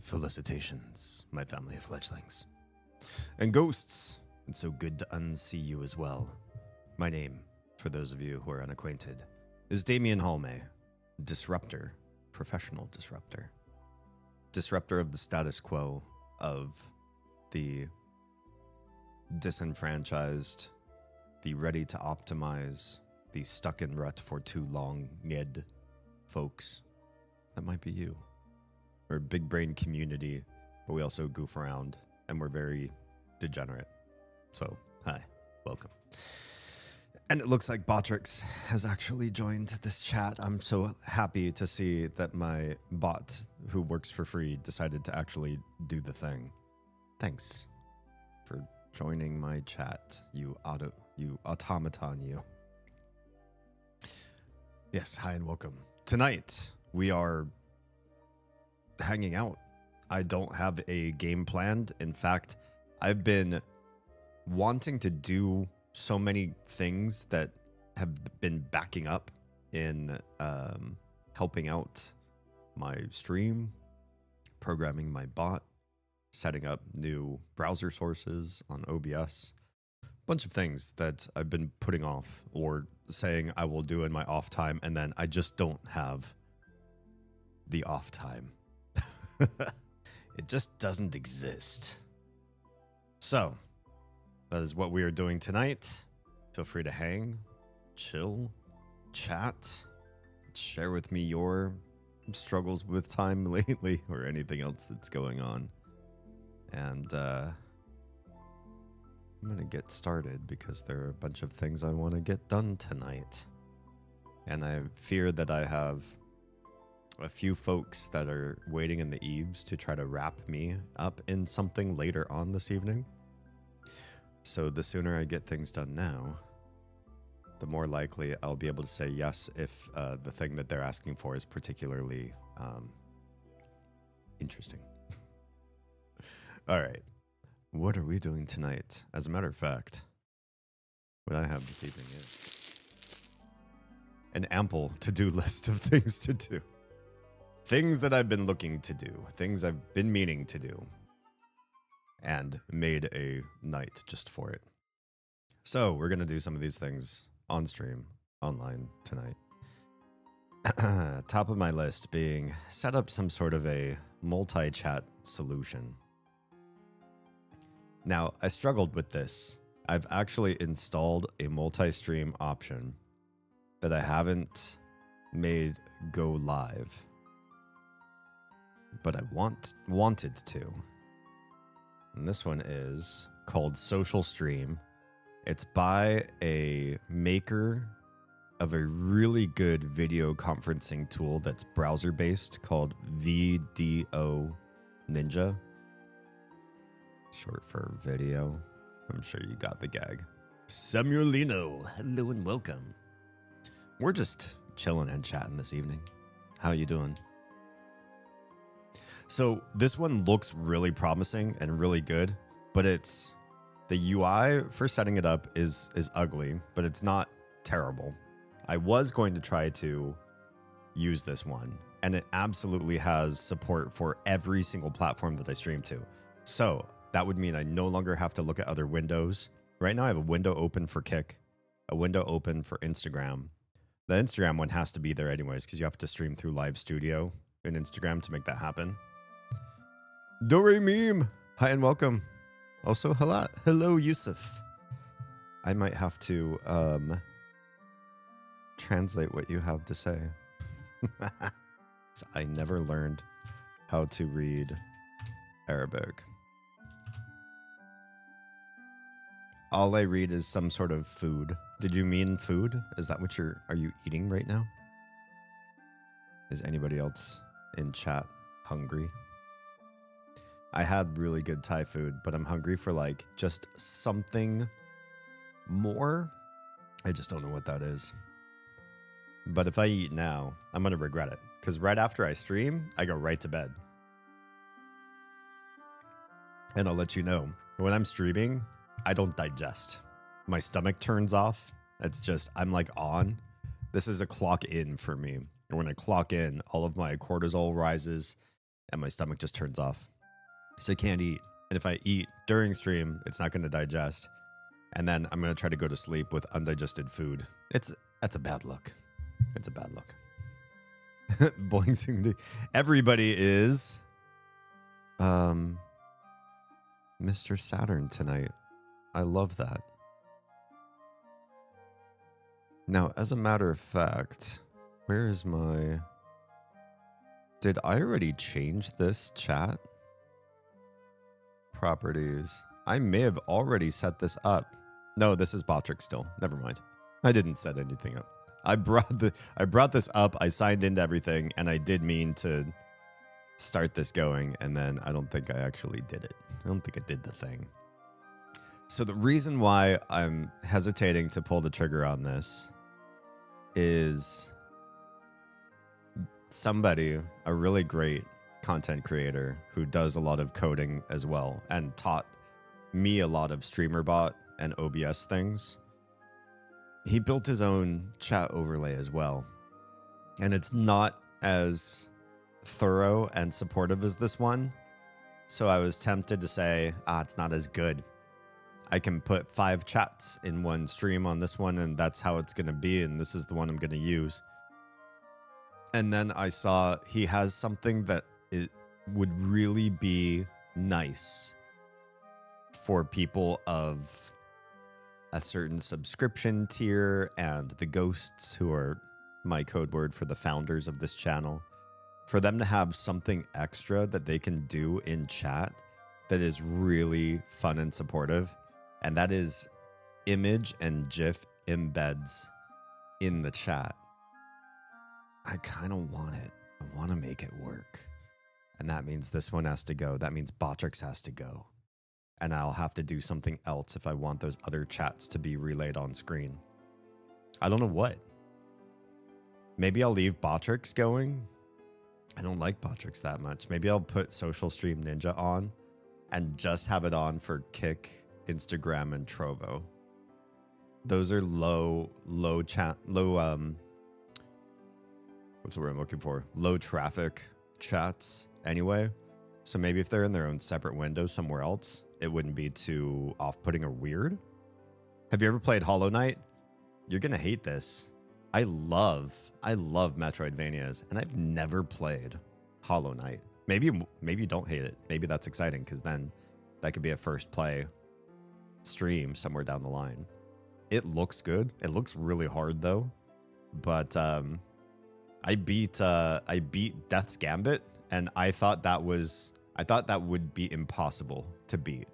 Felicitations, my family of fledglings. And ghosts, it's so good to unsee you as well. My name, for those of you who are unacquainted, is Damien Halme, disruptor, professional disruptor. Disruptor of the status quo, of the disenfranchised, the ready to optimize, the stuck in rut for too long, ned folks. That might be you. We're a big brain community, but we also goof around, and we're very degenerate. So, hi, welcome. And it looks like Botrix has actually joined this chat. I'm so happy to see that my bot, who works for free, decided to actually do the thing. Thanks for joining my chat, you automaton, you. Yes, hi and welcome. Tonight, we are hanging out. I don't have a game planned. In fact, I've been wanting to do so many things that have been backing up in helping out my stream, programming my bot, setting up new browser sources on OBS, a bunch of things that I've been putting off or saying I will do in my off time, and then I just don't have the off time. It just doesn't exist. So, that is what we are doing tonight. Feel free to hang, chill, chat, share with me your struggles with time lately or anything else that's going on. And I'm going to get started because there are a bunch of things I want to get done tonight. And I fear that I have a few folks that are waiting in the eaves to try to wrap me up in something later on this evening. So the sooner I get things done now, the more likely I'll be able to say yes if the thing that they're asking for is particularly interesting. All right. What are we doing tonight? As a matter of fact, what I have this evening is an ample to-do list of things to do. Things that I've been looking to do. Things I've been meaning to do. And made a night just for it. So we're going to do some of these things on stream, online tonight. Top of my list being set up some sort of a multi-chat solution. Now, I struggled with this. I've actually installed a multi-stream option that I haven't made go live. But I wanted to. And this one is called Social Stream. It's by a maker of a really good video conferencing tool that's browser-based called VDO Ninja. Short for video. I'm sure you got the gag. Samuelino, hello and welcome. We're just chilling and chatting this evening. How you doing? So this one looks really promising and really good, but it's the UI for setting it up is ugly, but it's not terrible. I was going to try to use this one, and it absolutely has support for every single platform that I stream to. So that would mean I no longer have to look at other windows. Right now I have a window open for Kick, a window open for Instagram. The Instagram one has to be there anyways because you have to stream through Live Studio in Instagram to make that happen. Dore Meme, hi and welcome. Also, hello, Yusuf. I might have to translate what you have to say. I never learned how to read Arabic. All I read is some sort of food. Did you mean food? Is that what are you eating right now? Is anybody else in chat hungry? I had really good Thai food, but I'm hungry for like just something more. I just don't know what that is. But if I eat now, I'm going to regret it. Because right after I stream, I go right to bed. And I'll let you know, when I'm streaming, I don't digest. My stomach turns off. It's just, I'm like on. This is a clock in for me. When I clock in, all of my cortisol rises and my stomach just turns off. So I can't eat. And if I eat during stream, it's not going to digest. And then I'm going to try to go to sleep with undigested food. That's a bad look. It's a bad look. Boing. Everybody is Mr. Saturn tonight. I love that. Now, as a matter of fact, where is my... Did I already change this chat? Properties. I may have already set this up. No, this is Botrick still. Never mind. I didn't set anything up. I brought this up, I signed into everything, and I did mean to start this going, and then I don't think I actually did it. I don't think I did the thing. So the reason why I'm hesitating to pull the trigger on this is somebody, a really great content creator who does a lot of coding as well and taught me a lot of StreamerBot and OBS things. He built his own chat overlay as well. And it's not as thorough and supportive as this one. So I was tempted to say, it's not as good. I can put 5 chats in one stream on this one, and that's how it's going to be. And this is the one I'm going to use. And then I saw he has something that it would really be nice for people of a certain subscription tier and the ghosts, who are my code word for the founders of this channel, for them to have something extra that they can do in chat that is really fun and supportive. And that is image and GIF embeds in the chat. I kind of want it. I want to make it work. And that means this one has to go. That means Botrix has to go. And I'll have to do something else if I want those other chats to be relayed on screen. I don't know what. Maybe I'll leave Botrix going. I don't like Botrix that much. Maybe I'll put Social Stream Ninja on and just have it on for Kick, Instagram, and Trovo. Those are low what's the word I'm looking for? Low traffic chats anyway. So maybe if they're in their own separate window somewhere else, it wouldn't be too off-putting or weird. Have you ever played Hollow Knight? You're going to hate this. I love Metroidvanias, and I've never played Hollow Knight. Maybe you don't hate it. Maybe that's exciting, because then that could be a first play stream somewhere down the line. It looks good. It looks really hard, though. But I beat Death's Gambit, and I thought that would be impossible to beat.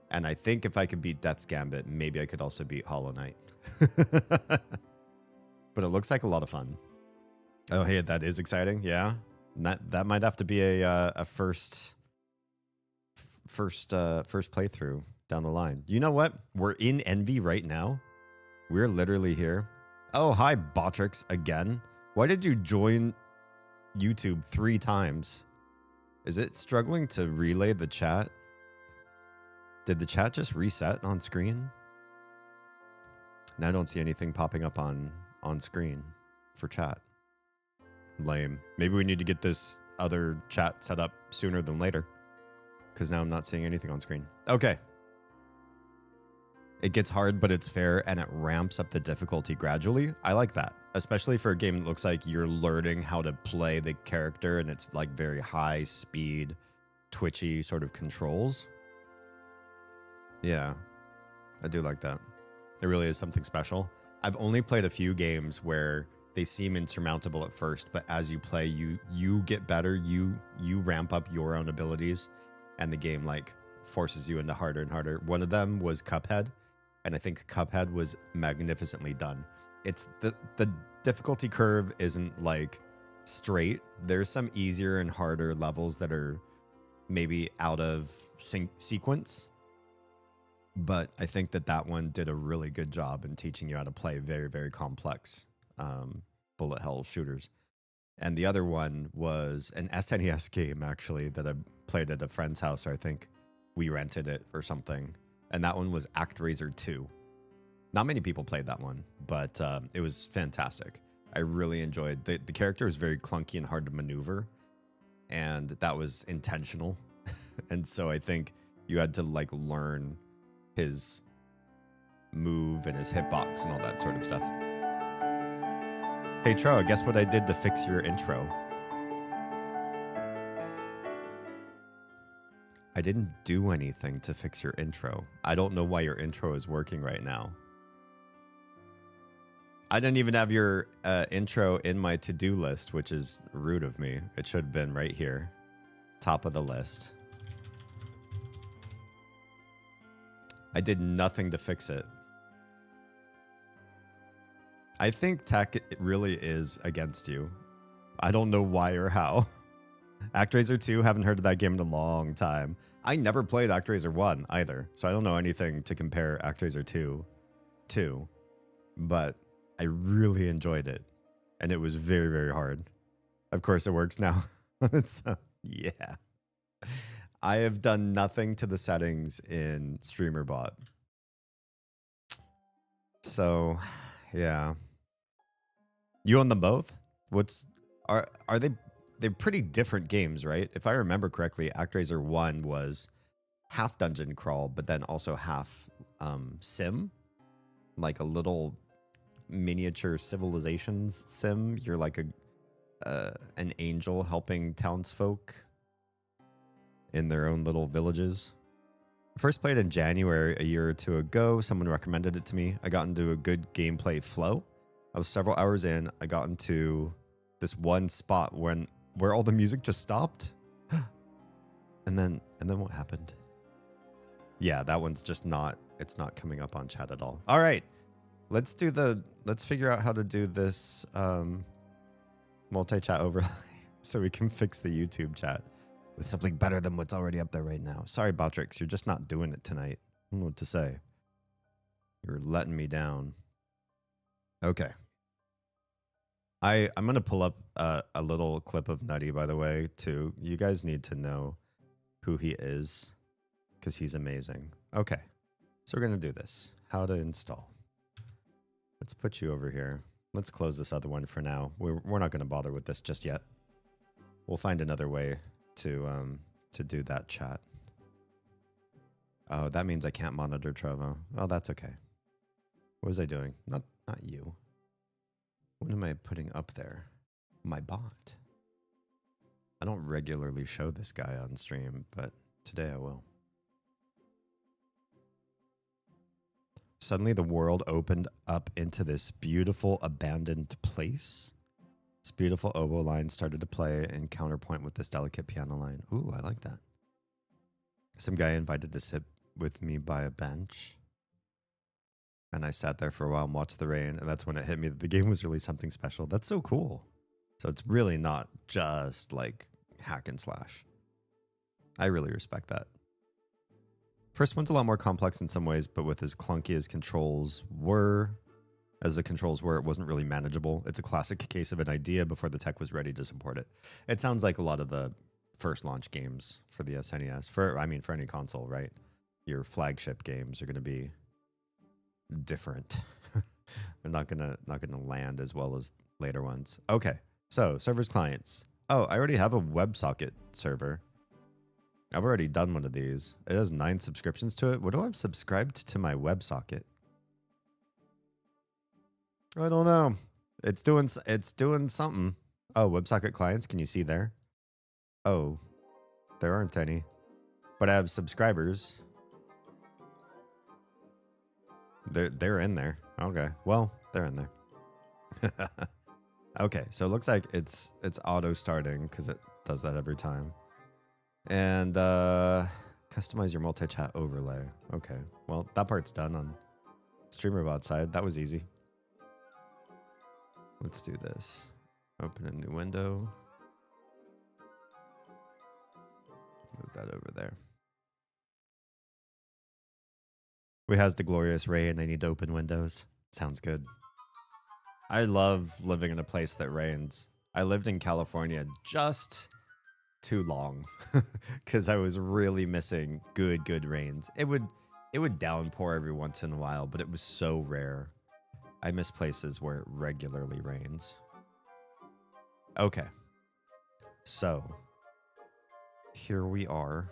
And I think if I could beat Death's Gambit, maybe I could also beat Hollow Knight. But it looks like a lot of fun. Oh, hey, that is exciting. Yeah, that might have to be a first playthrough down the line. You know what? We're in Envy right now. We're literally here. Oh, hi, Botrix again. Why did you join YouTube 3 times? Is it struggling to relay the chat? Did the chat just reset on screen? Now I don't see anything popping up on screen for chat. Lame. Maybe we need to get this other chat set up sooner than later, because now I'm not seeing anything on screen. Okay. It gets hard, but it's fair, and it ramps up the difficulty gradually. I like that, especially for a game that looks like you're learning how to play the character, and it's like very high speed, twitchy sort of controls. Yeah, I do like that. It really is something special. I've only played a few games where they seem insurmountable at first, but as you play, you get better. You ramp up your own abilities, and the game like forces you into harder and harder. One of them was Cuphead, and I think Cuphead was magnificently done. It's the difficulty curve isn't like straight. There's some easier and harder levels that are maybe out of sequence. But I think that one did a really good job in teaching you how to play very, very complex bullet hell shooters. And the other one was an SNES game, actually, that I played at a friend's house. I think we rented it or something. And that one was ActRaiser 2. Not many people played that one, but it was fantastic. I really enjoyed the character was very clunky and hard to maneuver. and that was intentional. And so I think you had to like learn his move and his hitbox and all that sort of stuff. Hey Tro, guess what I did to fix your intro? I didn't do anything to fix your intro. I don't know why your intro is working right now. I didn't even have your intro in my to-do list, which is rude of me. It should have been right here, top of the list. I did nothing to fix it. I think tech really is against you. I don't know why or how. ActRaiser 2, haven't heard of that game in a long time. I never played ActRaiser 1 either, so I don't know anything to compare ActRaiser 2 to, but I really enjoyed it, and it was very, very hard. Of course, it works now. So, yeah. I have done nothing to the settings in StreamerBot. So, yeah. You own them both? Are they're pretty different games, right? If I remember correctly, ActRaiser 1 was half dungeon crawl, but then also half sim, like a little miniature civilizations sim. You're like an angel helping townsfolk in their own little villages. First played in January a year or two ago. Someone recommended it to me. I got into a good gameplay flow. I was several hours in. I got into this one spot where all the music just stopped. and then what happened? Yeah, that one's just not, it's not coming up on chat at all. All right. Let's figure out how to do this multi-chat overlay so we can fix the YouTube chat with something better than what's already up there right now. Sorry, Botrix, you're just not doing it tonight. I don't know what to say. You're letting me down. Okay. I'm going to pull up a little clip of Nutty, by the way, too. You guys need to know who he is because he's amazing. Okay. So we're going to do this. How to install. Let's put you over here. Let's close this other one for now. We're not going to bother with this just yet. We'll find another way to do that chat. Oh, that means I can't monitor Trovo. Oh, that's okay. What was I doing? Not you. What am I putting up there? My bot. I don't regularly show this guy on stream, but today I will. Suddenly the world opened up into this beautiful abandoned place. This beautiful oboe line started to play in counterpoint with this delicate piano line. Ooh, I like that. Some guy invited to sit with me by a bench. And I sat there for a while and watched the rain. And that's when it hit me that the game was really something special. That's so cool. So it's really not just like hack and slash. I really respect that. First one's a lot more complex in some ways, but with as clunky as the controls were, it wasn't really manageable. It's a classic case of an idea before the tech was ready to support it. It sounds like a lot of the first launch games for the SNES, for any console, right? Your flagship games are going to be different. They're not gonna land as well as later ones. Okay, so servers, clients. Oh, I already have a WebSocket server. I've already done one of these. It has 9 subscriptions to it. What do I have subscribed to my WebSocket? I don't know. It's doing something. Oh, WebSocket clients. Can you see there? Oh, there aren't any. But I have subscribers. They're in there. Okay. Well, they're in there. Okay, so it looks like it's auto starting because it does that every time. And customize your multi-chat overlay. Okay. Well, that part's done on StreamerBot side. That was easy. Let's do this. Open a new window. Move that over there. We has the glorious rain. I need to open windows. Sounds good. I love living in a place that rains. I lived in California just too long because I was really missing good rains. It would downpour every once in a while, but it was so rare. I miss places where it regularly rains. Okay. So here we are.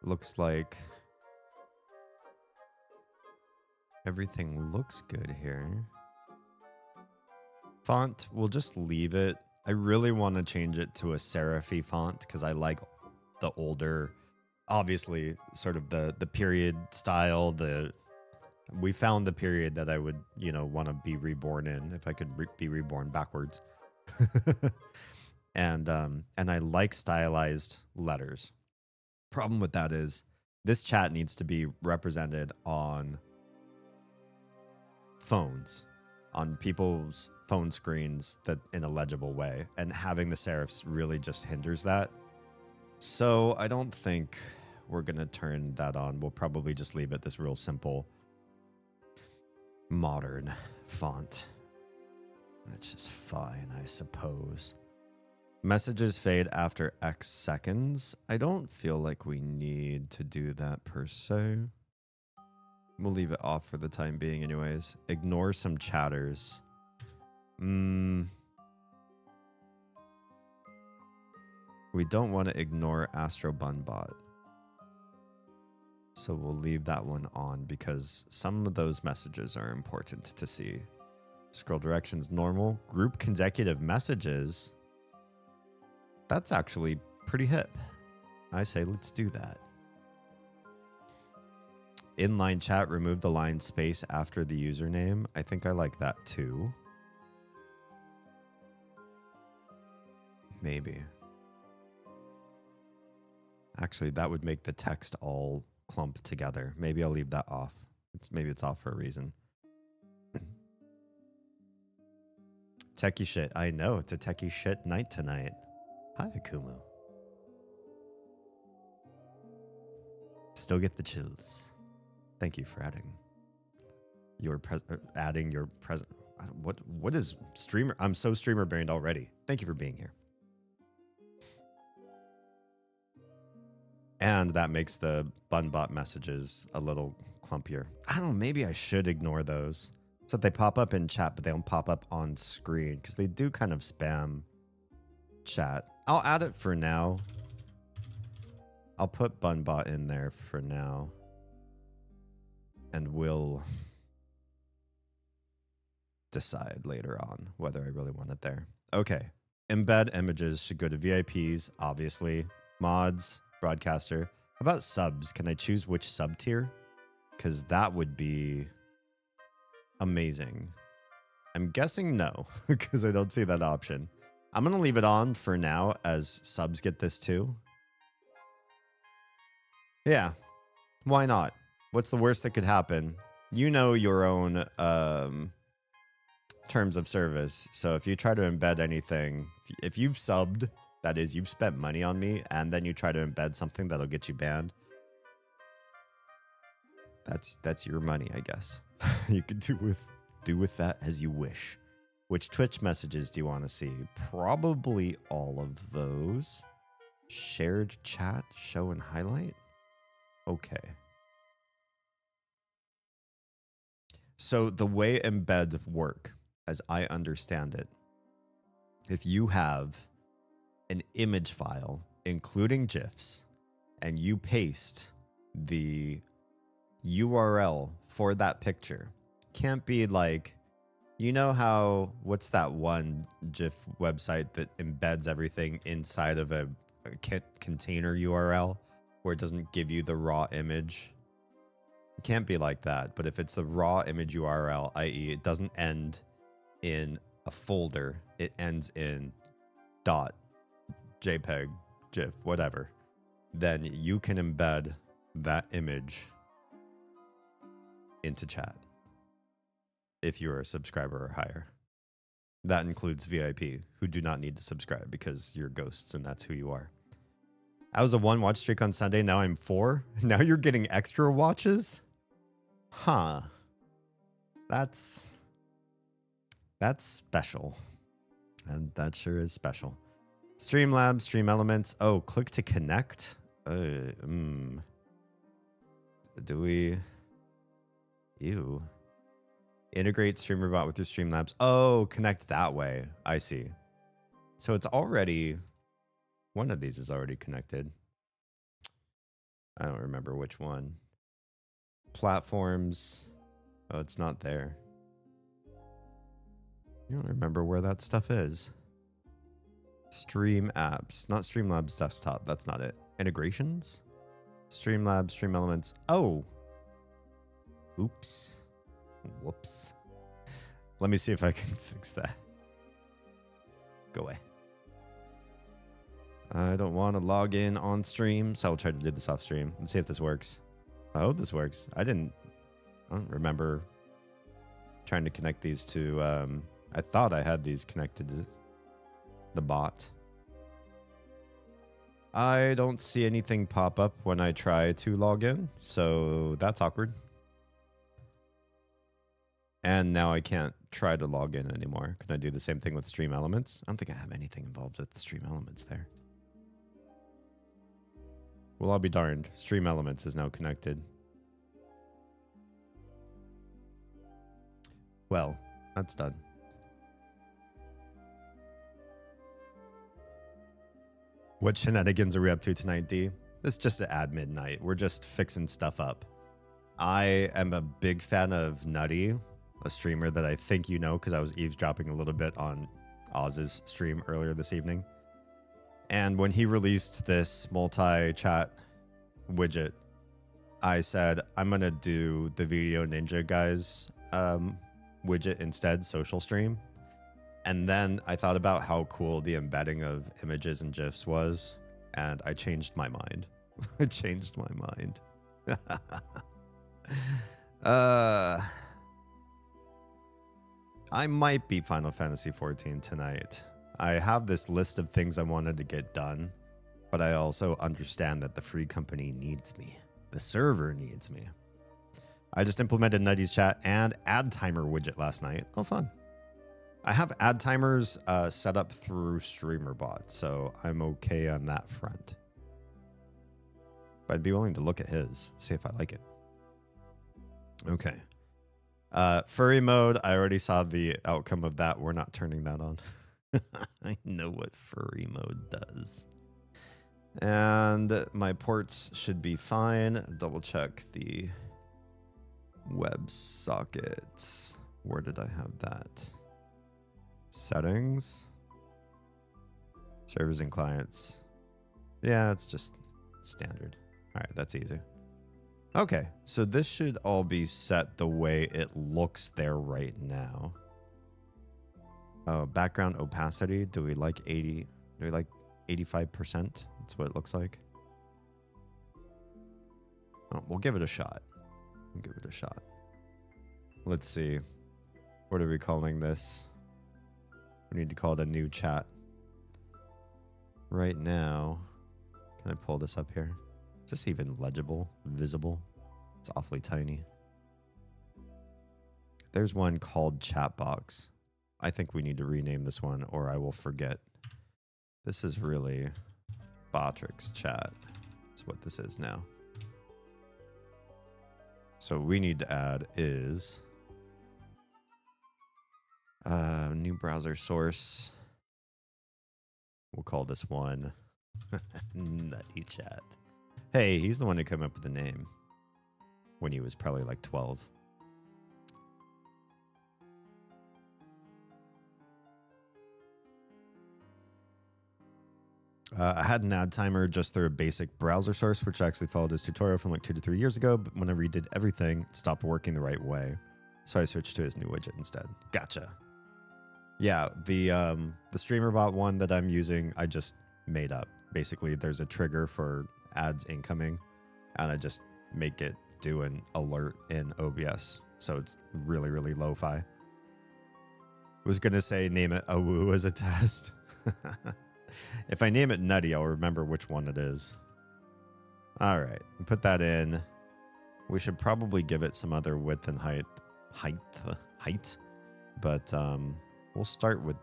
Looks like everything looks good here. Font, we'll just leave it. I really want to change it to a serify font because I like the older, obviously, sort of the period style. We found the period that I would, want to be reborn in if I could be reborn backwards. and I like stylized letters. Problem with that is this chat needs to be represented on phones, on people's phone screens that in a legible way, and having the serifs really just hinders that. So I don't think we're gonna turn that on. We'll probably just leave it this real simple modern font. That's just fine, I suppose. Messages fade after X seconds. I don't feel like we need to do that per se. We'll leave it off for the time being anyways. Ignore some chatters. We don't want to ignore AstroBunBot. So we'll leave that one on because some of those messages are important to see. Scroll directions normal. Group consecutive messages. That's actually pretty hip. I say let's do that. Inline chat, remove the line space after the username. I think I like that too. Maybe. Actually, that would make the text all clump together. Maybe I'll leave that off. Maybe it's off for a reason. Techie shit. I know, it's a techie shit night tonight. Hi, Akumu. Still get the chills. Thank you for adding your present. What is streamer? I'm so streamer brained already. Thank you for being here. And that makes the BunBot messages a little clumpier. I don't know, maybe I should ignore those. So that they pop up in chat, but they don't pop up on screen because they do kind of spam chat. I'll add it for now. I'll put BunBot in there for now. And we'll decide later on whether I really want it there. Okay. Embed images should go to VIPs, obviously. Mods, broadcaster. How about subs? Can I choose which sub tier? Because that would be amazing. I'm guessing no, because I don't see that option. I'm going to leave it on for now as subs get this too. Yeah, why not? What's the worst that could happen? You know your own terms of service. So if you try to embed anything, if you've subbed, that is, you've spent money on me, and then you try to embed something that'll get you banned, that's your money, I guess. You can do with that as you wish. Which Twitch messages do you want to see? Probably all of those. Shared chat, show and highlight. Okay. So the way embeds work, as I understand it, if you have an image file, including GIFs, and you paste the URL for that picture, can't be like, you know how, what's that one GIF website that embeds everything inside of a container URL where it doesn't give you the raw image? It can't be like that. But if it's the raw image URL, i.e. it doesn't end in a folder, it ends in dot, JPEG, GIF, whatever, then you can embed that image into chat if you're a subscriber or higher. That includes VIP, who do not need to subscribe because you're ghosts and that's who you are. I was a 1 watch streak on Sunday. Now I'm 4. Now you're getting extra watches? Huh. That's special. And that sure is special. Streamlabs, Stream Elements. Oh, click to connect. Do we? Ew. Integrate StreamerBot with your Streamlabs. Oh, connect that way. I see. So it's already, one of these is already connected. I don't remember which one. Platforms. Oh, it's not there. You don't remember where that stuff is. Stream apps, not Streamlabs desktop. That's not it. Integrations? Streamlabs, Stream Elements. Oh. Oops. Whoops. Let me see if I can fix that. Go away. I don't want to log in on stream, so I'll try to do this off stream and see if this works. I hope this works. I don't remember trying to connect these to, I thought I had these connected to the bot. I don't see anything pop up when I try to log in, so that's awkward. And now I can't try to log in anymore. Can I do the same thing with Stream Elements? I don't think I have anything involved with Stream Elements there. Well, I'll be darned. Stream Elements is now connected. Well, that's done. What shenanigans are we up to tonight, D? This is just an admin night. We're just fixing stuff up. I am a big fan of Nutty, a streamer that I think you know because I was eavesdropping a little bit on Oz's stream earlier this evening. And when he released this multi-chat widget, I said, I'm going to do the Video Ninja guys widget instead, social stream. And then I thought about how cool the embedding of images and GIFs was, and I changed my mind. I changed my mind. I might be Final Fantasy XIV tonight. I have this list of things I wanted to get done, but I also understand that the free company needs me. The server needs me. I just implemented Nutty's chat and ad timer widget last night. Oh, fun. I have ad timers set up through StreamerBot, so I'm okay on that front. But I'd be willing to look at his, see if I like it. Okay. Furry mode, I already saw the outcome of that. We're not turning that on. I know what furry mode does. And my ports should be fine. Double check the web sockets. Where did I have that? Settings. Servers and clients. Yeah, it's just standard. All right, that's easy. Okay, so this should all be set the way it looks there right now. Oh, background opacity. Do we like 80? Do we like 85%? That's what it looks like. Oh, we'll give it a shot. We'll give it a shot. Let's see. What are we calling this? We need to call it a new chat. Right now, can I pull this up here? Is this even legible? Visible? It's awfully tiny. There's one called chat box. I think we need to rename this one or I will forget. This is really Botrix chat. That's what this is now. So we need to add is new browser source. We'll call this one Nutty Chat. Hey, he's the one who came up with the name when he was probably like 12. I had an ad timer just through a basic browser source, which actually followed his tutorial from like 2 to 3 years ago. But when I redid everything, it stopped working the right way. So I switched to his new widget instead. Gotcha. Yeah, the StreamerBot one that I'm using, I just made up. Basically, there's a trigger for ads incoming, and I just make it do an alert in OBS. So it's really, really lo-fi. I was going to say name it Awoo as a test. If I name it Nutty, I'll remember which one it is. All right, put that in. We should probably give it some other width and height. But we'll start with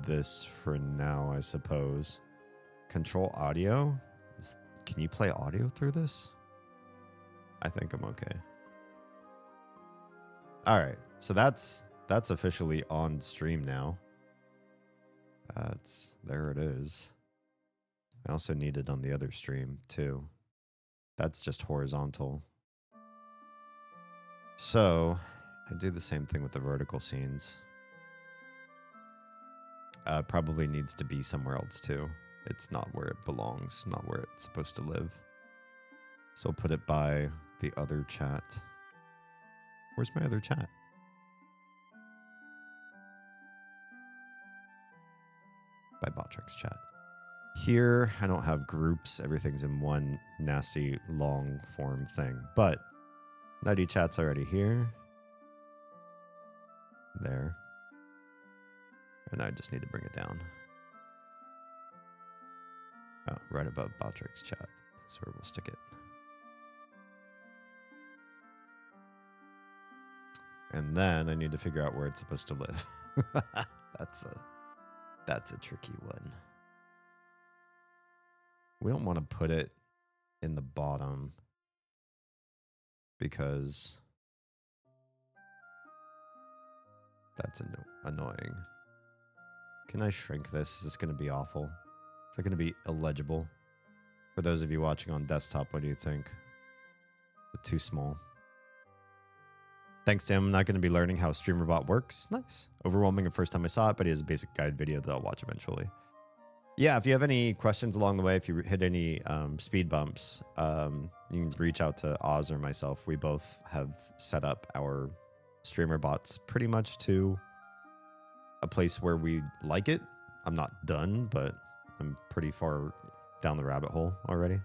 this for now, I suppose. Control audio. Can you play audio through this? I think I'm okay. All right, so that's officially on stream now. There it is. I also need it on the other stream too. That's just horizontal. So I do the same thing with the vertical scenes. Probably needs to be somewhere else too. It's not where it belongs, not where it's supposed to live. So I'll put it by the other chat. Where's my other chat? By Botrix chat. Here, I don't have groups. Everything's in one nasty long form thing. But Nutty chat's already here. There. And I just need to bring it down. Oh, right above Botrix chat. That's where we'll stick it. And then I need to figure out where it's supposed to live. That's a tricky one. We don't want to put it in the bottom because that's annoying. Can I shrink this? Is this going to be awful? Is it going to be illegible? For those of you watching on desktop, what do you think? Too small. Thanks, Tim. I'm not going to be learning how StreamerBot works. Nice. Overwhelming the first time I saw it, but he has a basic guide video that I'll watch eventually. Yeah, if you have any questions along the way, if you hit any speed bumps, you can reach out to Oz or myself. We both have set up our streamer bots pretty much to a place where we like it. I'm not done, but I'm pretty far down the rabbit hole already. You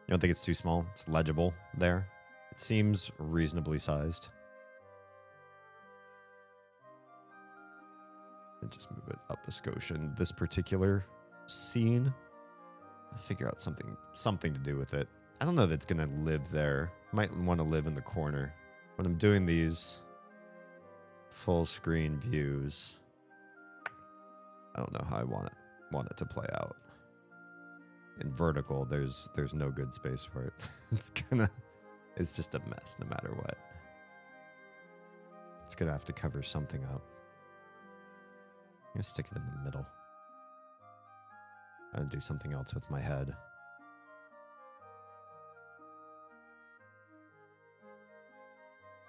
don't think it's too small? It's legible there. It seems reasonably sized. And just move it up a skosh in this particular scene. I'll figure out something to do with it. I don't know that it's going to live there. Might want to live in the corner. When I'm doing these full screen views, I don't know how I want it to play out. In vertical, there's no good space for it. It's just a mess no matter what. It's gonna have to cover something up. I'm gonna stick it in the middle. And do something else with my head.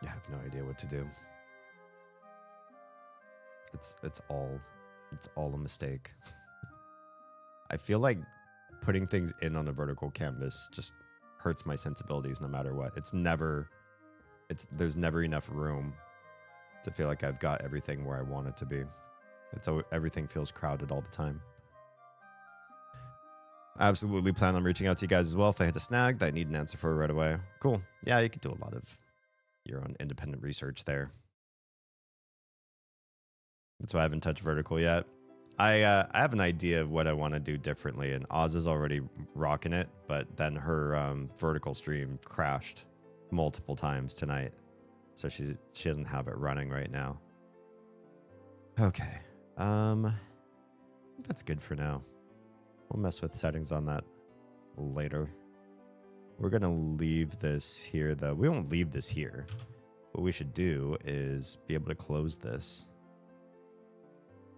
I have no idea what to do. It's all a mistake. I feel like putting things in on a vertical canvas just hurts my sensibilities no matter what. There's never enough room to feel like I've got everything where I want it to be. Everything feels crowded all the time. I absolutely plan on reaching out to you guys as well if I hit a snag that I need an answer for right away. Cool. Yeah, you could do a lot of your own independent research there. That's why I haven't touched vertical yet. I have an idea of what I want to do differently, and Oz is already rocking it, but then her vertical stream crashed multiple times tonight, so she doesn't have it running right now. Okay, that's good for now. We'll mess with settings on that later. We're gonna leave this here, though. We won't leave this here. What we should do is be able to close this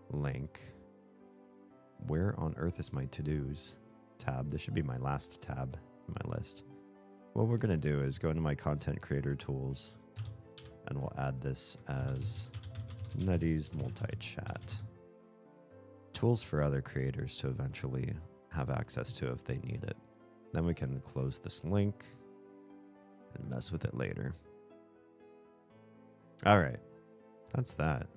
link. Where on earth is my to-dos tab? This should be my last tab in my list. What we're going to do is go into my content creator tools, and we'll add this as Nutty's multi-chat. Tools for other creators to eventually have access to if they need it. Then we can close this link and mess with it later. All right, that's that.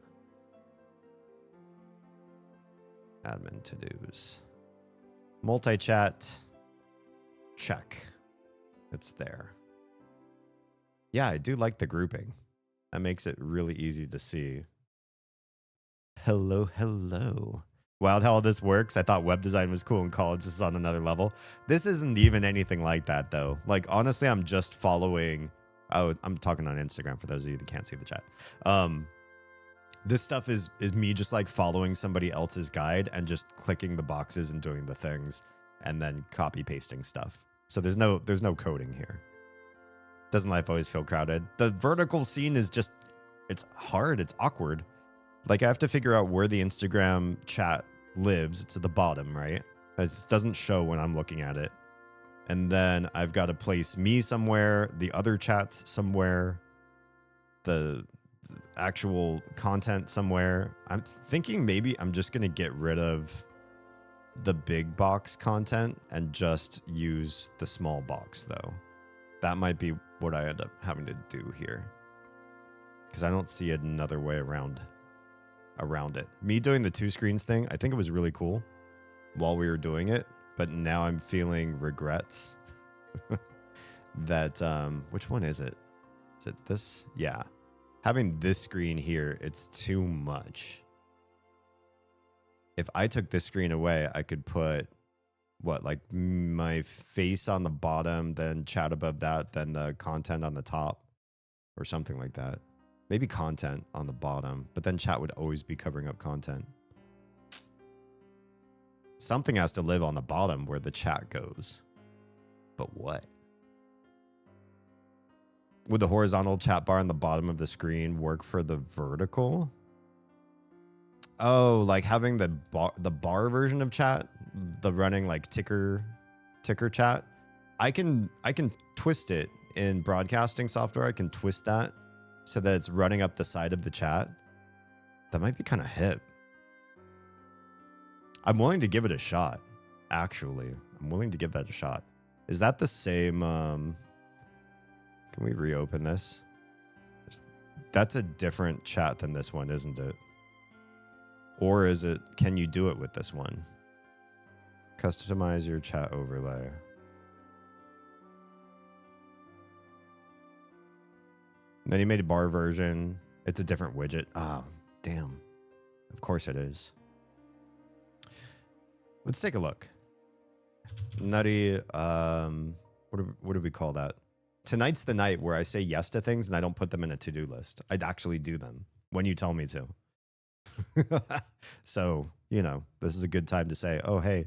Admin to-dos. Multi-chat. Check. It's there. Yeah, I do like the grouping. That makes it really easy to see. Hello, hello. Wild how all this works. I thought web design was cool in college. This is on another level. This isn't even anything like that, though. Like, honestly, I'm just following... Oh, I'm talking on Instagram for those of you that can't see the chat. This stuff is me just like following somebody else's guide and just clicking the boxes and doing the things and then copy pasting stuff. So there's no coding here. Doesn't life always feel crowded? The vertical scene is just, it's hard. It's awkward. Like, I have to figure out where the Instagram chat lives. It's at the bottom, right? It doesn't show when I'm looking at it. And then I've got to place me somewhere, the other chats somewhere, the actual content somewhere. I'm thinking maybe I'm just going to get rid of the big box content and just use the small box, though. That might be what I end up having to do here, because I don't see another way around it. Me doing the 2 screens thing, I think it was really cool while we were doing it, but now I'm feeling regrets that which one is it? Is it this? Yeah. Having this screen here, it's too much. If I took this screen away, I could put what, like my face on the bottom, then chat above that, then the content on the top, or something like that. Maybe content on the bottom, but then chat would always be covering up content. Something has to live on the bottom where the chat goes. But what? Would the horizontal chat bar on the bottom of the screen work for the vertical? Oh, like having the bar version of chat, the running like ticker chat. I can twist it in broadcasting software. I can twist that so that it's running up the side of the chat. That might be kind of hip. I'm willing to give it a shot. Actually, I'm willing to give that a shot. Is that the same? Can we reopen this? That's a different chat than this one, isn't it? Or is it, can you do it with this one? Customize your chat overlay. And then you made a bar version. It's a different widget. Oh, damn. Of course it is. Let's take a look. Nutty, what do we call that? Tonight's the night where I say yes to things and I don't put them in a to-do list. I'd actually do them when you tell me to. So, you know, this is a good time to say, oh, hey,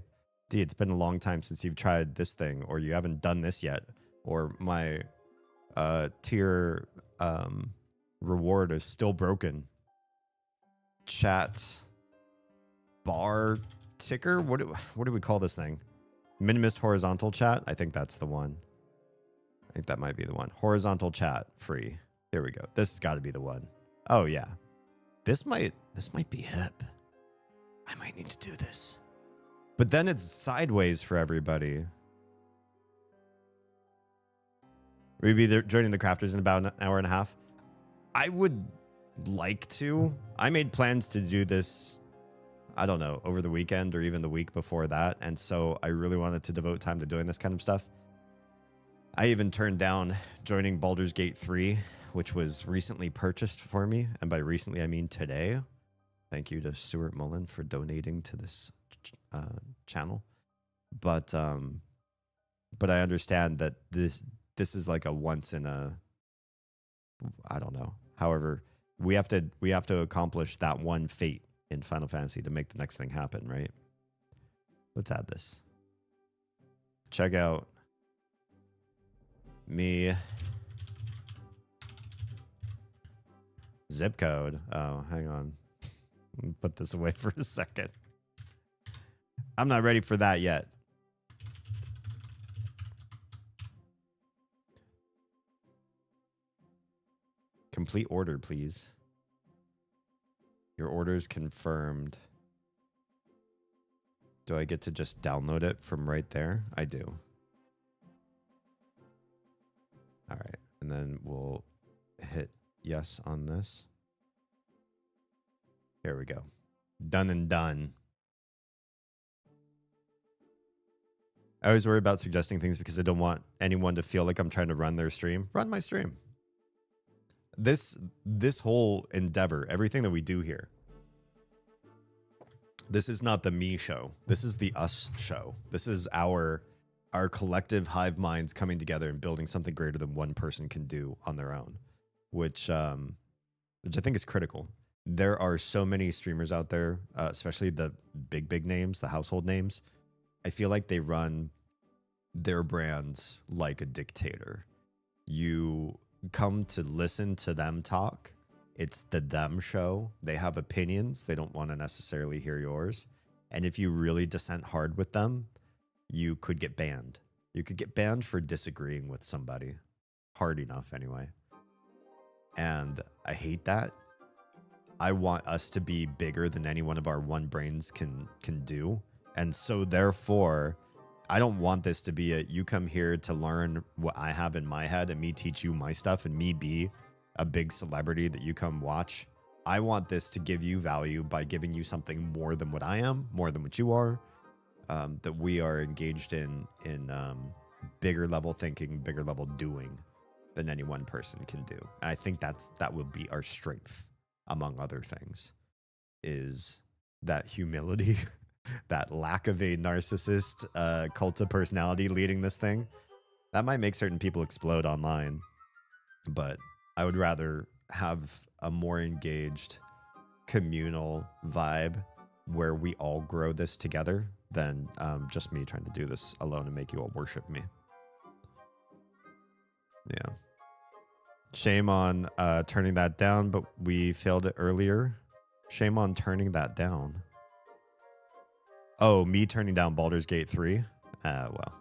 D, it's been a long time since you've tried this thing, or you haven't done this yet, or my tier reward is still broken. Chat bar ticker? What do we call this thing? Minimist horizontal chat? I think that's the one. I think that might be the one. Horizontal chat free. Here we go. This has got to be the one. Oh yeah. This might be hip. I might need to do this. But then it's sideways for everybody. We'd be there joining the crafters in about an hour and a half. I would like to. I made plans to do this, I don't know, over the weekend or even the week before that. And so I really wanted to devote time to doing this kind of stuff. I even turned down joining Baldur's Gate 3, which was recently purchased for me. And by recently, I mean today. Thank you to Stuart Mullen for donating to this channel. But I understand that this is like a once in a, I don't know. However, we have to accomplish that one fate in Final Fantasy to make the next thing happen, right? Let's add this. Check out me. Zip code. Oh, hang on. Let me put this away for a second. I'm not ready for that yet. Complete order, please. Your order's confirmed. Do I get to just download it from right there? I do. All right. And then we'll hit yes on this. Here we go. Done and done. I always worry about suggesting things because I don't want anyone to feel like I'm trying to run their stream. Run my stream. This whole endeavor, everything that we do here, this is not the me show. This is the us show. This is our collective hive minds coming together and building something greater than one person can do on their own, which I think is critical. There are so many streamers out there, especially the big names, the household names. I feel like they run their brands like a dictator. You come to listen to them talk It's the them show. They have opinions. They don't want to necessarily hear yours. And if you really dissent hard with them, you could get banned. You could get banned for disagreeing with somebody hard enough anyway. And I hate that. I want us to be bigger than any one of our one brains can do. And so therefore, I don't want this to be a you come here to learn what I have in my head and me teach you my stuff and me be a big celebrity that you come watch. I want this to give you value by giving you something more than what I am, more than what you are, that we are engaged in bigger level thinking, bigger level doing than any one person can do. And I think that will be our strength, among other things, is that humility, that lack of a narcissist cult of personality leading this thing. That might make certain people explode online, but I would rather have a more engaged communal vibe where we all grow this together than just me trying to do this alone and make you all worship me. Yeah. Shame on turning that down, but we failed it earlier. Shame on turning that down. Oh, me turning down Baldur's Gate 3? Well,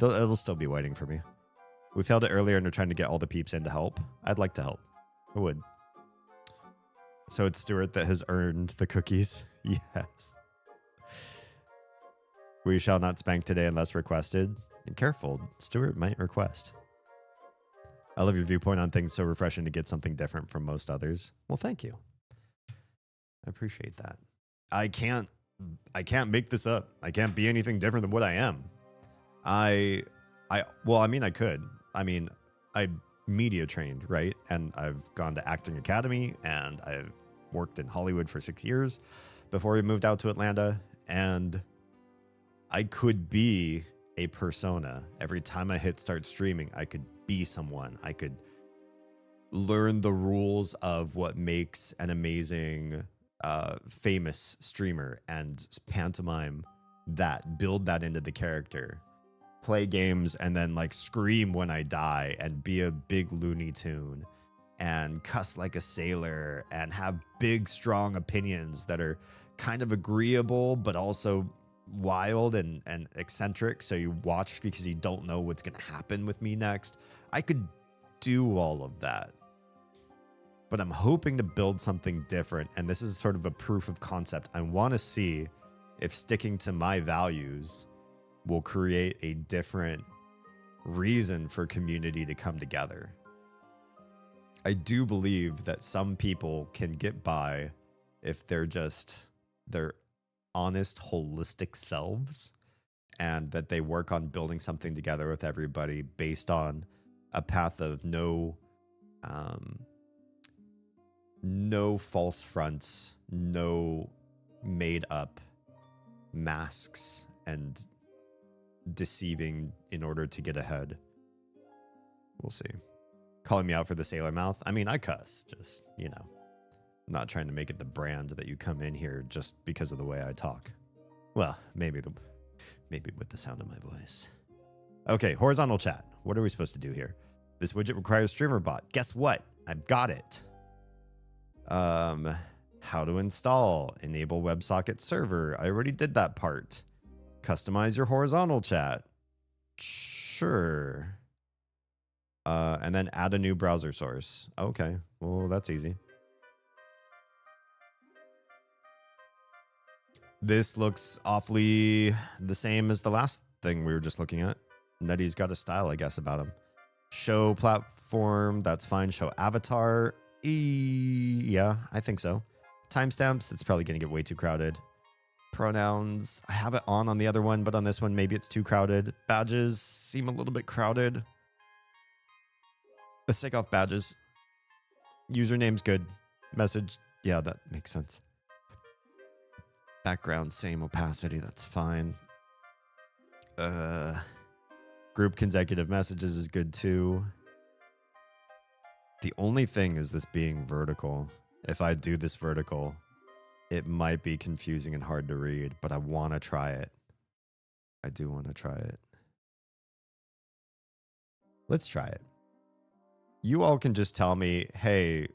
it'll still be waiting for me. We failed it earlier and we're trying to get all the peeps in to help. I'd like to help. I would. So it's Stuart that has earned the cookies. Yes. We shall not spank today unless requested. And careful, Stuart might request. I love your viewpoint on things, so refreshing to get something different from most others. Well, thank you. I appreciate that. I can't make this up. I can't be anything different than what I am. I could. I media trained, right? And I've gone to acting academy and I've worked in Hollywood for 6 years before we moved out to Atlanta. And I could be a persona. Every time I hit start streaming, I could be someone. I could learn the rules of what makes an amazing, famous streamer and pantomime that, build that into the character, play games and then like scream when I die and be a big Looney Tune and cuss like a sailor and have big, strong opinions that are kind of agreeable, but also wild and eccentric. So you watch because you don't know what's going to happen with me next. I could do all of that, but I'm hoping to build something different. And this is sort of a proof of concept. I want to see if sticking to my values will create a different reason for community to come together. I do believe that some people can get by if they're just their honest, holistic selves, and that they work on building something together with everybody based on a path of no false fronts, no made up masks and deceiving in order to get ahead. We'll see. Calling me out for the sailor mouth. I mean, I cuss, just, you know, I'm not trying to make it the brand that you come in here just because of the way I talk. Well, maybe with the sound of my voice. Okay, horizontal chat. What are we supposed to do here? This widget requires streamer bot. Guess what? I've got it. How to install, enable WebSocket server. I already did that part. Customize your horizontal chat. Sure. And then add a new browser source. Okay, well, that's easy. This looks awfully the same as the last thing we were just looking at. Nettie's got a style, I guess, about him. Show platform, that's fine. Show avatar. Yeah, I think so. Timestamps, it's probably going to get way too crowded. Pronouns, I have it on the other one, but on this one, maybe it's too crowded. Badges seem a little bit crowded. Let's take off badges. Username's good. Message, yeah, that makes sense. Background, same opacity, that's fine. Group consecutive messages is good too. The only thing is this being vertical. If I do this vertical, it might be confusing and hard to read, but I want to try it. I do want to try it. Let's try it. You all can just tell me, hey,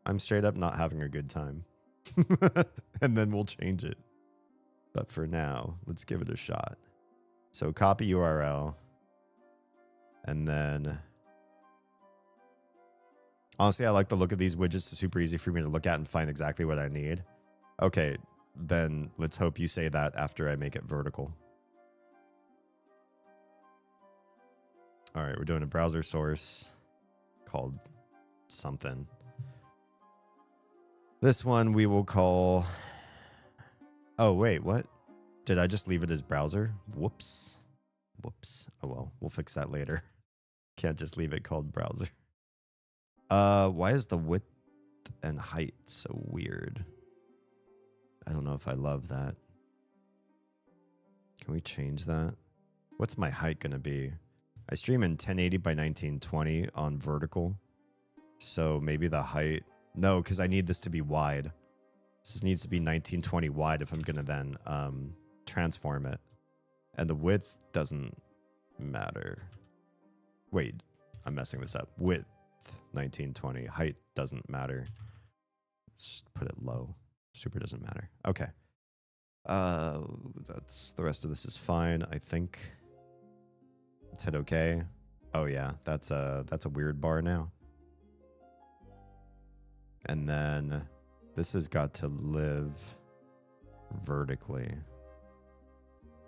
I'm straight up not having a good time. And then we'll change it. But for now, let's give it a shot. So copy URL. And then... Honestly, I like the look of these widgets. It's super easy for me to look at and find exactly what I need. Okay, then let's hope you say that after I make it vertical. All right, we're doing a browser source called something. This one we will call... Oh, wait, what? Did I just leave it as browser? Whoops. Whoops. Oh, well, we'll fix that later. Can't just leave it called browser. Why is the width and height so weird? I don't know if I love that. Can we change that? What's my height going to be? I stream in 1080 by 1920 on vertical. So maybe the height... No, because I need this to be wide. This needs to be 1920 wide if I'm going to then transform it. And the width doesn't matter. Wait, I'm messing this up. Width, 1920. Height doesn't matter. Just put it low. Super doesn't matter. Okay. That's the rest of this is fine, I think. Let's hit okay. Oh yeah, that's a weird bar now. And then this has got to live vertically.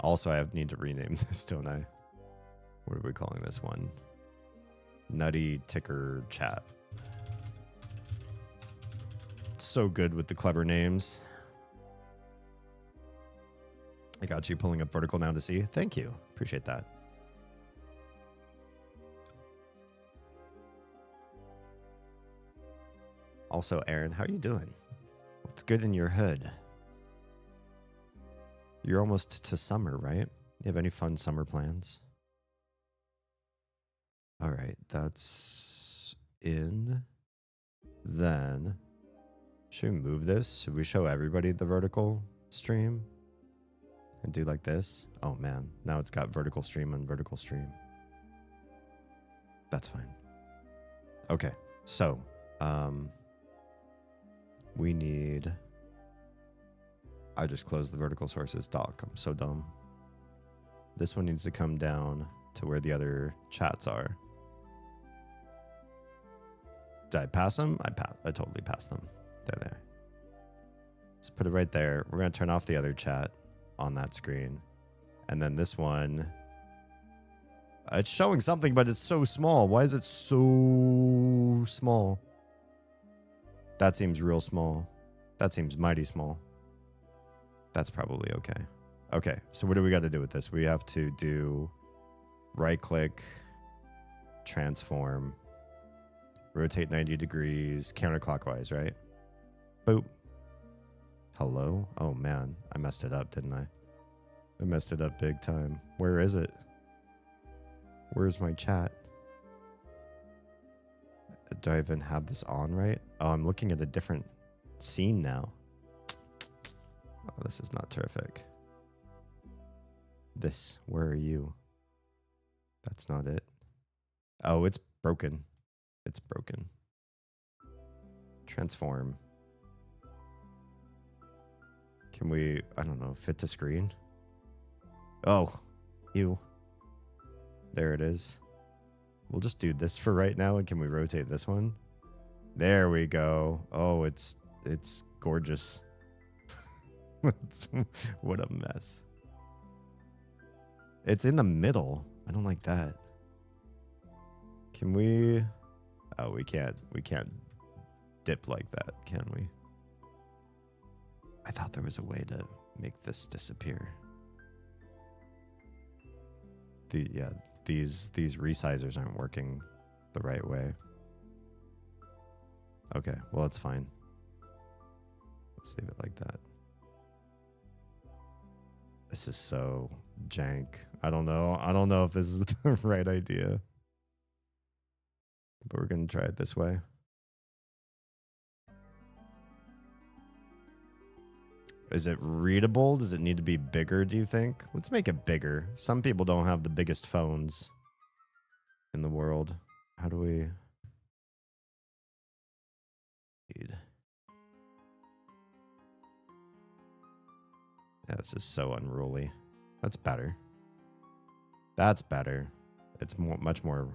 Also, I need to rename this, don't I? What are we calling this one? Nutty Ticker Chat. So good with the clever names. I got you pulling up vertical now to see. Thank you. Appreciate that. Also, Aaron, how are you doing? What's good in your hood? You're almost to summer, right? You have any fun summer plans? All right, that's in. Then, should we move this? Should we show everybody the vertical stream? And do like this? Oh man, now it's got vertical stream and vertical stream. That's fine. Okay, so, we need... I just closed the vertical sources doc. I'm so dumb. This one needs to come down to where the other chats are. Did I pass them? I totally passed them. They're there. Let's put it right there. We're going to turn off the other chat on that screen. And then this one... it's showing something, but it's so small. Why is it so small? That seems real small. That seems mighty small. That's probably okay. Okay, so what do we got to do with this? We have to do right-click, transform, rotate 90 degrees, counterclockwise, right? Boop. Hello? Oh, man. I messed it up, didn't I? I messed it up big time. Where is it? Where's my chat? Do I even have this on right? Oh, I'm looking at a different scene now. Oh, this is not terrific. This, where are you? That's not it. Oh, it's broken. It's broken. Transform. Can we, I don't know, fit to screen? Oh, ew. There it is. We'll just do this for right now, and can we rotate this one? There we go. Oh, it's gorgeous. What a mess. It's in the middle. I don't like that. Can we... Oh, we can't dip like that, can we? I thought there was a way to make this disappear. These resizers aren't working the right way. Okay, well, it's fine. Let's leave it like that. This is so jank. I don't know if this is the right idea. But we're going to try it this way. Is it readable? Does it need to be bigger, do you think? Let's make it bigger. Some people don't have the biggest phones in the world. How do we... Yeah, this is so unruly. That's better. That's better. It's much more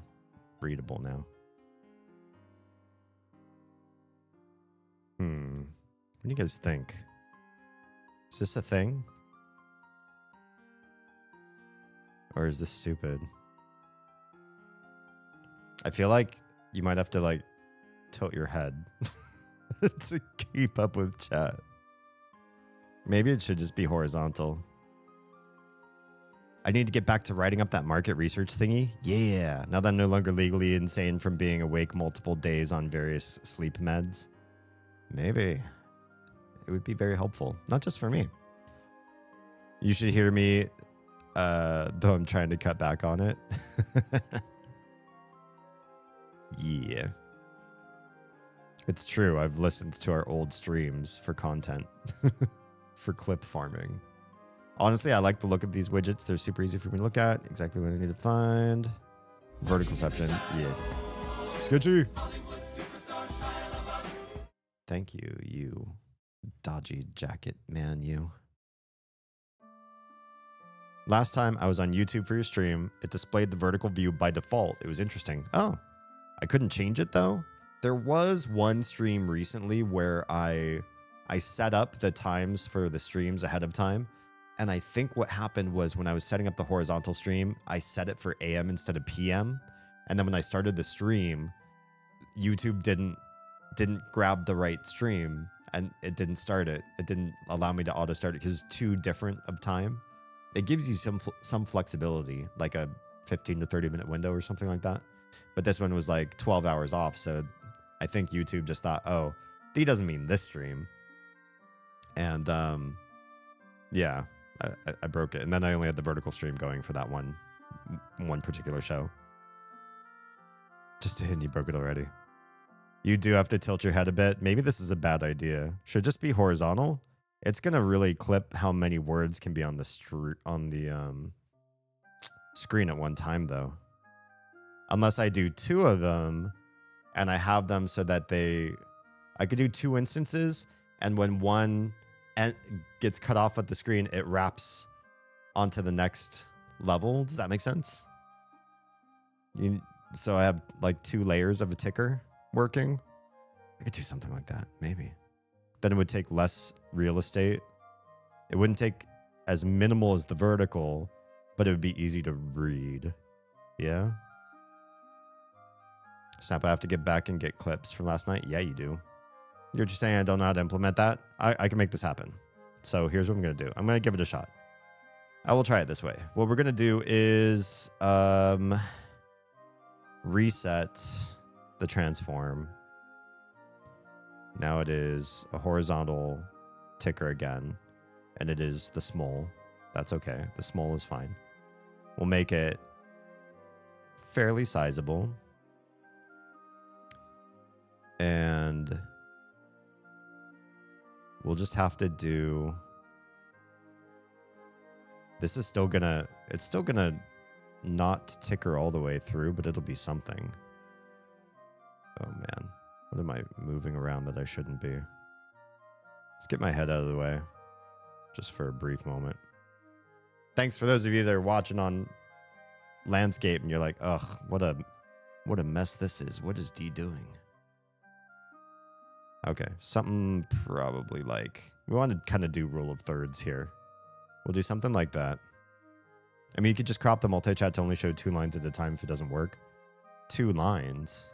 readable now. What do you guys think? Is this a thing? Or is this stupid? I feel like you might have to like tilt your head to keep up with chat. Maybe it should just be horizontal. I need to get back to writing up that market research thingy. Yeah, now that I'm no longer legally insane from being awake multiple days on various sleep meds. Maybe. It would be very helpful. Not just for me. You should hear me, though I'm trying to cut back on it. Yeah. It's true. I've listened to our old streams for content. For clip farming. Honestly, I like the look of these widgets. They're super easy for me to look at. Exactly what I need to find. Verticalception. Yes. Sketchy. Thank you, you dodgy jacket man, you. Last time I was on YouTube for your stream, it displayed the vertical view by default. It was interesting. Oh, I couldn't change it though. There was one stream recently where I set up the times for the streams ahead of time. And I think what happened was when I was setting up the horizontal stream, I set it for AM instead of PM. And then when I started the stream, YouTube didn't grab the right stream and it didn't start it. It didn't allow me to auto start it because it's too different of time. It gives you some flexibility, like a 15 to 30 minute window or something like that. But this one was like 12 hours off. So I think YouTube just thought, oh, D doesn't mean this stream. And yeah, I broke it. And then I only had the vertical stream going for that one particular show. Just a hint, you broke it already. You do have to tilt your head a bit. Maybe this is a bad idea. Should just be horizontal. It's gonna really clip how many words can be on the screen at one time, though. Unless I do two of them, and I have them so that I could do two instances, and when one gets cut off at the screen, it wraps onto the next level. Does that make sense? So I have like two layers of a ticker working. I could do something like that, maybe. Then it would take less real estate. It wouldn't take as minimal as the vertical, but it would be easy to read. Yeah? Snap, I have to get back and get clips from last night. Yeah, you do. You're just saying I don't know how to implement that? I can make this happen. So here's what I'm going to do. I'm going to give it a shot. I will try it this way. What we're going to do is reset the transform. Now it is a horizontal ticker again, and it is the small. That's okay. The small is fine. We'll make it fairly sizable. And we'll just have to do... This is still gonna... It's still gonna not ticker all the way through, but it'll be something. Oh, man. What am I moving around that I shouldn't be? Let's get my head out of the way. Just for a brief moment. Thanks for those of you that are watching on landscape and you're like, ugh, what a mess this is. What is D doing? Okay, something probably like... We want to kind of do rule of thirds here. We'll do something like that. I mean, you could just crop the multi-chat to only show 2 lines at a time if it doesn't work. 2 lines.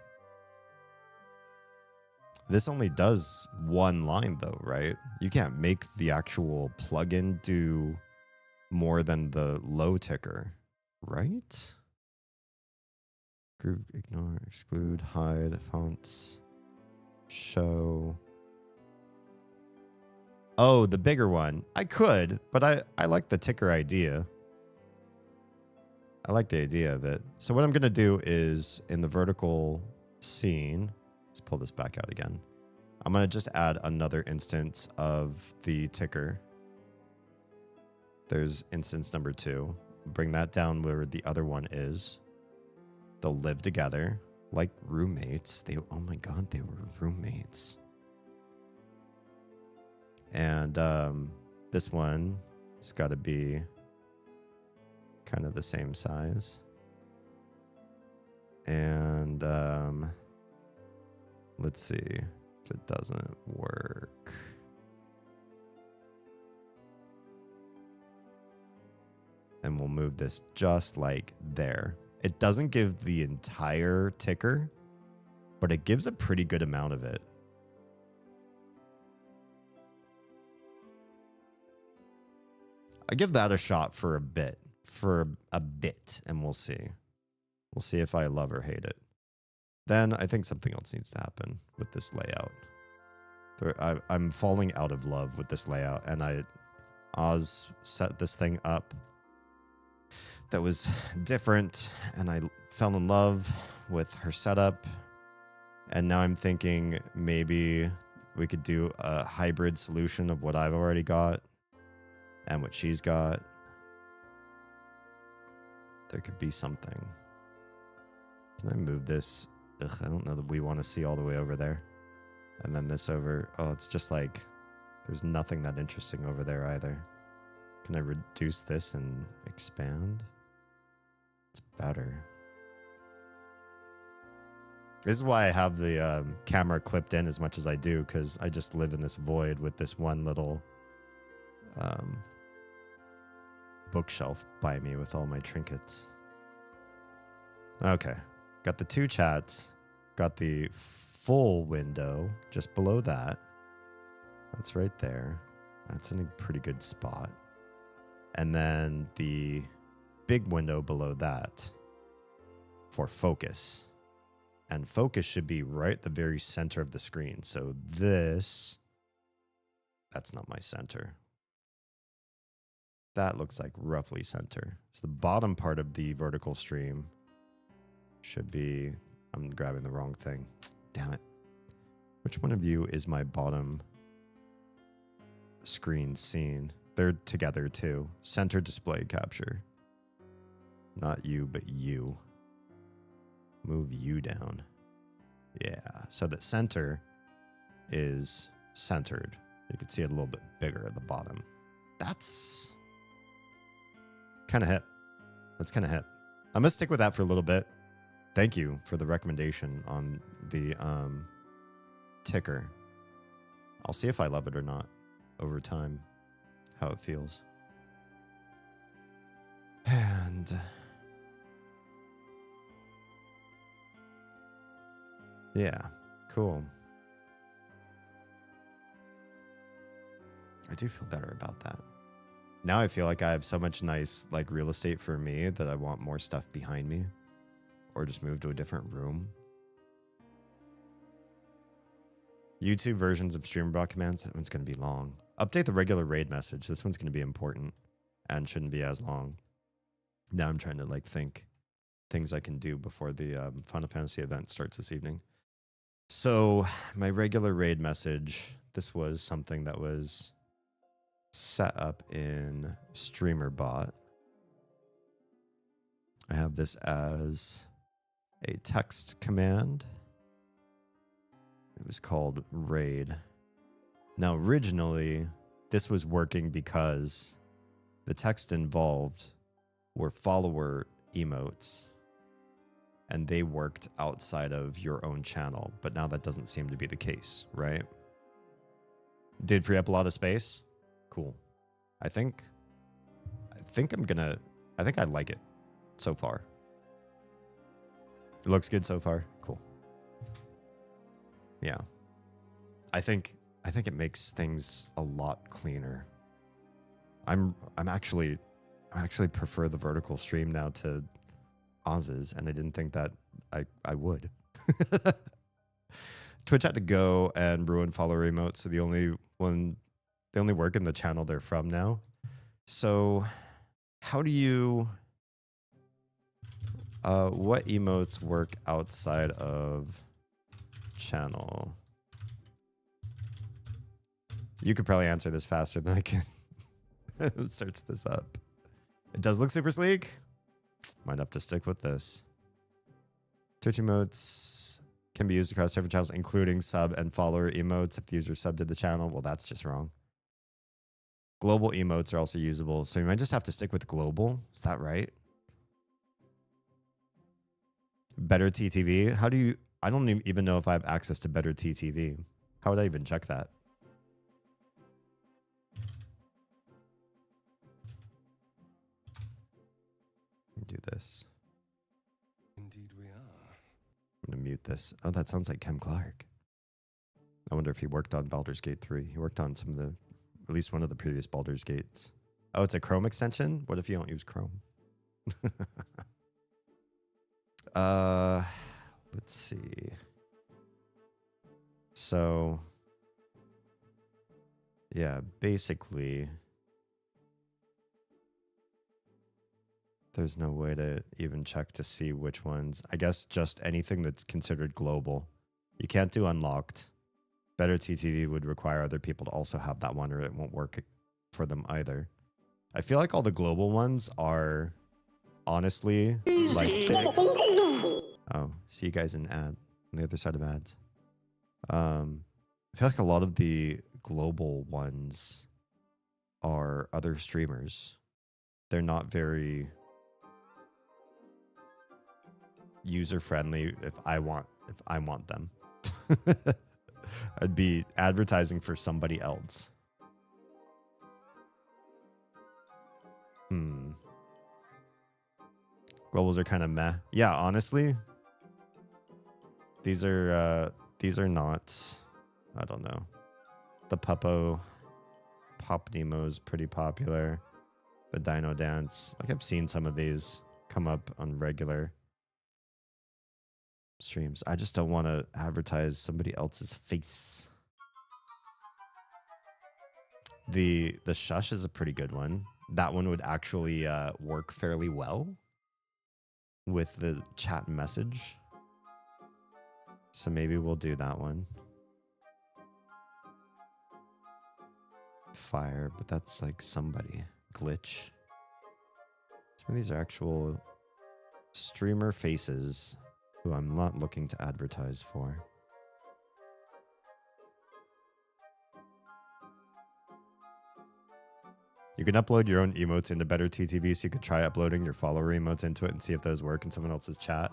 This only does 1 line though, right? You can't make the actual plugin do more than the low ticker, right? Group, ignore, exclude, hide, fonts, show. Oh, the bigger one. I could, but I like the ticker idea. I like the idea of it. So what I'm going to do is in the vertical scene, let's pull this back out again. I'm going to just add another instance of the ticker. There's instance number 2. Bring that down where the other one is. They'll live together like roommates. Oh my God, they were roommates. And this one It's got to be kind of the same size. And let's see if it doesn't work. And we'll move this just like there. It doesn't give the entire ticker, but it gives a pretty good amount of it. I give that a shot for a bit, and we'll see. We'll see if I love or hate it. Then I think something else needs to happen with this layout. I'm falling out of love with this layout, and Oz set this thing up that was different, and I fell in love with her setup. And now I'm thinking maybe we could do a hybrid solution of what I've already got and what she's got. There could be something. Can I move this? Ugh, I don't know that we want to see all the way over there. And then this over. Oh, it's just like there's nothing that interesting over there either. Can I reduce this and expand? It's better. This is why I have the camera clipped in as much as I do, because I just live in this void with this one little bookshelf by me with all my trinkets. Okay. Got the two chats. Got the full window just below that. That's right there. That's in a pretty good spot. And then the big window below that for focus. And focus should be right at the very center of the screen. So this, that's not my center. That looks like roughly center. So the bottom part of the vertical stream should be, I'm grabbing the wrong thing. Damn it. Which one of you is my bottom screen scene? They're together too. Center display capture. Not you, but you. Move you down. Yeah, so the center is centered. You can see it a little bit bigger at the bottom. That's kind of hip. That's kind of hip. I'm going to stick with that for a little bit. Thank you for the recommendation on the ticker. I'll see if I love it or not over time, how it feels. And yeah, cool. I do feel better about that. Now I feel like I have so much nice like real estate for me that I want more stuff behind me, or just move to a different room. YouTube versions of streamer bot commands, that one's going to be long. Update the regular raid message. This one's going to be important and shouldn't be as long. Now I'm trying to like think things I can do before the Final Fantasy event starts this evening. So my regular raid message, this was something that was set up in streamer bot. I have this as a text command. It was called raid. Now, originally, this was working because the text involved were follower emotes, and they worked outside of your own channel. But now that doesn't seem to be the case, right? Did free up a lot of space. Cool. I think I like it so far. It looks good so far. Cool. Yeah. I think it makes things a lot cleaner. I actually prefer the vertical stream now to Oz's, and I didn't think that I would. Twitch had to go and ruin follower emotes, so they only work in the channel they're from now. So how do you what emotes work outside of channel? You could probably answer this faster than I can. Search this up. It does look super sleek. Might have to stick with this. Twitch emotes can be used across different channels, including sub and follower emotes if the user subbed to the channel. Well, that's just wrong. Global emotes are also usable, so you might just have to stick with global. Is that right? Better TTV? How do you... I don't even know if I have access to better TTV. How would I even check that? Do this. Indeed we are. I'm going to mute this. Oh, that sounds like Ken Clark. I wonder if he worked on Baldur's Gate 3. He worked on some of the... At least one of the previous Baldur's Gates. Oh, it's a Chrome extension? What if you don't use Chrome? Let's see. So... Yeah, basically... There's no way to even check to see which ones. I guess just anything that's considered global. You can't do unlocked. Better TTV would require other people to also have that one or it won't work for them either. I feel like all the global ones are honestly like... Oh, see you guys in ad. On the other side of ads. I feel like a lot of the global ones are other streamers. They're not very... user friendly if I want them. I'd be advertising for somebody else. Globals are kind of meh. Yeah, honestly. These are not, I don't know. The Pop Nemo's pretty popular. The Dino Dance. Like I've seen some of these come up on regular streams. I just don't want to advertise somebody else's face. The Shush is a pretty good one. That one would actually work fairly well with the chat and message. So maybe we'll do that one. Fire, but that's like somebody. Glitch. Some of these are actual streamer faces who I'm not looking to advertise for. You can upload your own emotes into Better TTV, so you could try uploading your follower emotes into it and see if those work in someone else's chat.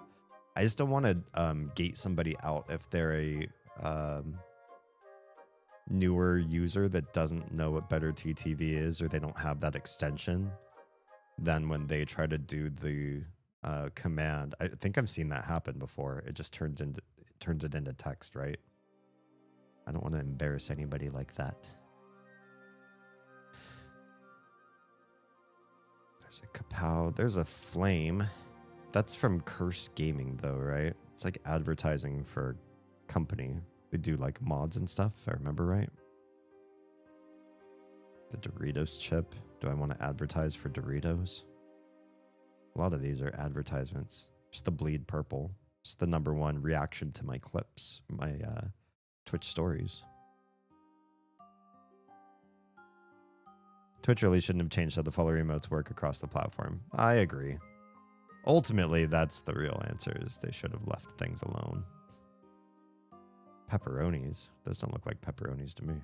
I just don't want to gate somebody out if they're a newer user that doesn't know what Better TTV is or they don't have that extension. Then when they try to do the command, I think I've seen that happen before. It just turns it into text, right? I don't want to embarrass anybody like that. There's a kapow. There's a flame. That's from Curse Gaming, though, right? It's like advertising for a company. They do like mods and stuff, if I remember right. The Doritos chip. Do I want to advertise for Doritos? A lot of these are advertisements. Just the bleed purple. It's the #1 reaction to my clips, my Twitch stories. Twitch really shouldn't have changed how the follower emotes work across the platform. I agree. Ultimately, that's the real answer, is they should have left things alone. Pepperonis. Those don't look like pepperonis to me.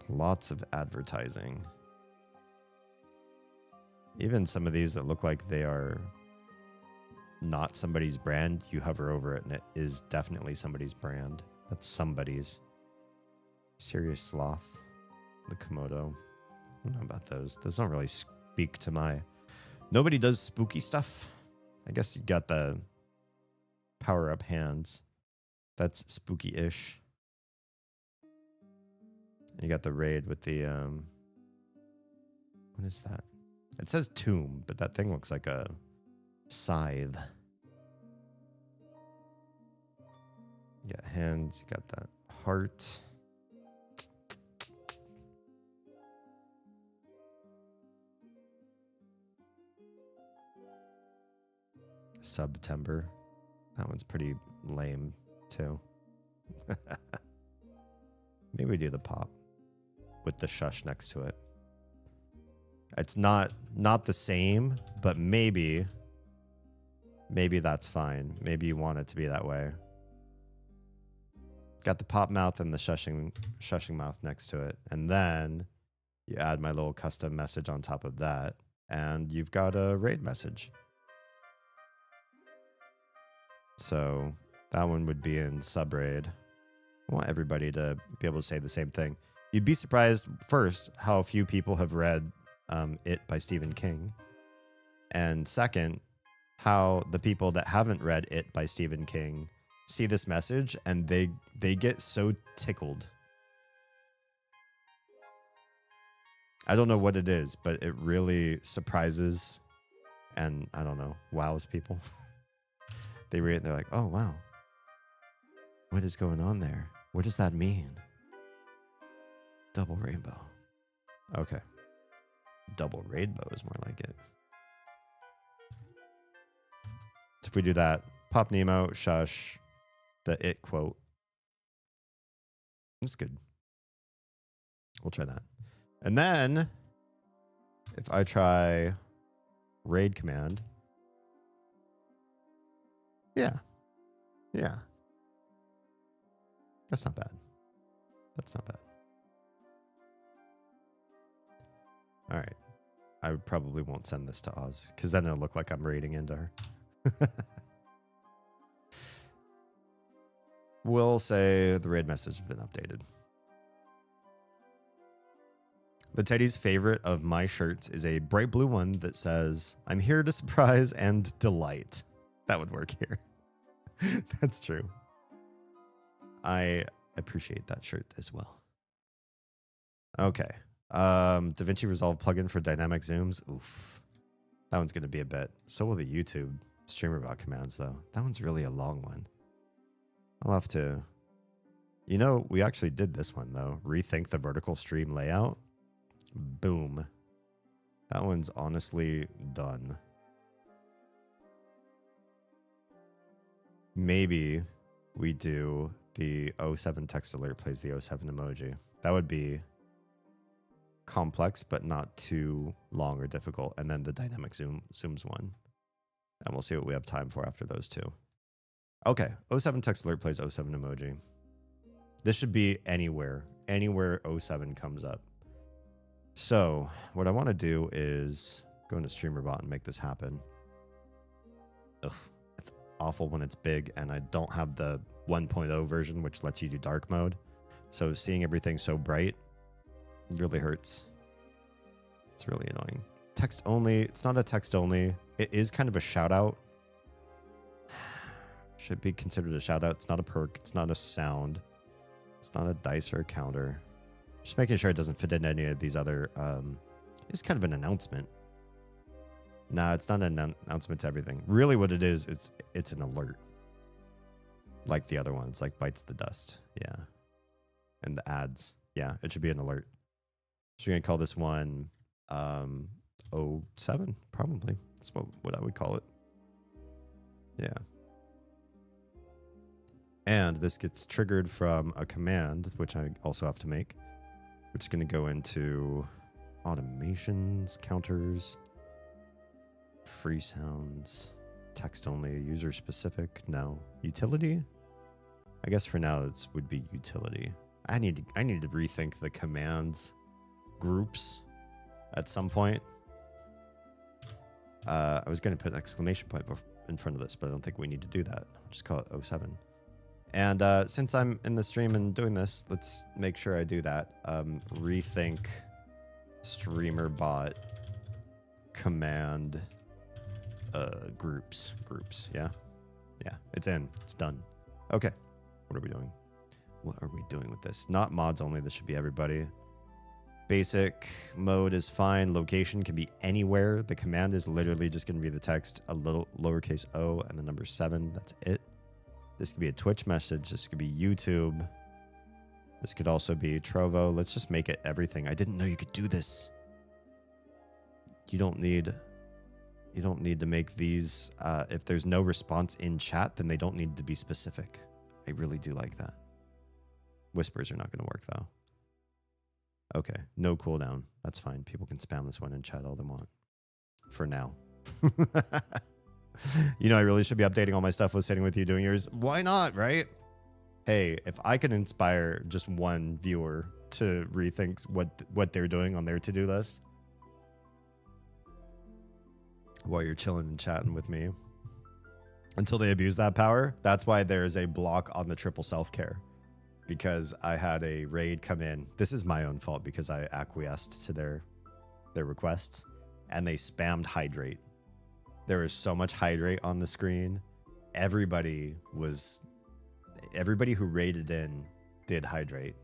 Lots of advertising. Even some of these that look like they are not somebody's brand, you hover over it and it is definitely somebody's brand. That's somebody's. Serious Sloth. The Komodo. I don't know about those. Those don't really speak to my... Nobody does spooky stuff. I guess you got the power-up hands. That's spooky-ish. You got the raid with the... What is that? It says tomb, but that thing looks like a scythe. You got hands. You got that heart. September. That one's pretty lame, too. Maybe we do the pop with the shush next to it. It's not the same, but maybe that's fine. Maybe you want it to be that way. Got the pop mouth and the shushing mouth next to it. And then you add my little custom message on top of that. And you've got a raid message. So that one would be in subraid. I want everybody to be able to say the same thing. You'd be surprised, first, how few people have read It by Stephen King. And second, how the people that haven't read It by Stephen King see this message and they get so tickled. I don't know what it is, but it really surprises and, I don't know, wows people. They read it and they're like, oh, wow. What is going on there? What does that mean? Double rainbow. Okay. Double rainbow is more like it. So if we do that, Pop Nemo, shush, the It quote. That's good. We'll try that. And then, if I try raid command. Yeah. Yeah. That's not bad. That's not bad. All right. I probably won't send this to Oz, because then it'll look like I'm raiding into her. We'll say the raid message has been updated. The Teddy's favorite of my shirts is a bright blue one that says, I'm here to surprise and delight. That would work here. That's true. I appreciate that shirt as well. Okay. DaVinci Resolve plugin for dynamic zooms. Oof. That one's going to be a bit. So will the YouTube streamer bot commands, though. That one's really a long one. I'll have to... You know, we actually did this one, though. Rethink the vertical stream layout. Boom. That one's honestly done. Maybe we do the 07 text alert plays the 07 emoji. That would be complex, but not too long or difficult. And then the dynamic zooms one. And we'll see what we have time for after those two. Okay, 07 text alert plays 07 emoji. This should be anywhere 07 comes up. So what I want to do is go into StreamerBot and make this happen. Ugh, it's awful when it's big, and I don't have the 1.0 version, which lets you do dark mode. So seeing everything so bright really hurts. It's really annoying. Text only. It's not a text only. It is kind of a shout out. Should be considered a shout out. It's not a perk. It's not a sound. It's not a dice or a counter. Just making sure it doesn't fit into any of these other... it's kind of an announcement. Nah, it's not an announcement to everything. Really what it is, it's an alert. Like the other ones, like Bites the Dust. Yeah. And the ads. Yeah, it should be an alert. So you're going to call this one 07, probably. That's what I would call it. Yeah. And this gets triggered from a command, which I also have to make, which is going to go into automations, counters, free sounds, text only, user specific. No. Utility? I guess for now it would be utility. I need to rethink the commands groups at some point. I was going to put an exclamation point in front of this, but I don't think we need to do that. I'll just call it 07. And since I'm in the stream and doing this, let's make sure I do that. Rethink streamer bot command groups. Yeah. Yeah, it's in. It's done. Okay. What are we doing? What are we doing with this? Not mods only. This should be everybody. Basic mode is fine. Location can be anywhere. The command is literally just going to be the text, a little lowercase o, and the number 7. That's it. This could be a Twitch message. This could be YouTube. This could also be Trovo. Let's just make it everything. I didn't know you could do this. You don't need to make these. If there's no response in chat, then they don't need to be specific. I really do like that. Whispers are not going to work, though. Okay, no cooldown. That's fine. People can spam this one in chat all they want. For now. You know, I really should be updating all my stuff with sitting with you doing yours. Why not, right? hey, if I can inspire just one viewer to rethink what they're doing on their to-do list while you're chilling and chatting with me until they abuse that power, that's why there's a block on the triple self-care. Because I had a raid come in. This is my own fault because I acquiesced to their requests, and they spammed hydrate. There was so much hydrate on the screen. Everybody who raided in did hydrate,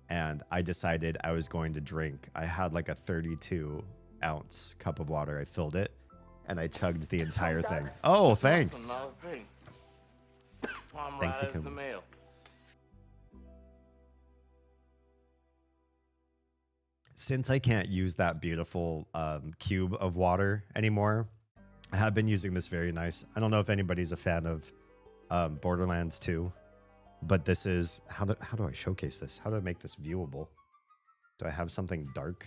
and I decided I was going to drink. I had like a 32-ounce cup of water. I filled it, and I chugged the entire thing. Oh, thanks. Thanks, Akuma. Since I can't use that beautiful cube of water anymore, I have been using this very nice. I don't know if anybody's a fan of Borderlands 2, but this is how do I showcase this? How do I make this viewable? Do I have something dark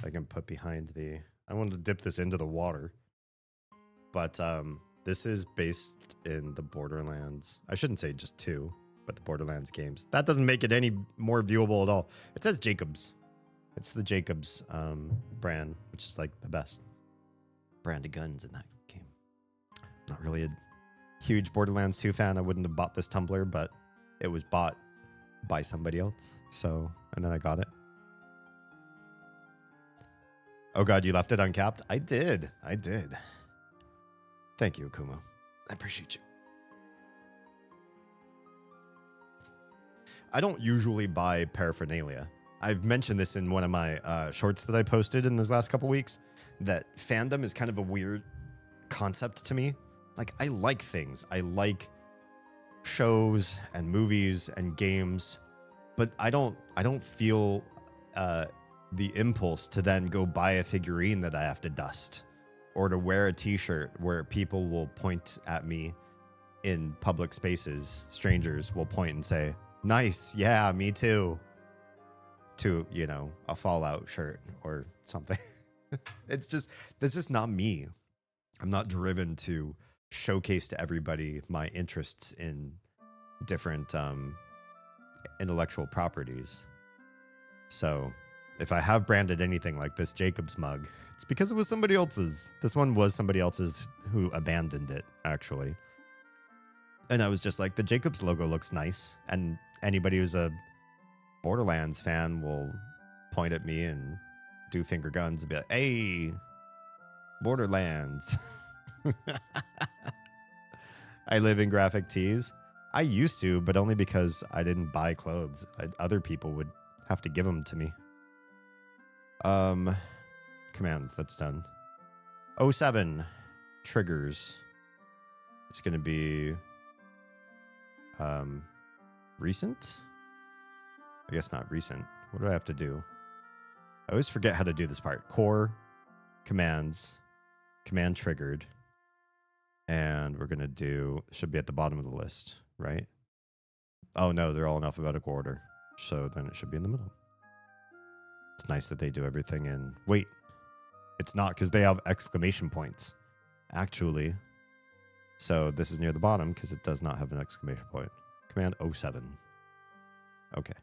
I can put behind the? I want to dip this into the water, but this is based in the Borderlands. I shouldn't say just 2, but the Borderlands games. That doesn't make it any more viewable at all. It says Jacobs. It's the Jacobs brand, which is like the best brand of guns in that game. Not really a huge Borderlands 2 fan. I wouldn't have bought this tumbler, but it was bought by somebody else. So, and then I got it. Oh God, you left it uncapped? I did. Thank you, Akuma. I appreciate you. I don't usually buy paraphernalia. I've mentioned this in one of my shorts that I posted in these last couple weeks, that fandom is kind of a weird concept to me. Like, I like things. I like shows and movies and games, but I don't feel the impulse to then go buy a figurine that I have to dust, or to wear a t-shirt where people will point at me in public spaces. Strangers will point and say, "Nice, yeah, me too." To, you know, a Fallout shirt or something. It's just, this is not me. I'm not driven to showcase to everybody my interests in different intellectual properties. So if I have branded anything like this Jacobs mug, it's because it was somebody else's. This one was somebody else's who abandoned it, actually. And I was just like, the Jacobs logo looks nice. And anybody who's a Borderlands fan will point at me and do finger guns and be like, "Hey, Borderlands." I live in graphic tees. I used to, but only because I didn't buy clothes. Other people would have to give them to me. Commands, that's done. 07 triggers. It's going to be recent? I guess not recent. What do I have to do? I always forget how to do this part. Core, commands, command triggered. And we're going to do, should be at the bottom of the list, right? Oh no, they're all in alphabetical order. So then it should be in the middle. It's nice that they do everything in, wait, it's not because they have exclamation points, actually. So this is near the bottom because it does not have an exclamation point. Command 07. Okay.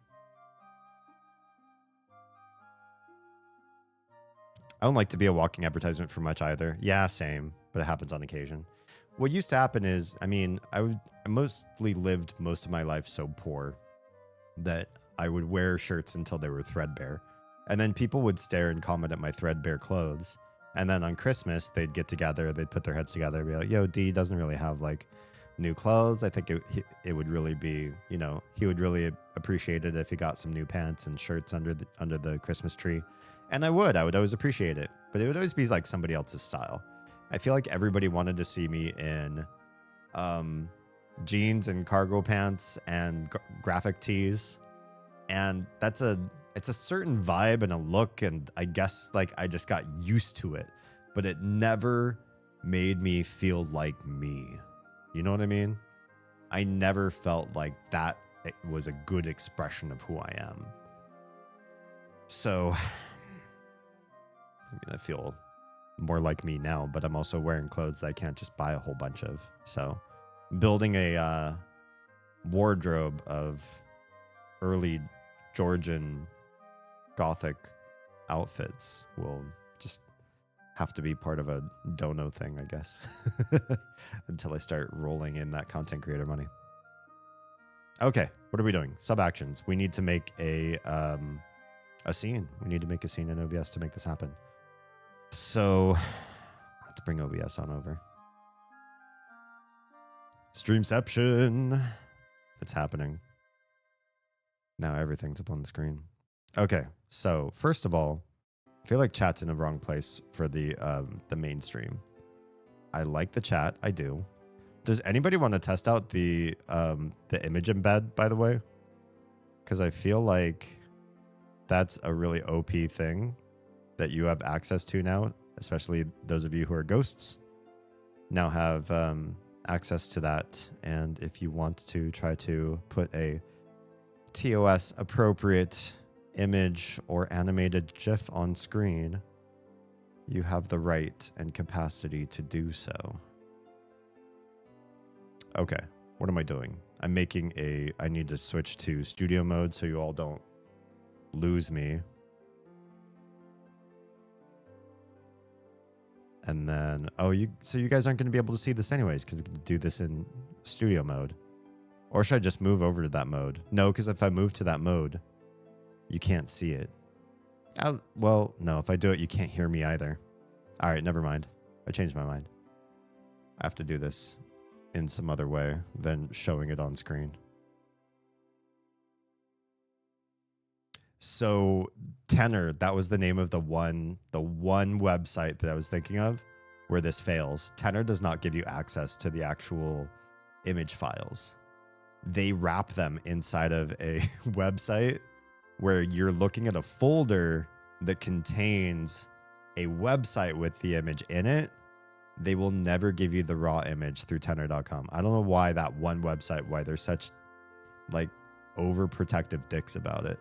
I don't like to be a walking advertisement for much either. Yeah, same, but it happens on occasion. What used to happen is, I mean, I mostly lived most of my life so poor that I would wear shirts until they were threadbare. And then people would stare and comment at my threadbare clothes. And then on Christmas, they'd get together, they'd put their heads together and be like, "Yo, D doesn't really have like new clothes. I think it would really be, you know, he would really appreciate it if he got some new pants and shirts under the Christmas tree." And I would always appreciate it, but it would always be like somebody else's style. I feel like everybody wanted to see me in jeans and cargo pants and graphic tees. And it's a certain vibe and a look. And I guess like I just got used to it, but it never made me feel like me. You know what I mean? I never felt like that it was a good expression of who I am. So I mean, I feel more like me now, but I'm also wearing clothes that I can't just buy a whole bunch of. So building a wardrobe of early Georgian Gothic outfits will just have to be part of a dono thing, I guess, until I start rolling in that content creator money. Okay, what are we doing? Sub actions. We need to make a scene. We need to make a scene in OBS to make this happen. So let's bring OBS on over. Streamception. It's happening. Now everything's up on the screen. Okay, so first of all, I feel like chat's in the wrong place for the mainstream. I like the chat, I do. Does anybody want to test out the image embed, by the way? Because I feel like that's a really OP thing that you have access to now, especially those of you who are ghosts now have access to that. And if you want to try to put a TOS appropriate image or animated GIF on screen, you have the right and capacity to do so. Okay, what am I doing? I'm making I need to switch to studio mode so you all don't lose me. And then, so you guys aren't going to be able to see this anyways because we can do this in studio mode. Or should I just move over to that mode? No, because if I move to that mode, you can't see it. Well, no, if I do it, you can't hear me either. All right, never mind. I changed my mind. I have to do this in some other way than showing it on screen. So Tenor, that was the name of the one website that I was thinking of where this fails. Tenor does not give you access to the actual image files. They wrap them inside of a website where you're looking at a folder that contains a website with the image in it. They will never give you the raw image through tenor.com. I don't know why that one website, why they're such like overprotective dicks about it.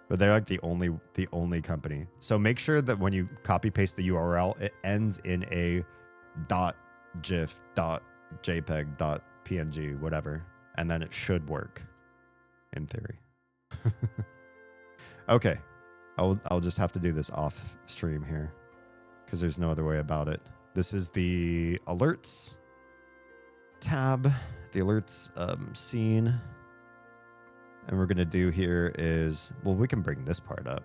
But they're like the only company. So make sure that when you copy paste the URL, it ends in a .gif, .jpeg, .png, whatever. And then it should work in theory. Okay. I'll just have to do this off stream here because there's no other way about it. This is the alerts tab, the alerts scene. And we're going to do here is, well, we can bring this part up.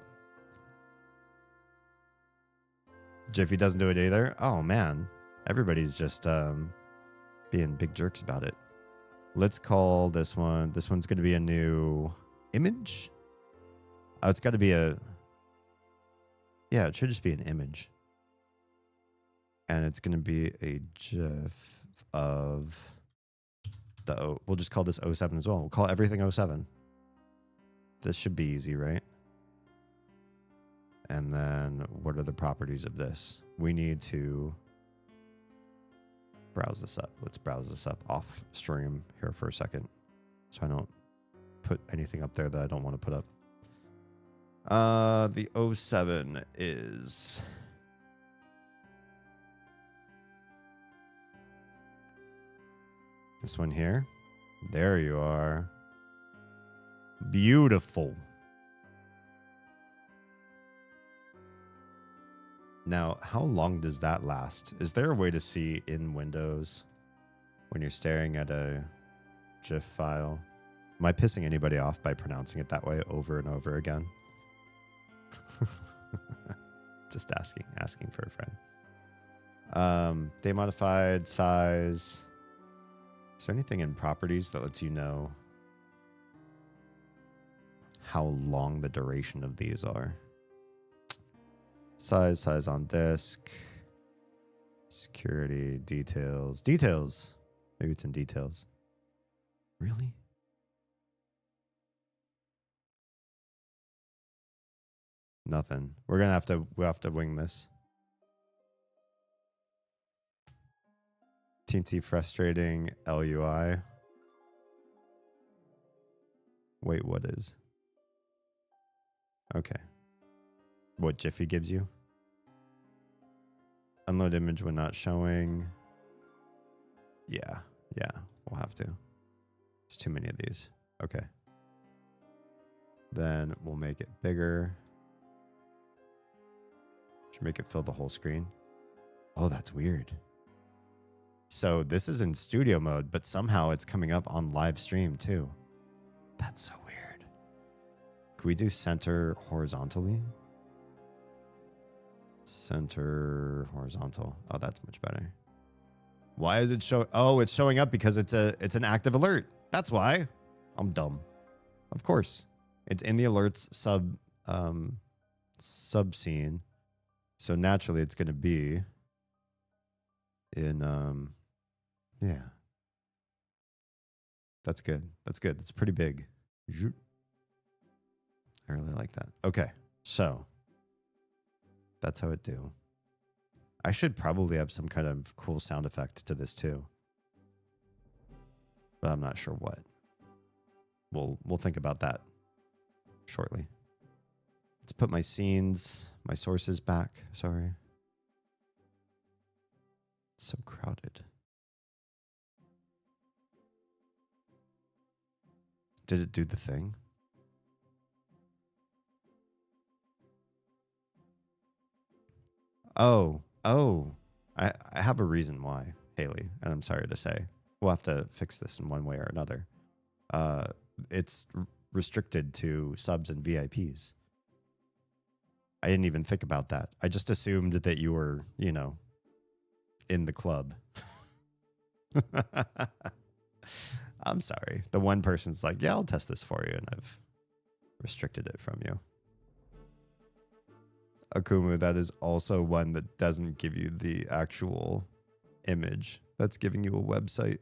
Jiffy doesn't do it either. Oh, man. Everybody's just being big jerks about it. Let's call this one. This one's going to be a new image. Oh, it's got to be a... Yeah, it should just be an image. And it's going to be a GIF of the we'll just call this 07 as well. We'll call everything 07. This should be easy, right? And then what are the properties of this? We need to browse this up. Let's browse this up off stream here for a second so I don't put anything up there that I don't want to put up. The 07 is... this one here. There you are. Beautiful. Now, how long does that last? Is there a way to see in Windows when you're staring at a GIF file? Am I pissing anybody off by pronouncing it that way over and over again? Just asking for a friend. They modified size. Is there anything in properties that lets you know how long the duration of these are? Size on disk, security, details. Maybe it's in details. Really? Nothing. We'll have to wing this. Teensy frustrating LUI. Wait, what is? Okay. What Jiffy gives you? Unload image when not showing. Yeah, we'll have to. It's too many of these. Okay. Then we'll make it bigger. Should make it fill the whole screen. Oh, that's weird. So this is in studio mode, but somehow it's coming up on live stream too. That's so weird. Can we do center horizontally? Center horizontal. Oh, that's much better. Why is it showing? Oh, it's showing up because it's an active alert. That's why. I'm dumb. Of course. It's in the alerts sub scene. So naturally it's going to be in yeah. That's good. That's good. That's pretty big. I really like that. Okay. So that's how it do. I should probably have some kind of cool sound effect to this too. But I'm not sure what. We'll think about that shortly. Let's put my scenes, my sources back. Sorry. It's so crowded. Did it do the thing? Oh. I have a reason why, Haley, and I'm sorry to say. We'll have to fix this in one way or another. It's restricted to subs and VIPs. I didn't even think about that. I just assumed that you were, you know, in the club. I'm sorry. The one person's like, yeah, I'll test this for you, and I've restricted it from you. Akumu, that is also one that doesn't give you the actual image. That's giving you a website.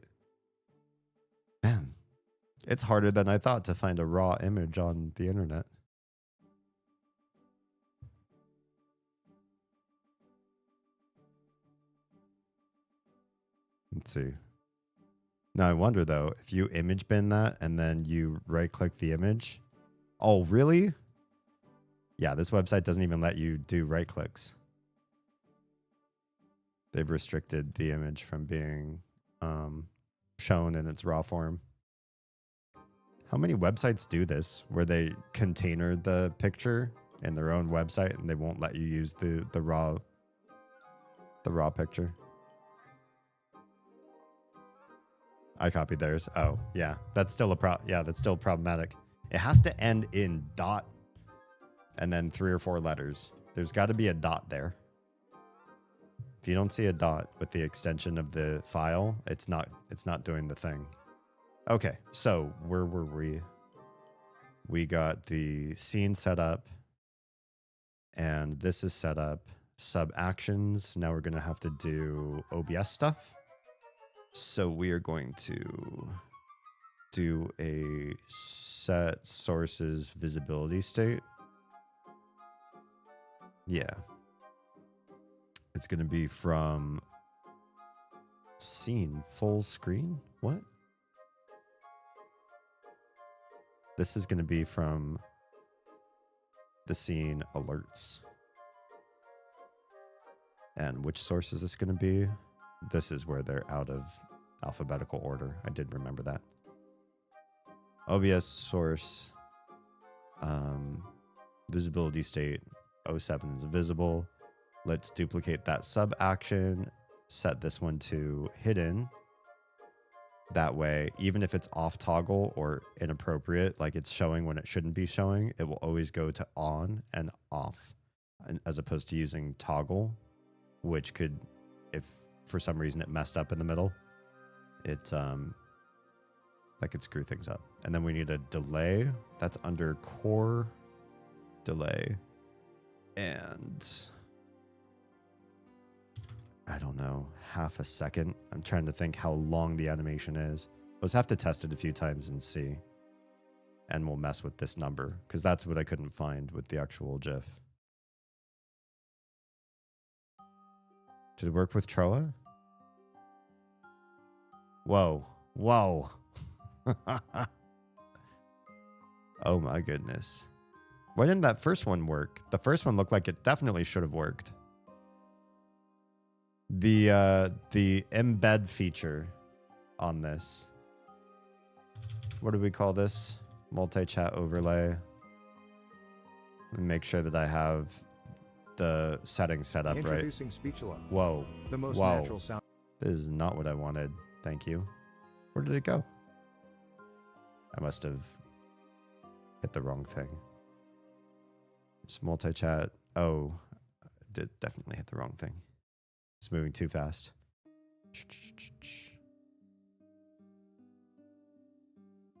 Man, it's harder than I thought to find a raw image on the internet. Let's see. Now I wonder though, if you image bin that and then you right click the image. Oh, really? Yeah, this website doesn't even let you do right clicks. They've restricted the image from being shown in its raw form. How many websites do this where they container the picture in their own website and they won't let you use the raw picture? I copied theirs. Oh, yeah. That's still that's still problematic. It has to end in dot and then 3 or 4 letters. There's got to be a dot there. If you don't see a dot with the extension of the file, it's not doing the thing. Okay, so where were we? We got the scene set up, and this is set up. Sub actions. Now we're going to have to do OBS stuff. So we are going to do a set sources visibility state. Yeah. It's going to be from scene full screen. What? This is going to be from the scene alerts. And which source is this going to be? This is where they're out of alphabetical order. I did remember that. OBS source, visibility state, 07 is visible. Let's duplicate that sub action, set this one to hidden. That way, even if it's off toggle or inappropriate, like it's showing when it shouldn't be showing, it will always go to on and off, as opposed to using toggle, which could, if for some reason it messed up in the middle, that could screw things up. And then we need a delay. That's under core delay. And I don't know, half a second. I'm trying to think how long the animation is. Let's have to test it a few times and see. And we'll mess with this number, because that's what I couldn't find with the actual GIF. Did it work with Troa? Whoa. Whoa. Oh my goodness. Why didn't that first one work? The first one looked like it definitely should have worked. The embed feature on this. what do we call this? Multi-chat overlay. And make sure that I have the settings set up right. Introducing speech alone. Whoa. The most Whoa. natural sound. This is not what I wanted. Thank you. Where did it go? I must have hit the wrong thing. It's multi-chat. Oh, I did definitely hit the wrong thing. It's moving too fast.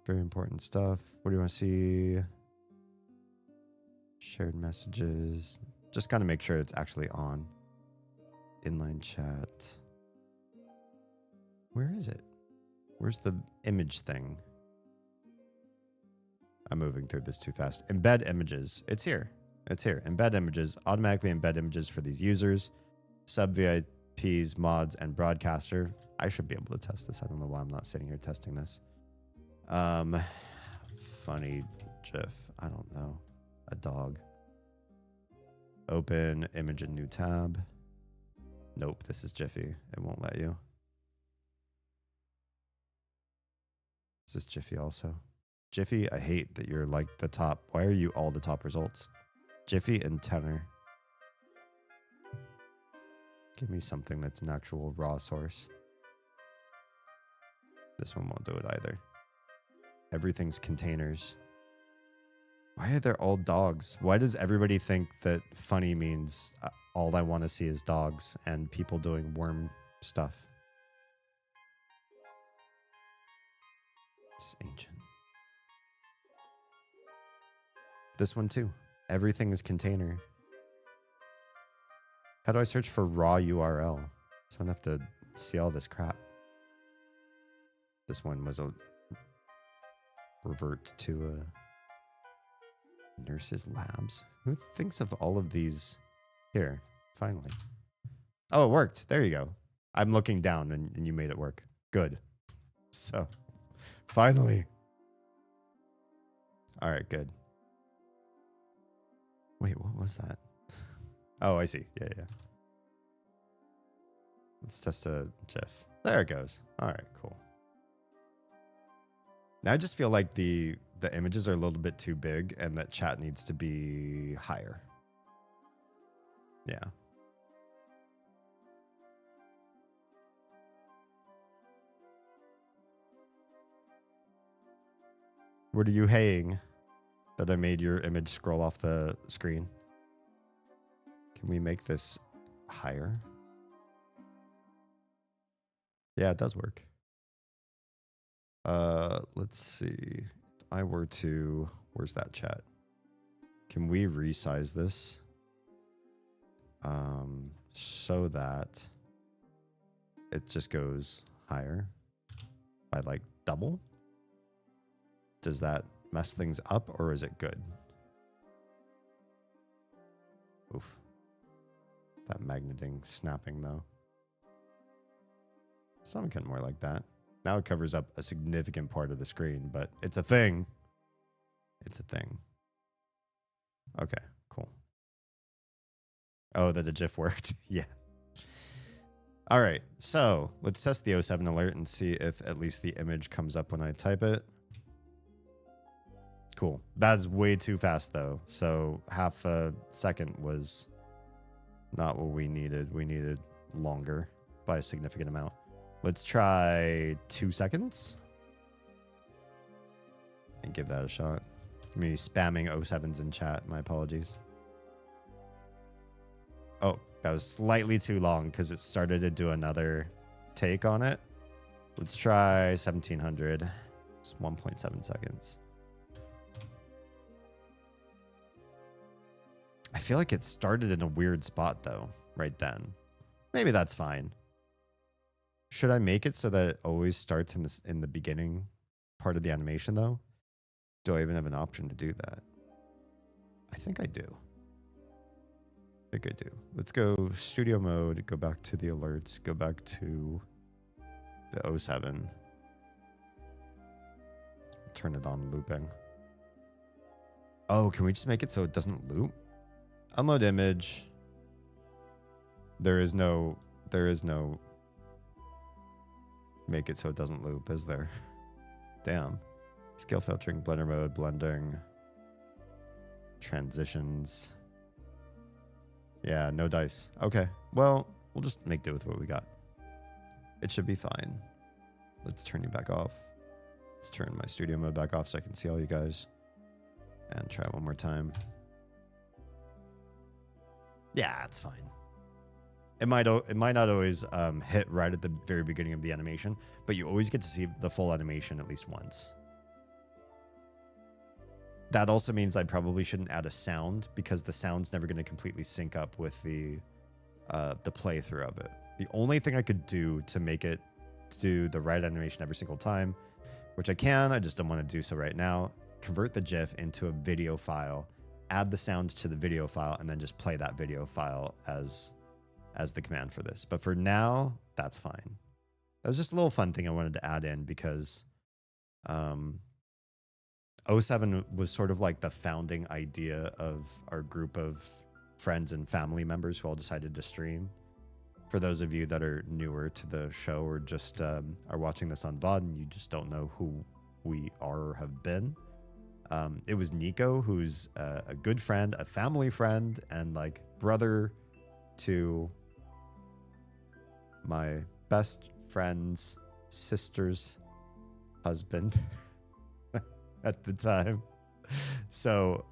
Very important stuff. What do you want to see? Shared messages. Just got to make sure it's actually on. Inline chat. Where is it? Where's the image thing? I'm moving through this too fast. Embed images. It's here. It's here. Embed images. Automatically embed images for these users. Sub VIPs, mods, and broadcaster. I should be able to test this. I don't know why I'm not sitting here testing this. Funny GIF. I don't know. A dog. Open image in new tab. Nope, this is Jiffy. It won't let you. Is this Jiffy also? Jiffy, I hate that you're like the top. Why are you all the top results? Jiffy and Tenor. Give me something that's an actual raw source. This one won't do it either. Everything's containers. Why are there all dogs? Why does everybody think that funny means all I want to see is dogs and people doing worm stuff? It's ancient. This one too. Everything is container. How do I search for raw URL? So I don't have to see all this crap. This one was a revert to a nurse's labs. Who thinks of all of these? Here, finally. Oh, it worked. There you go. I'm looking down and you made it work. Good. So, finally. All right, good. Wait, what was that? Oh, I see. Yeah, yeah. Let's test a GIF. There it goes. All right, cool. Now I just feel like the images are a little bit too big and that chat needs to be higher. Yeah. What are you haying that I made your image scroll off the screen? Can we make this higher? Yeah, it does work. Let's see. If I were to, where's that chat? Can we resize this? So that it just goes higher by like double? Does that mess things up or is it good? Oof. That magneting snapping though. Some kind of more like that. Now it covers up a significant part of the screen, but it's a thing. It's a thing. Okay, cool. Oh, that the GIF worked. Yeah. All right, so let's test the 07 alert and see if at least the image comes up when I type it. Cool. That's way too fast though. So half a second was not what we needed. We needed longer by a significant amount. Let's try 2 seconds and give that a shot. Me spamming 07s in chat. My apologies. Oh, that was slightly too long because it started to do another take on it. Let's try 1700. It's 1.7 seconds. I feel like it started in a weird spot though, right then. Maybe that's fine. Should I make it so that it always starts in the beginning part of the animation though? Do I even have an option to do that? I think I do. I think I do. Let's go studio mode, go back to the alerts, go back to the 07. Turn it on looping. Oh, can we just make it so it doesn't loop? Unload image. There is no make it so it doesn't loop, is there? Damn. Scale filtering, blender mode, blending, transitions. Yeah, no dice. Okay, well, we'll just make do with what we got. It should be fine. Let's turn you back off. Let's turn my studio mode back off so I can see all you guys. And try it one more time. Yeah, it's fine. It might not always hit right at the very beginning of the animation, but you always get to see the full animation at least once. That also means I probably shouldn't add a sound because the sound's never going to completely sync up with the playthrough of it. The only thing I could do to make it do the right animation every single time, which I can, I just don't want to do so right now, convert the GIF into a video file, add the sound to the video file, and then just play that video file as the command for this. But for now, that's fine. That was just a little fun thing I wanted to add in because 07 was sort of like the founding idea of our group of friends and family members who all decided to stream. For those of you that are newer to the show or just are watching this on VOD and you just don't know who we are or have been, it was Nico, who's a good friend, a family friend, and like brother to my best friend's sister's husband at the time. So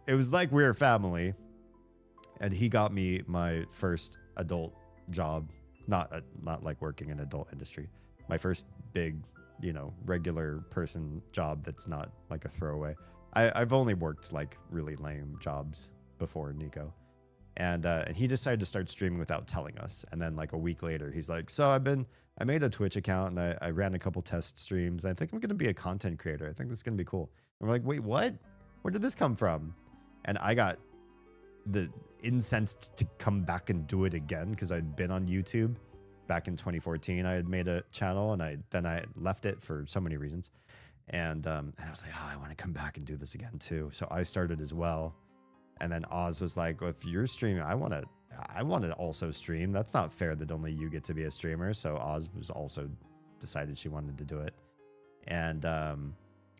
it was like we were family, and he got me my first adult job, not like working in adult industry, my first big, regular person job that's not like a throwaway. I've only worked like really lame jobs before Nico. And he decided to start streaming without telling us. And then like a week later, he's like, so I made a Twitch account and I ran a couple test streams. I think I'm going to be a content creator. I think this is going to be cool. And we're like, wait, what? Where did this come from? And I got the incensed to come back and do it again because I'd been on YouTube back in 2014. I had made a channel and I left it for so many reasons. And I was like, oh, I want to come back and do this again too. So I started as well. And then Oz was like, well, if you're streaming, I want to also stream. That's not fair that only you get to be a streamer. So Oz was also decided she wanted to do it. And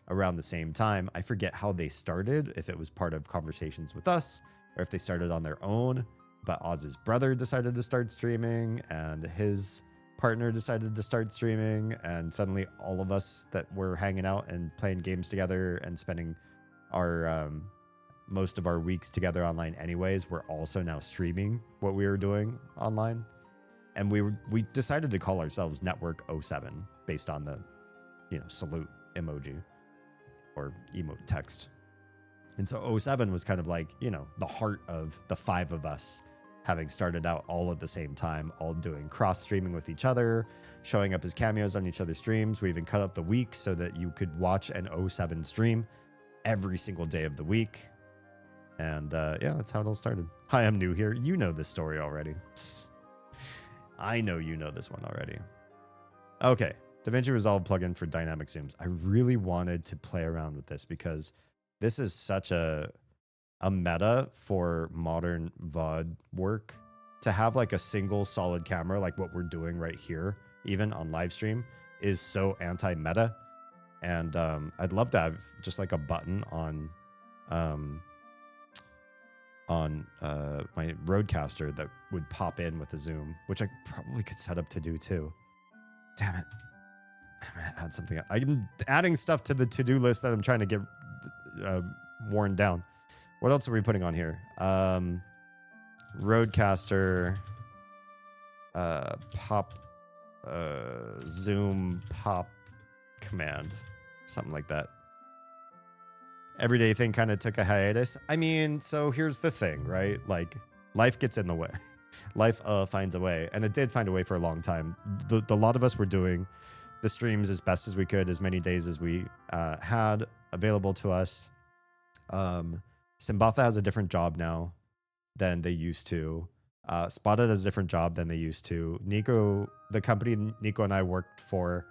around the same time, I forget how they started, if it was part of conversations with us or if they started on their own. But Oz's brother decided to start streaming and his partner decided to start streaming. And suddenly all of us that were hanging out and playing games together and spending our most of our weeks together online anyways, we're also now streaming what we were doing online. And we decided to call ourselves Network 07 based on the, salute emoji or emote text. And so 07 was kind of like, the heart of the five of us having started out all at the same time, all doing cross streaming with each other, showing up as cameos on each other's streams. We even cut up the weeks so that you could watch an 07 stream every single day of the week. And yeah, that's how it all started. Hi, I'm new here. You know this story already. Psst. I know you know this one already. Okay, DaVinci Resolve plugin for dynamic zooms. I really wanted to play around with this because this is such a meta for modern VOD work. To have like a single solid camera, like what we're doing right here, even on live stream, is so anti-meta. And I'd love to have just like a button on my Rodecaster that would pop in with a zoom, which I probably could set up to do too. Damn it. I'm gonna add something. I'm adding stuff to the to-do list that I'm trying to get worn down. What else are we putting on here? Rodecaster, pop, zoom, pop command, something like that. Everyday thing kind of took a hiatus. I mean, so here's the thing, right? Like, life gets in the way. Life finds a way, and it did find a way for a long time. The lot of us were doing the streams as best as we could, as many days as we had available to us. Simbatha has a different job now than they used to. Spotted has a different job than they used to. Nico, the company Nico and I worked for,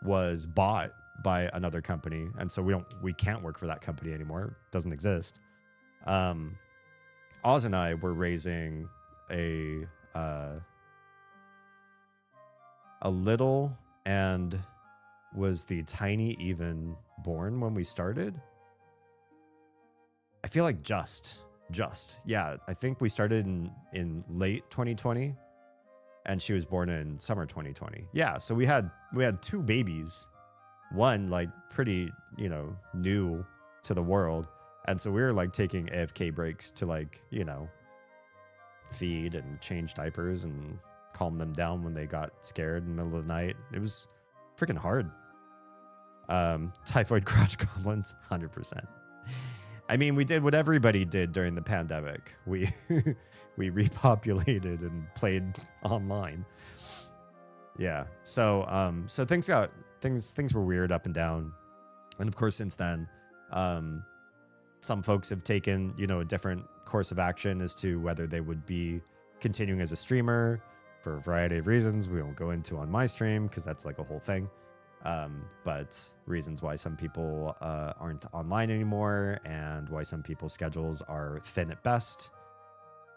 was bought by another company, and so we can't work for that company anymore. It doesn't exist. Oz and I were raising a little and was the tiny even born when we started? I feel like just. Yeah, I think we started in late 2020 and she was born in summer 2020. Yeah, so we had 2 babies. One like pretty, new to the world. And so we were like taking AFK breaks to like, feed and change diapers and calm them down when they got scared in the middle of the night. It was freaking hard. Typhoid crotch goblins, 100%. I mean, we did what everybody did during the pandemic. We we repopulated and played online. Yeah. So so things were weird up and down. And of course, since then, some folks have taken, a different course of action as to whether they would be continuing as a streamer for a variety of reasons we won't go into on my stream because that's like a whole thing. But reasons why some people aren't online anymore and why some people's schedules are thin at best.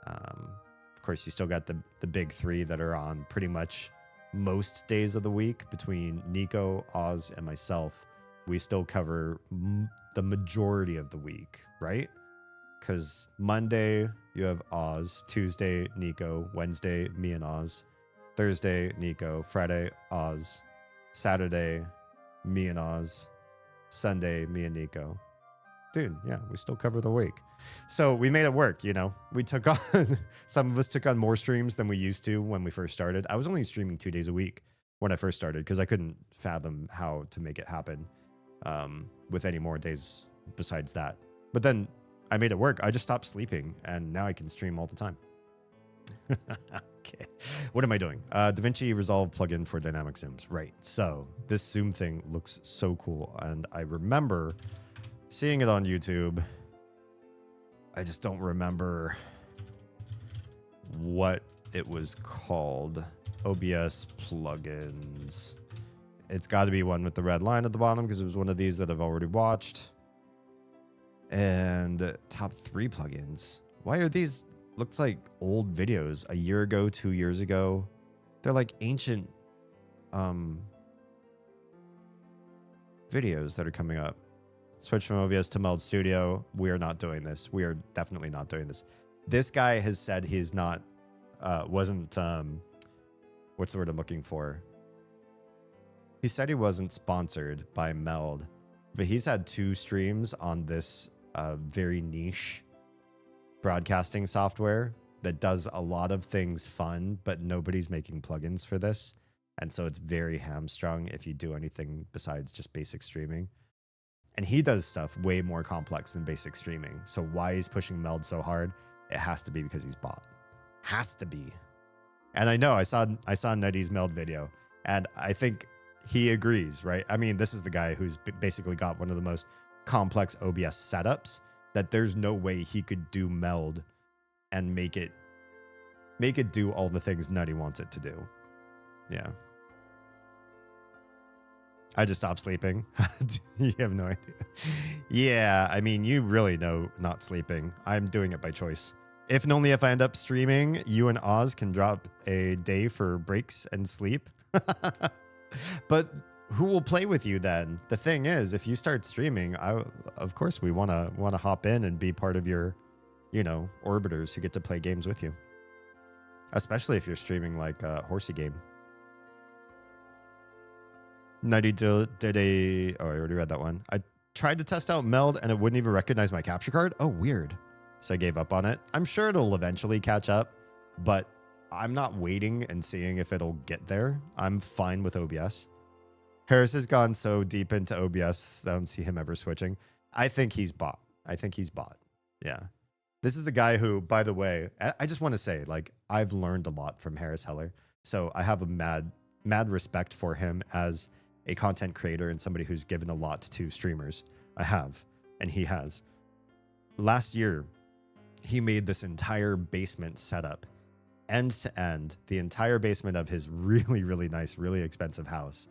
Of course, you still got the big 3 that are on pretty much most days of the week between Nico, Oz, and myself. We still cover the majority of the week, right? Because Monday, you have Oz. Tuesday, Nico. Wednesday, me and Oz. Thursday, Nico. Friday, Oz. Saturday, me and Oz. Sunday, me and Nico. Dude, yeah, we still cover the week. So we made it work, We took on, some of us took on more streams than we used to when we first started. I was only streaming 2 days a week when I first started because I couldn't fathom how to make it happen with any more days besides that. But then I made it work. I just stopped sleeping and now I can stream all the time. Okay. What am I doing? DaVinci Resolve plugin for dynamic zooms. Right. So this zoom thing looks so cool. And I remember seeing it on YouTube. I just don't remember what it was called. OBS plugins. It's got to be one with the red line at the bottom because it was one of these that I've already watched. And top 3 plugins. Why are these? Looks like old videos a year ago, 2 years ago. They're like ancient videos that are coming up. Switch from OBS to Meld Studio. We are not doing this. We are definitely not doing this. This guy has said he's not, wasn't, what's the word I'm looking for? He said he wasn't sponsored by Meld, but he's had 2 streams on this very niche broadcasting software that does a lot of things fun, but nobody's making plugins for this. And so it's very hamstrung if you do anything besides just basic streaming. And he does stuff way more complex than basic streaming. So why he's pushing Meld so hard? It has to be because he's bought. Has to be. And I know I saw Nutty's Meld video, and I think he agrees, right? I mean, this is the guy who's basically got one of the most complex OBS setups that there's no way he could do Meld and make it do all the things Nutty wants it to do. Yeah. I just stopped sleeping. You have no idea. Yeah, I mean, you really know not sleeping. I'm doing it by choice. If and only if I end up streaming, you and Oz can drop a day for breaks and sleep. But who will play with you then? The thing is, if you start streaming, of course we want to hop in and be part of your, orbiters who get to play games with you. Especially if you're streaming like a horsey game. Nutty did a... Oh, I already read that one. I tried to test out Meld and it wouldn't even recognize my capture card. Oh, weird. So I gave up on it. I'm sure it'll eventually catch up, but I'm not waiting and seeing if it'll get there. I'm fine with OBS. Harris has gone so deep into OBS, I don't see him ever switching. I think he's bought. Yeah. This is a guy who, by the way, I just want to say, like, I've learned a lot from Harris Heller. So I have a mad respect for him as a content creator and somebody who's given a lot to streamers. I have, and he has. Last year, he made this entire basement setup, end to end. The entire basement of his really, really nice, really expensive house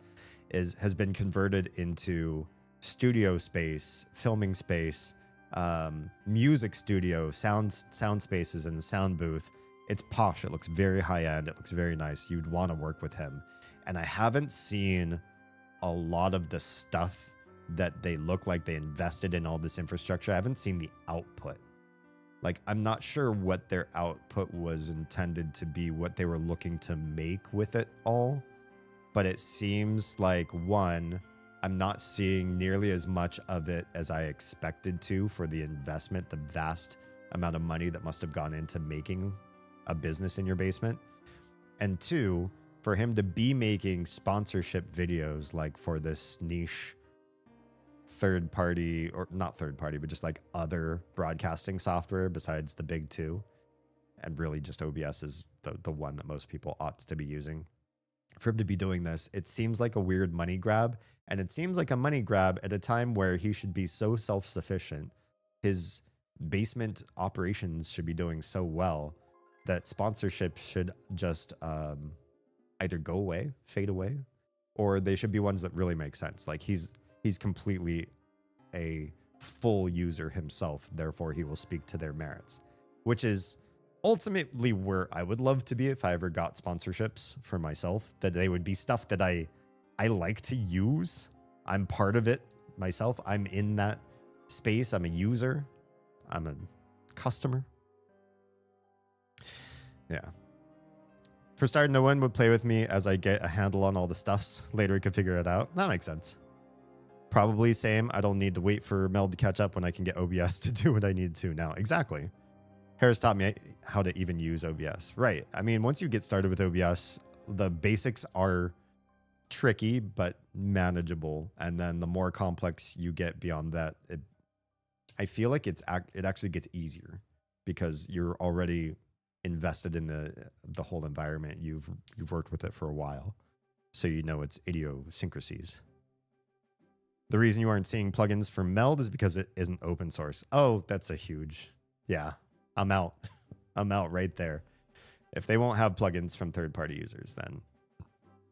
has been converted into studio space, filming space, music studio, sound spaces, and a sound booth. It's posh. It looks very high end. It looks very nice. You'd want to work with him. And I haven't seen a lot of the stuff that they look like they invested in all this infrastructure. I haven't seen the output. Like, I'm not sure what their output was intended to be, what they were looking to make with it all. But it seems like, one, I'm not seeing nearly as much of it as I expected to for the investment, the vast amount of money that must have gone into making a business in your basement. And two, for him to be making sponsorship videos like for this niche third party, or not third party, but just like other broadcasting software besides the big two, and really just OBS is the one that most people ought to be using. For him to be doing this, it seems like a weird money grab, and it seems like a money grab at a time where he should be so self-sufficient. His basement operations should be doing so well that sponsorship should just either go away, fade away, or they should be ones that really make sense. Like he's completely a full user himself, therefore he will speak to their merits, which is ultimately where I would love to be if I ever got sponsorships for myself, that they would be stuff that I like to use. I'm part of it myself. I'm in that space. I'm a user. I'm a customer. Yeah. For starting, no one would play with me as I get a handle on all the stuffs. Later we could figure it out. That makes sense. Probably same. I don't need to wait for Mel to catch up when I can get OBS to do what I need to now. Exactly. Harris taught me how to even use OBS. Right. I mean, once you get started with OBS, the basics are tricky but manageable, and then the more complex you get beyond that, I feel like it actually gets easier because you're already invested in the whole environment. You've worked with it for a while, so you know its idiosyncrasies. The reason you aren't seeing plugins for Meld is because it isn't open source. Oh, that's a huge, yeah. I'm out. I'm out right there. If they won't have plugins from third-party users, then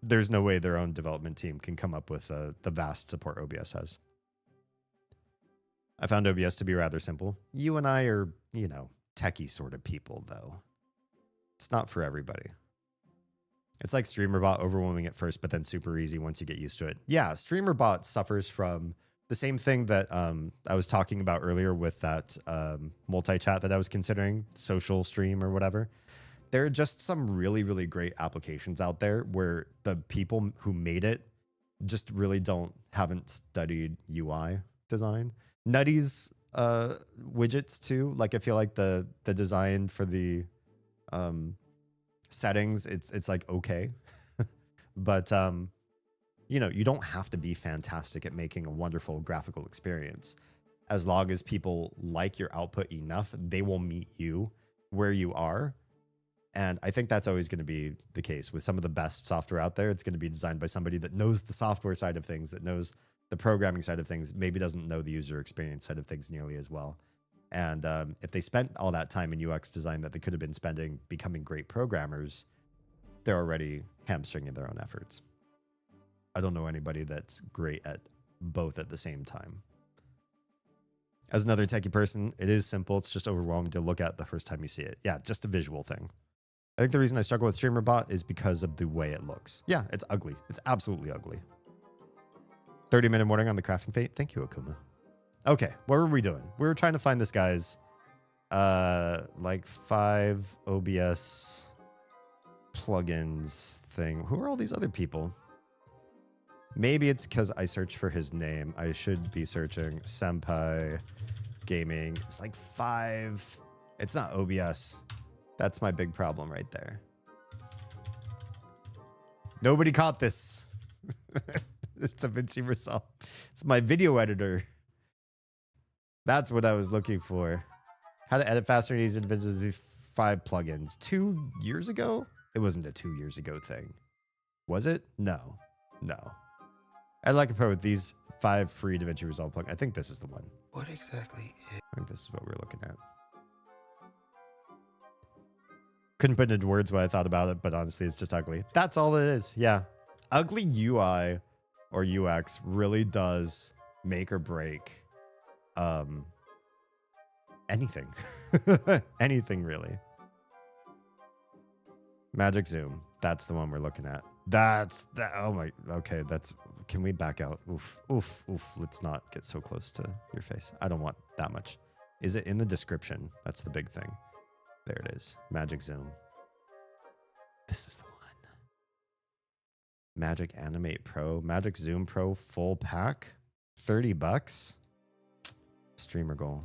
there's no way their own development team can come up with the vast support OBS has. I found OBS to be rather simple. You and I are, techie sort of people, though. It's not for everybody. It's like StreamerBot overwhelming at first, but then super easy once you get used to it. Yeah, StreamerBot suffers from the same thing that I was talking about earlier with that multi-chat that I was considering, social stream or whatever. There are just some really, really great applications out there where the people who made it just really haven't studied UI design. Nutty's widgets too. Like I feel like the design for the settings, it's like okay. But you don't have to be fantastic at making a wonderful graphical experience. As long as people like your output enough, they will meet you where you are. And I think that's always going to be the case with some of the best software out there. It's going to be designed by somebody that knows the software side of things, that knows the programming side of things, maybe doesn't know the user experience side of things nearly as well. And if they spent all that time in UX design that they could have been spending becoming great programmers, they're already hamstringing their own efforts. I don't know anybody that's great at both at the same time. As another techie person, it is simple. It's just overwhelming to look at the first time you see it. Yeah, just a visual thing. I think the reason I struggle with StreamerBot is because of the way it looks. Yeah, it's ugly. It's absolutely ugly. 30-minute warning on the crafting fate. Thank you, Akuma. Okay, what were we doing? We were trying to find this guy's like 5 OBS plugins thing. Who are all these other people? Maybe it's because I searched for his name. I should be searching Senpai Gaming. It's like 5. It's not OBS. That's my big problem right there. Nobody caught this. It's a Vinci Marcel. It's my video editor. That's what I was looking for. How to edit faster and easier to Vinci 5 plugins. 2 years ago? It wasn't a 2 years ago thing. Was it? No. No. I'd like a pro with these 5 free DaVinci Resolve plugins. I think this is the one. What exactly is... I think this is what we're looking at. Couldn't put into words what I thought about it, but honestly, it's just ugly. That's all it is. Yeah. Ugly UI or UX really does make or break anything. Anything, really. Magic Zoom. That's the one we're looking at. That's that. Oh my. Okay. That's Can we back out? Oof, oof, oof. Let's not get so close to your face. I don't want that much. Is it in the description? That's the big thing. There it is. Magic Zoom. This is the one. Magic Animate Pro. Magic Zoom Pro full pack. $30. Streamer goal.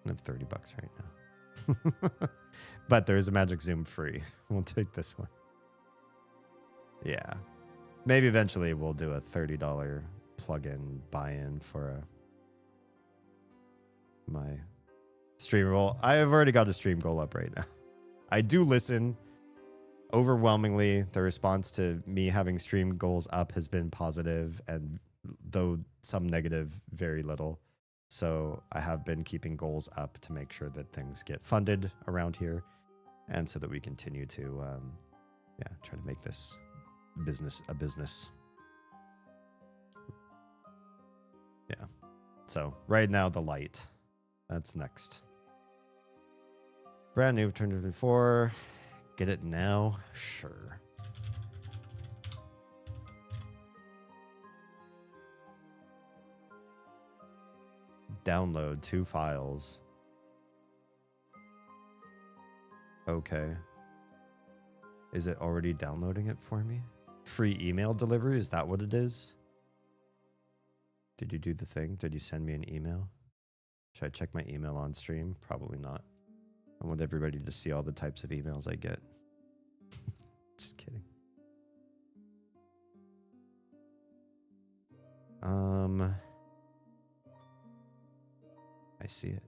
I have $30 right now. But there is a Magic Zoom free. We'll take this one. Yeah. Maybe eventually we'll do a $30 plug-in buy-in for my stream goal. I have already got a stream goal up right now. I do listen. Overwhelmingly, the response to me having stream goals up has been positive, and though some negative, very little. So I have been keeping goals up to make sure that things get funded around here, and so that we continue to, try to make this business a business. Yeah. So right now, the light. That's next. Brand new 2024. Get it now? Sure. Download 2 files. Okay. Is it already downloading it for me? Free email delivery? Is that what it is? Did you do the thing? Did you send me an email? Should I check my email on stream? Probably not. I want everybody to see all the types of emails I get. Just kidding. I see it.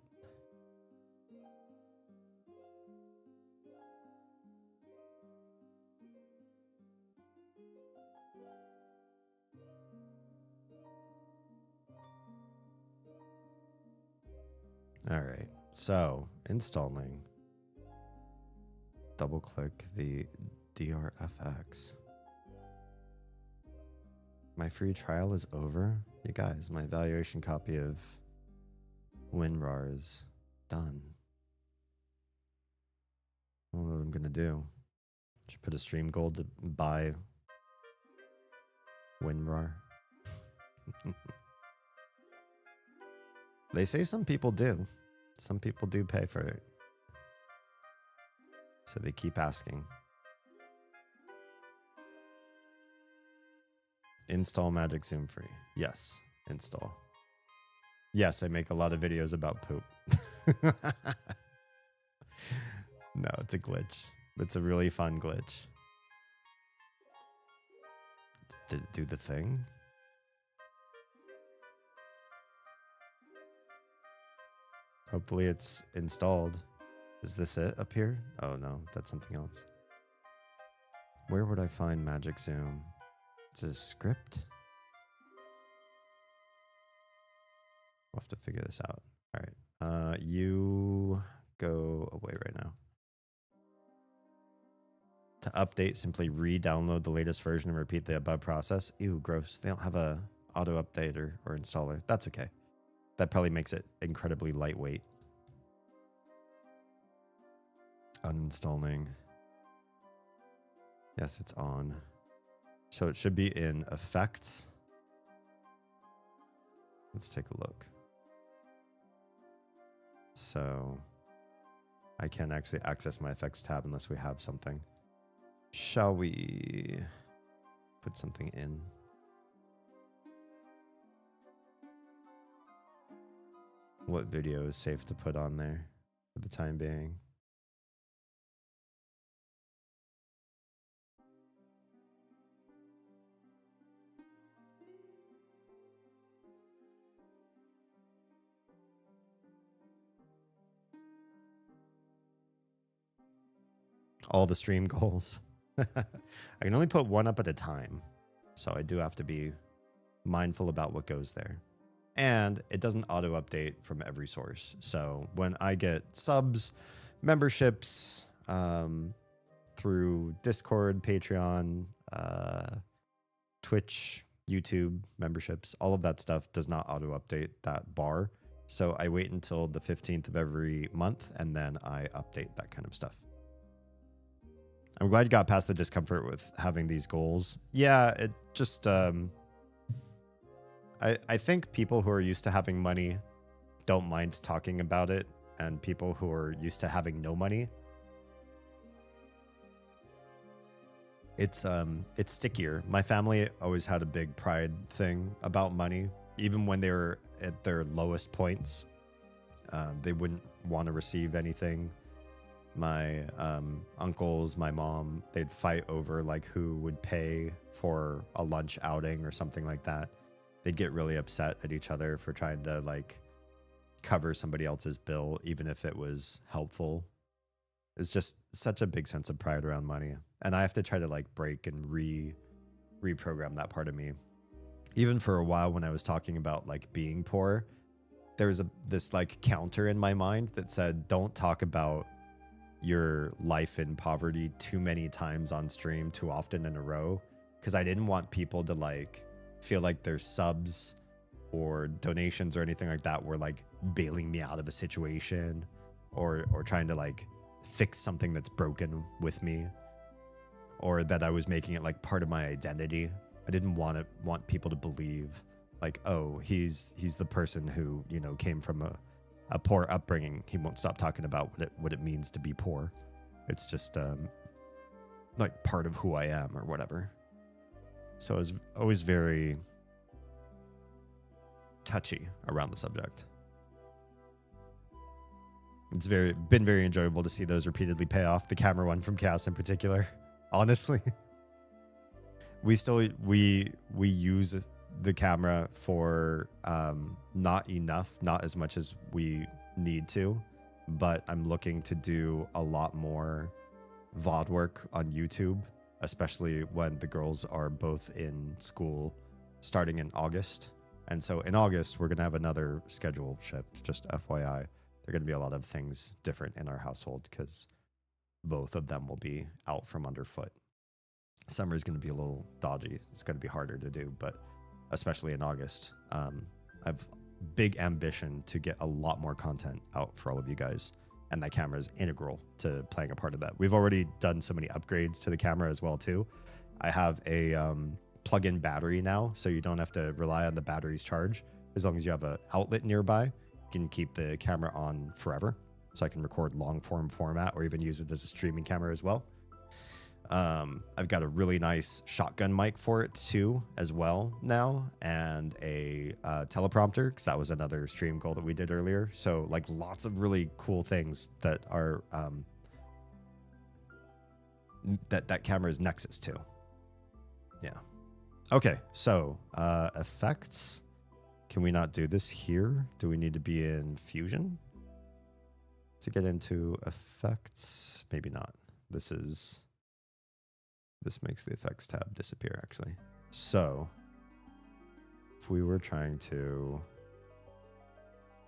All right. So, installing. Double click the DRFX. My free trial is over. You guys, my evaluation copy of WinRAR is done. I don't know what I'm going to do. Should put a stream goal to buy WinRAR. They say some people do. Some people do pay for it. So they keep asking. Install Magic Zoom free. Yes, install. Yes, I make a lot of videos about poop. No, it's a glitch. It's a really fun glitch. Did it do the thing? Hopefully it's installed. Is this it up here? Oh no, that's something else. Where would I find Magic Zoom? It's a script? We'll have to figure this out. All right. You go away right now. To update, simply re-download the latest version and repeat the above process. Ew, gross. They don't have a auto updater or installer. That's okay. That probably makes it incredibly lightweight. Uninstalling. Yes, it's on. So it should be in effects. Let's take a look. So I can't actually access my effects tab unless we have something. Shall we put something in? What video is safe to put on there for the time being? All the stream goals. I can only put one up at a time. So I do have to be mindful about what goes there. And it doesn't auto update from every source. So when I get subs, memberships, through Discord, Patreon, Twitch, YouTube memberships, all of that stuff does not auto update that bar. So I wait until the 15th of every month and then I update that kind of stuff. I'm glad you got past the discomfort with having these goals. Yeah, it just, I think people who are used to having money don't mind talking about it, and people who are used to having no money, it's stickier. My family always had a big pride thing about money, even when they were at their lowest points. They wouldn't want to receive anything. My uncles, my mom, they'd fight over like who would pay for a lunch outing or something like that. They'd get really upset at each other for trying to like cover somebody else's bill, even if it was helpful. It's just such a big sense of pride around money. And I have to try to like break and reprogram that part of me. Even for a while when I was talking about like being poor, there was this like counter in my mind that said, don't talk about your life in poverty too many times on stream too often in a row, because I didn't want people to like feel like their subs or donations or anything like that were like bailing me out of a situation or trying to like fix something that's broken with me, or that I was making it like part of my identity. I didn't want people to believe like, oh, he's the person who, you know, came from a poor upbringing. He won't stop talking about what it means to be poor. It's just like part of who I am or whatever. So I was always very touchy around the subject. It's been very enjoyable to see those repeatedly pay off. The camera one from Chaos in particular. Honestly, we use the camera for not enough, not as much as we need to, but I'm looking to do a lot more VOD work on YouTube, especially when the girls are both in school starting in August. And so in August, we're going to have another schedule shift, just FYI. There are going to be a lot of things different in our household because both of them will be out from underfoot. Summer is going to be a little dodgy. It's going to be harder to do, but especially in August, I've big ambition to get a lot more content out for all of you guys. And that camera is integral to playing a part of that. We've already done so many upgrades to the camera as well, too. I have a plug-in battery now, so you don't have to rely on the battery's charge. As long as you have an outlet nearby, you can keep the camera on forever. So I can record long-form format or even use it as a streaming camera as well. I've got a really nice shotgun mic for it too, as well now, and a teleprompter, because that was another stream goal that we did earlier. So like lots of really cool things that are that camera is Nexus to. Yeah. Okay, so effects. Can we not do this here? Do we need to be in Fusion to get into effects? Maybe not. This makes the effects tab disappear, actually. So if we were trying to,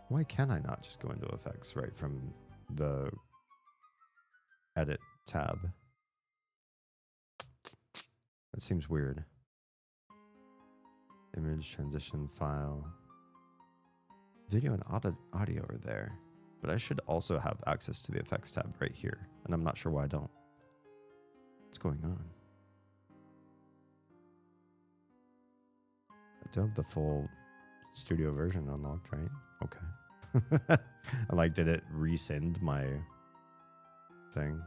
why can I not just go into effects right from the edit tab? That seems weird. Image, transition, file. Video and audio are there, but I should also have access to the effects tab right here, and I'm not sure why I don't. What's going on? I do have the full studio version unlocked, right? Okay. I like, did it rescind my thing?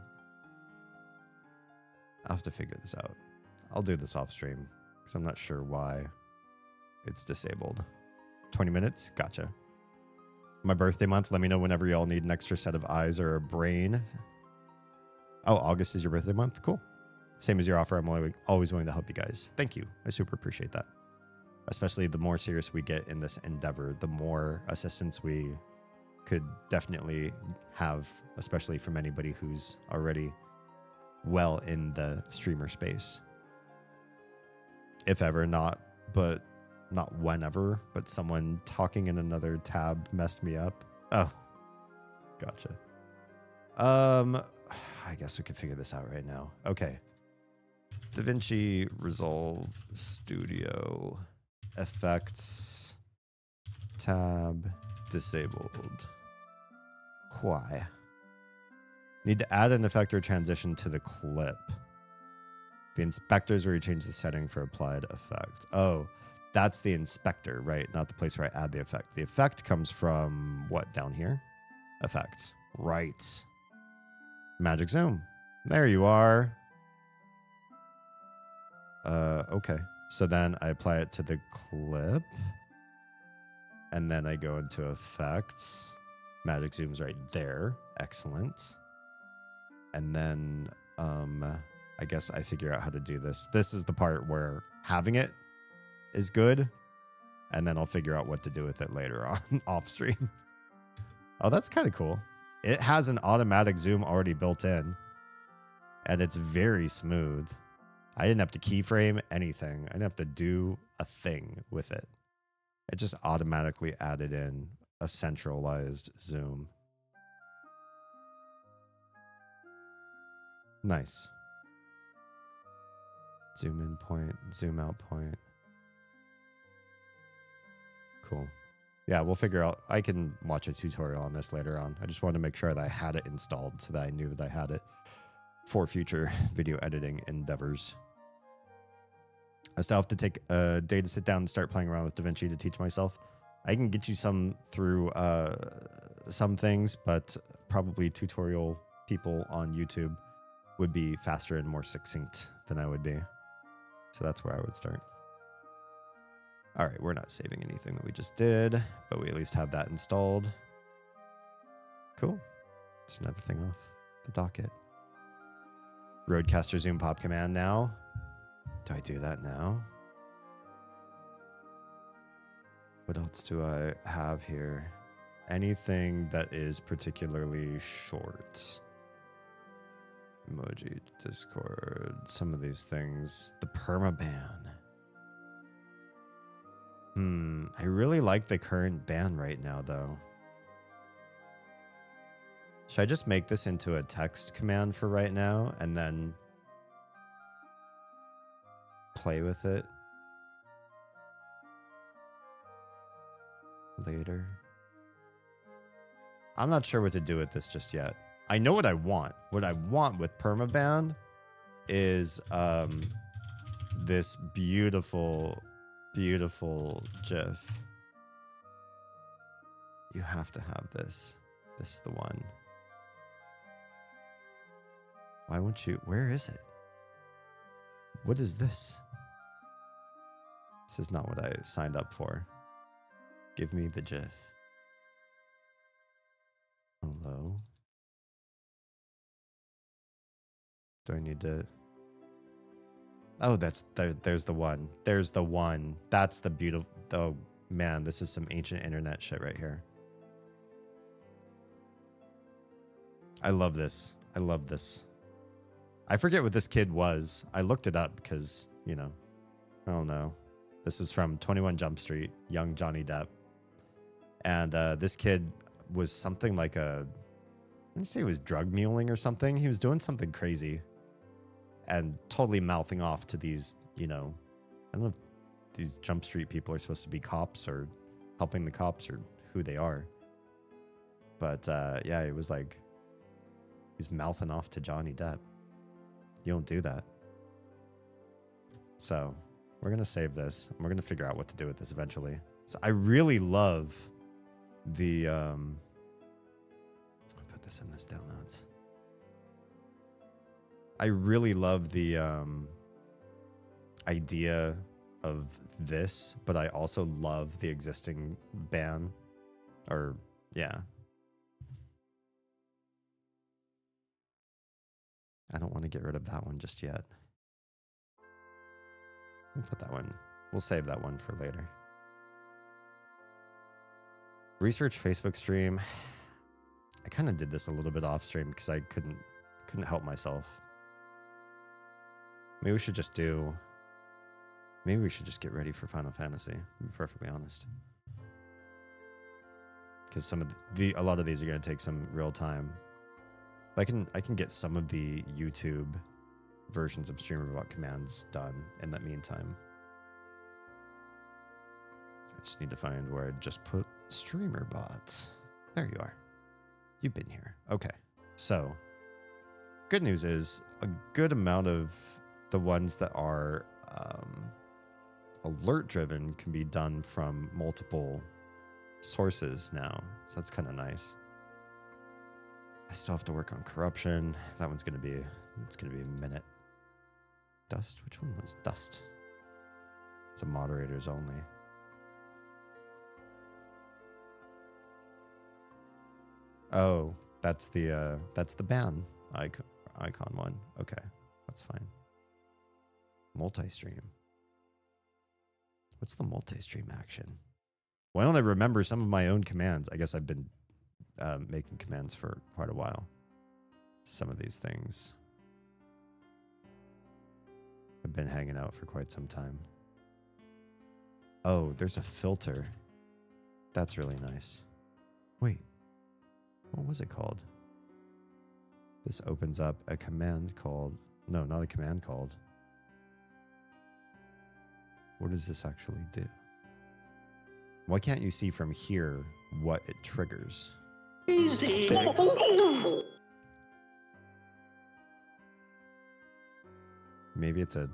I'll have to figure this out. I'll do this off stream because I'm not sure why it's disabled. 20 minutes? Gotcha. My birthday month, let me know whenever y'all need an extra set of eyes or a brain. Oh, August is your birthday month? Cool. Same as your offer. I'm always willing to help you guys. Thank you. I super appreciate that. Especially the more serious we get in this endeavor, the more assistance we could definitely have, especially from anybody who's already well in the streamer space. If ever, not whenever, but someone talking in another tab messed me up. Oh, gotcha. I guess we could figure this out right now. Okay. DaVinci Resolve Studio effects tab disabled. Why? Need to add an effect or transition to the clip. The inspectors where you change the setting for applied effect. Oh, That's the inspector, right? Not the place where I add the effect. The effect comes from what down here? Effects. Right. Magic zoom. There you are. Okay. So then I apply it to the clip. And then I go into effects. Magic zoom's right there. Excellent. And then I guess I figure out how to do this. This is the part where having it is good. And then I'll figure out what to do with it later on off stream. Oh, that's kind of cool. It has an automatic zoom already built in. And it's very smooth. I didn't have to keyframe anything. I didn't have to do a thing with it. It just automatically added in a centralized zoom. Nice. Zoom in point, zoom out point. Cool. Yeah, we'll figure out. I can watch a tutorial on this later on. I just wanted to make sure that I had it installed so that I knew that I had it for future video editing endeavors. I still have to take a day to sit down and start playing around with DaVinci to teach myself. I can get you some through some things, but probably tutorial people on YouTube would be faster and more succinct than I would be. So that's where I would start. All right, we're not saving anything that we just did, but we at least have that installed. Cool. Just another thing off the docket. Roadcaster zoom pop command now. Do I do that now? What else do I have here? Anything that is particularly short. Emoji, Discord, some of these things. The permaban. I really like the current ban right now, though. Should I just make this into a text command for right now and then play with it later? I'm not sure what to do with this just yet. I know what I want. What I want with permaban is this beautiful, beautiful GIF. You have to have this. This is the one. Why won't you? Where is it? What is this? This is not what I signed up for. Give me the GIF. Hello? Do I need to? Oh, there's the one. There's the one. That's the beautiful. Oh, man, this is some ancient internet shit right here. I love this. I love this. I forget what this kid was. I looked it up because, you know, I don't know. This is from 21 Jump Street, young Johnny Depp. And this kid was something like a, I didn't say he was drug muling or something. He was doing something crazy and totally mouthing off to these, you know, I don't know if these Jump Street people are supposed to be cops or helping the cops or who they are. But yeah, it was like, he's mouthing off to Johnny Depp. You don't do that. So we're going to save this. And we're going to figure out what to do with this eventually. So I really love the... I'll put this in this downloads. I really love the idea of this, but I also love the existing ban. Or, yeah. I don't want to get rid of that one just yet. We'll put that one. We'll save that one for later. Research Facebook stream. I kind of did this a little bit off stream because I couldn't help myself. Maybe we should just do... Maybe we should just get ready for Final Fantasy, to be perfectly honest. Because some of a lot of these are going to take some real time. I can get some of the YouTube versions of StreamerBot commands done in that meantime. I just need to find where I just put StreamerBot. There you are. You've been here. Okay. So, good news is a good amount of the ones that are alert driven can be done from multiple sources now. So that's kind of nice. I still have to work on corruption. That one's gonna be a minute. Dust? Which one was dust? It's a moderators only. Oh, that's the ban icon one. Okay, that's fine. Multi-stream. What's the multi-stream action? Why don't I remember some of my own commands? I guess I've been making commands for quite a while. Some of these things. I've been hanging out for quite some time. Oh, there's a filter. That's really nice. Wait. What was it called? This opens up a command called... No, not a command called. What does this actually do? Why can't you see from here what it triggers? Easy. Maybe it's a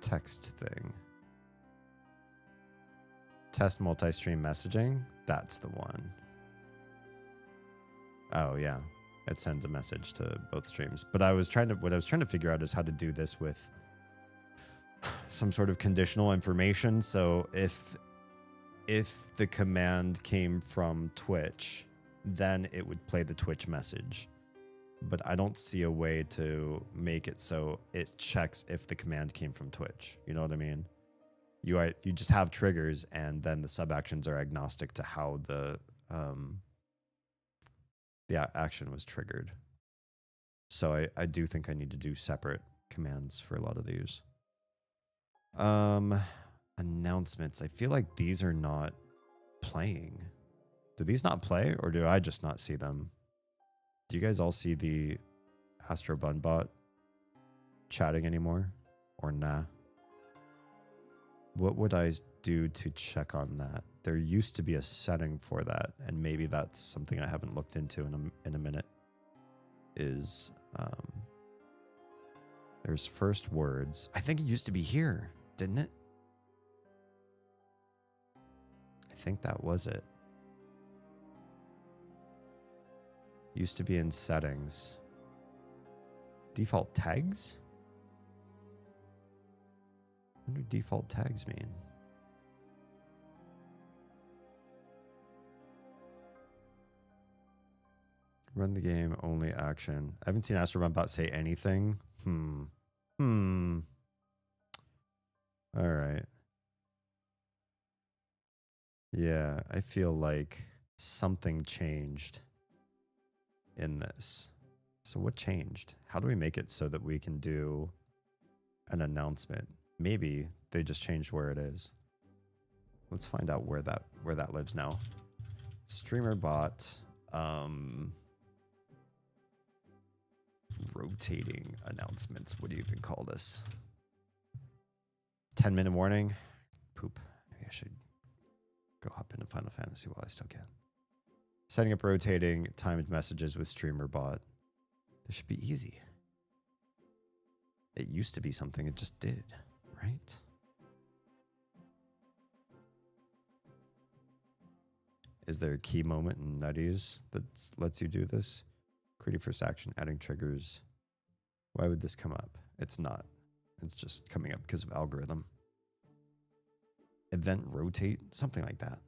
text thing. Test multi-stream messaging. That's the one. Oh yeah, it sends a message to both streams. But what I was trying to figure out is how to do this with some sort of conditional information. So if the command came from Twitch, then it would play the Twitch message. But I don't see a way to make it so it checks if the command came from Twitch. You know what I mean? You just have triggers, and then the sub actions are agnostic to how the action was triggered. So I do think I need to do separate commands for a lot of these. Announcements. I feel like these are not playing. Do these not play, or do I just not see them? Do you guys all see the Astro Bun bot chatting anymore? Or nah? What would I do to check on that? There used to be a setting for that, and maybe that's something I haven't looked into in a minute. Is there's first words. I think it used to be here, didn't it? I think that was it. Used to be in settings. Default tags? What do default tags mean? Run the game, only action. I haven't seen Astrobot say anything. All right. Yeah, I feel like something changed in this. So what changed? How do we make it so that we can do an announcement? Maybe they just changed where it is. Let's find out where that lives now. Streamer bot, rotating announcements. What do you even call this? 10-minute warning. Poop. Maybe I should go hop into Final Fantasy while I still can. Setting up rotating timed messages with streamer bot. This should be easy. It used to be something it just did, right? Is there a key moment in Nutties that lets you do this? Creating first action, adding triggers. Why would this come up? It's not. It's just coming up because of algorithm. Event rotate, something like that.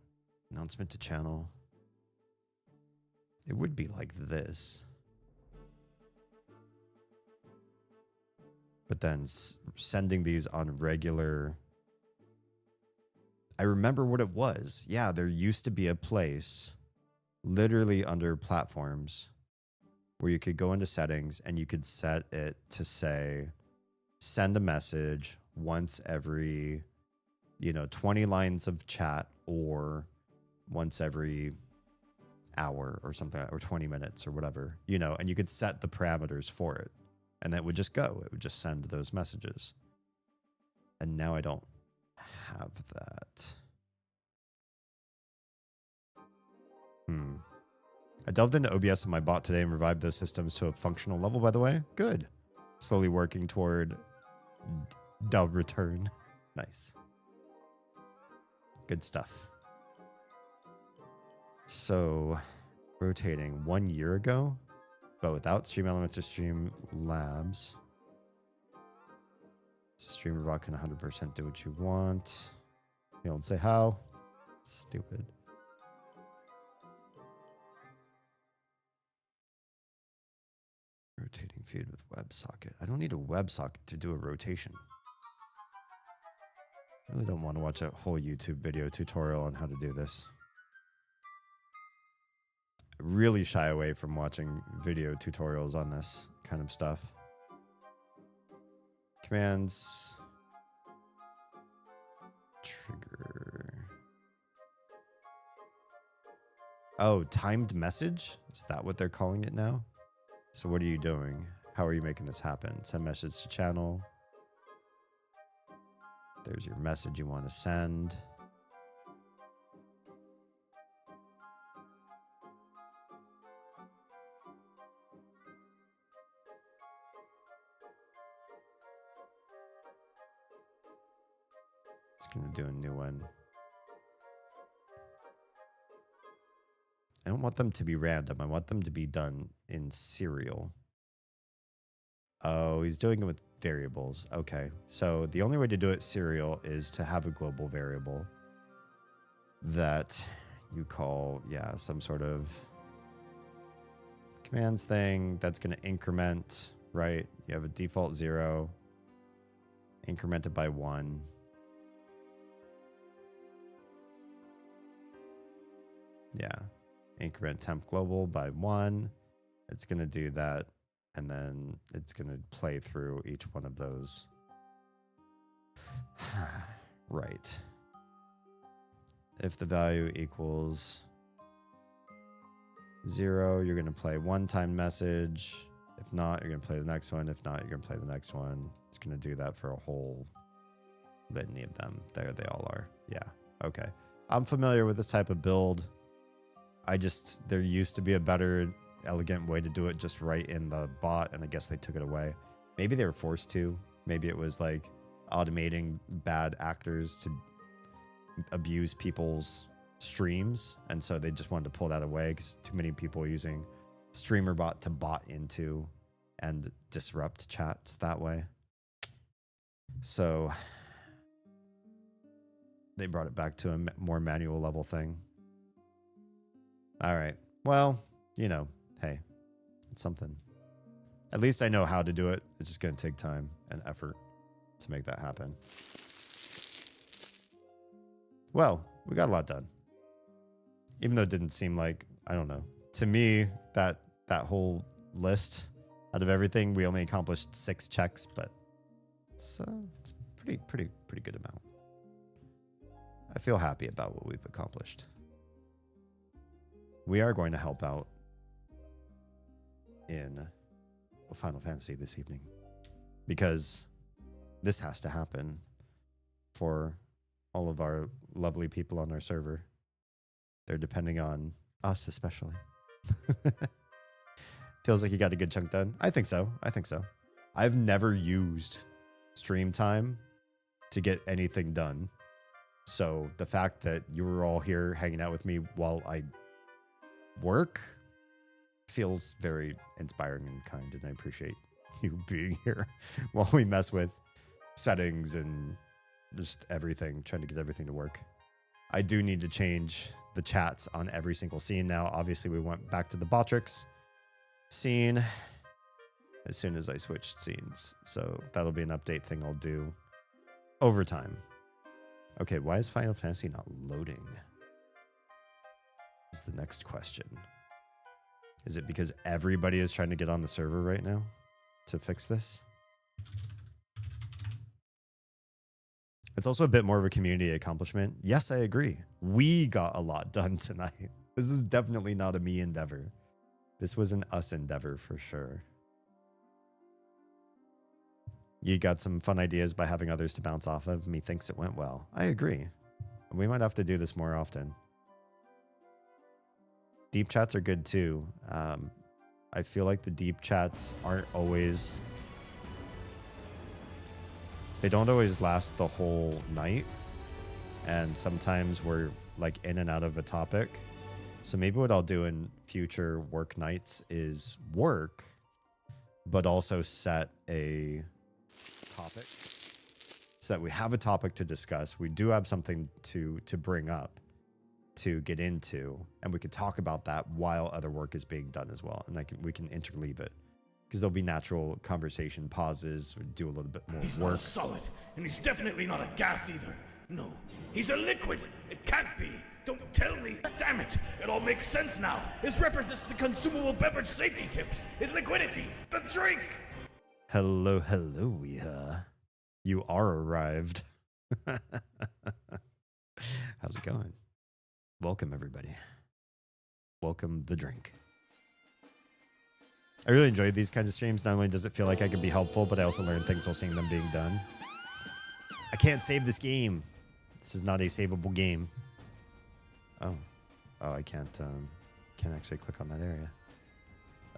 Announcement to channel. It would be like this. But then sending these on regular... I remember what it was. Yeah, there used to be a place literally under platforms where you could go into settings and you could set it to say, send a message once every, 20 lines of chat, or once every hour or something, or 20 minutes or whatever, and you could set the parameters for it, and that would just go. It would just send those messages. And now I don't have that. I delved into OBS on my bot today and revived those systems to a functional level, by the way. Good. Slowly working toward Dub return. Nice. Good stuff. So, rotating 1 year ago, but without Stream Elements or Stream Labs. StreamerBot can 100% do what you want. You don't say how. Stupid. Rotating feed with WebSocket. I don't need a WebSocket to do a rotation. I really don't want to watch a whole YouTube video tutorial on how to do this. I really shy away from watching video tutorials on this kind of stuff. Commands. Trigger. Oh, timed message? Is that what they're calling it now? So what are you doing? How are you making this happen? Send message to channel. There's your message you want to send. It's going to do a new one. I don't want them to be random. I want them to be done in serial. Oh, he's doing it with variables. Okay. So the only way to do it serial is to have a global variable that you call, some sort of commands thing that's going to increment, right? You have a default 0, incremented by 1. Yeah. Increment temp global by 1. It's going to do that. And then it's going to play through each one of those. Right. If the value equals 0, you're going to play one time message. If not, you're going to play the next one. If not, you're going to play the next one. It's going to do that for a whole litany of them. There they all are. Yeah. Okay. I'm familiar with this type of build. There used to be a better, elegant way to do it just right in the bot, and I guess they took it away. Maybe they were forced to. Maybe it was like automating bad actors to abuse people's streams, and so they just wanted to pull that away because too many people were using StreamerBot to bot into and disrupt chats that way. So they brought it back to a more manual level thing. All right. Well, hey, it's something. At least I know how to do it. It's just going to take time and effort to make that happen. Well, we got a lot done. Even though it didn't seem like, I don't know. To me, that whole list out of everything, we only accomplished 6 checks, but it's pretty good amount. I feel happy about what we've accomplished. We are going to help out in Final Fantasy this evening because this has to happen for all of our lovely people on our server. They're depending on us especially. Feels like you got a good chunk done. I think so. I've never used stream time to get anything done. So the fact that you were all here hanging out with me while I work feels very inspiring and kind, and I appreciate you being here while we mess with settings and just everything, trying to get everything to work. I do need to change the chats on every single scene now. Obviously, we went back to the Botrix scene as soon as I switched scenes, so that'll be an update thing I'll do over time. Okay, why is Final Fantasy not loading? Is the next question. Is it because everybody is trying to get on the server right now to fix this? It's also a bit more of a community accomplishment. Yes, I agree. We got a lot done tonight. This is definitely not a me endeavor. This was an us endeavor for sure. You got some fun ideas by having others to bounce off of. Methinks it went well. I agree. We might have to do this more often. Deep chats are good too. I feel like the deep chats aren't always They don't always last the whole night. And sometimes we're like in and out of a topic. So maybe what I'll do in future work nights is work, but also set a topic so that we have a topic to discuss. We do have something to bring up, to get into, and we can talk about that while other work is being done as well. And we can interleave it because there'll be natural conversation pauses, do a little bit more He's work. not a solid, and he's definitely not a gas either. No, he's a liquid. It can't be. Don't tell me. Damn it. It all makes sense now. His references to consumable beverage safety tips. His liquidity. The drink. Hello, hello, you are arrived. How's it going? Welcome, everybody. Welcome the drink. I really enjoy these kinds of streams. Not only does it feel like I can be helpful, but I also learn things while seeing them being done. I can't save this game. This is not a savable game. Oh, I can't actually click on that area.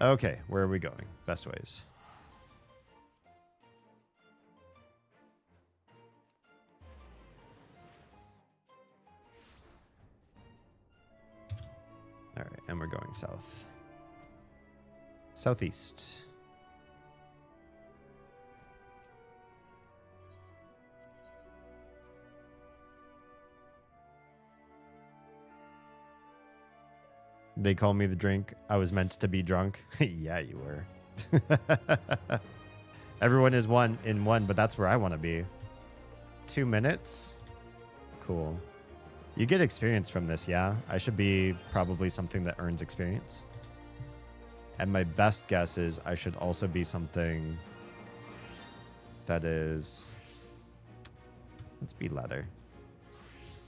Okay, where are we going? Best ways. All right, and we're going south. Southeast. They call me the drink. I was meant to be drunk. Yeah, you were. Everyone is one in one, but that's where I want to be. 2 minutes? Cool. You get experience from this, yeah? I should be probably something that earns experience. And my best guess is I should also be something that is... Let's be leather.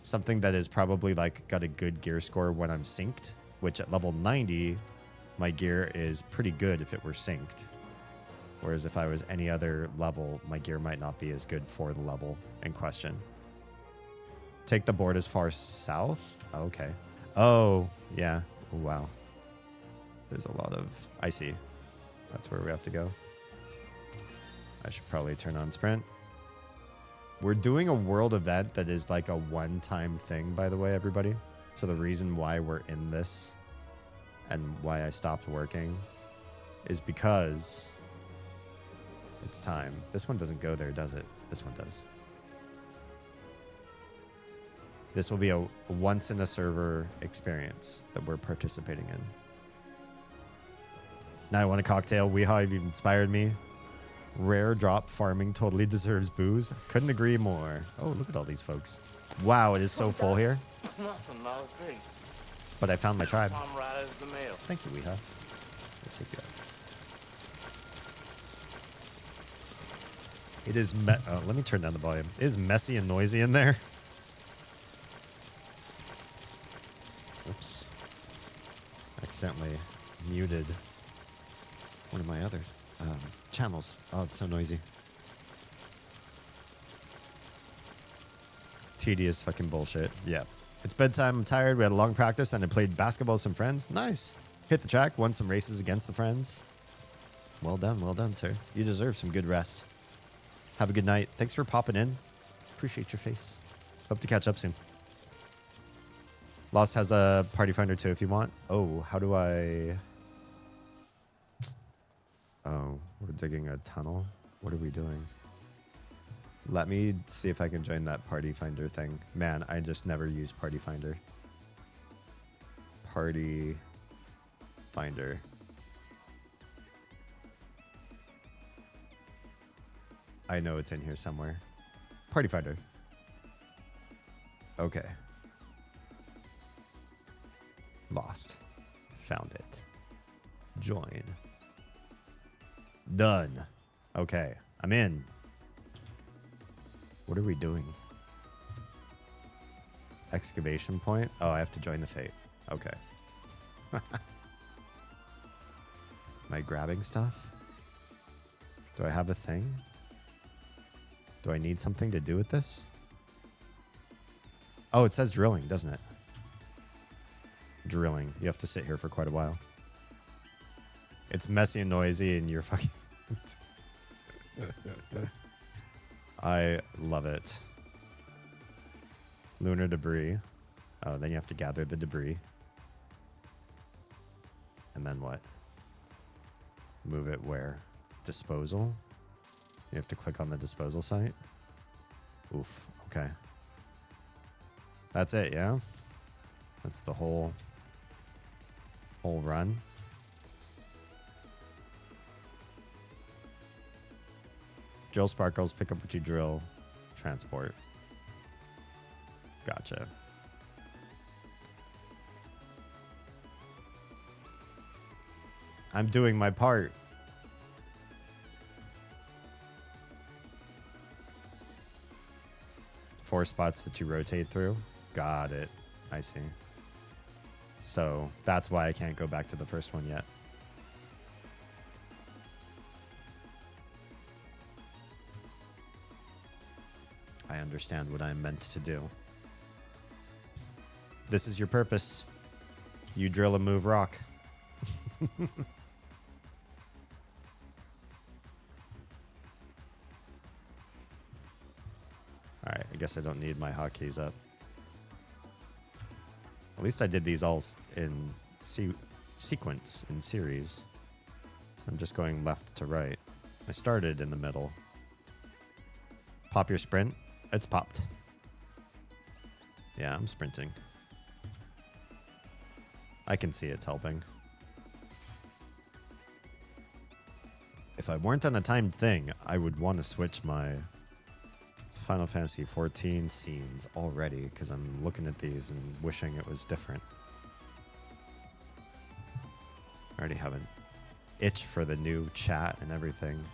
Something that is probably like got a good gear score when I'm synced, which at level 90, my gear is pretty good if it were synced. Whereas if I was any other level, my gear might not be as good for the level in question. Take the board as far south? Oh, okay. Oh, yeah. Oh, wow. There's a lot of... I see. That's where we have to go. I should probably turn on sprint. We're doing a world event that is like a one-time thing, by the way, everybody. So the reason why we're in this and why I stopped working is because it's time. This one doesn't go there, does it? This one does. This will be a once in a server experience that we're participating in. Now I want a cocktail. Weehaw, you've inspired me. Rare drop farming totally deserves booze. Couldn't agree more. Oh, look at all these folks. Wow, it is so full here. But I found my tribe. Thank you, Weehaw. We'll take you out. It is let me turn down the volume. It is messy and noisy in there. Oops. Accidentally muted one of my other channels. Oh, it's so noisy. Tedious fucking bullshit. Yeah. It's bedtime. I'm tired. We had a long practice and I played basketball with some friends. Nice. Hit the track. Won some races against the friends. Well done, sir. You deserve some good rest. Have a good night. Thanks for popping in. Appreciate your face. Hope to catch up soon. Lost has a party finder too if you want. Oh, how do I... Oh, we're digging a tunnel. What are we doing? Let me see if I can join that party finder thing. Man, I just never use party finder. Party finder. I know it's in here somewhere. Party finder. Okay. Lost. Found it. Join. Done. Okay, I'm in. What are we doing? Excavation point? Oh, I have to join the fate. Okay. Am I grabbing stuff? Do I have a thing? Do I need something to do with this? Oh, it says drilling, doesn't it? Drilling. You have to sit here for quite a while. It's messy and noisy and you're fucking... I love it. Lunar debris. Oh, then you have to gather the debris. And then what? Move it where? Disposal? You have to click on the disposal site? Oof. Okay. That's it, yeah? That's the whole run. Drill sparkles, pick up what you drill, transport. Gotcha. I'm doing my part. Four spots that you rotate through. Got it. I see. So that's why I can't go back to the first one yet. I understand what I'm meant to do. This is your purpose. You drill and move rock. Alright, I guess I don't need my hotkeys up. At least I did these all in sequence, in series. So I'm just going left to right. I started in the middle. Pop your sprint. It's popped. Yeah, I'm sprinting. I can see it's helping. If I weren't on a timed thing, I would want to switch my Final Fantasy 14 scenes already, because I'm looking at these and wishing it was different. I already have an itch for the new chat and everything.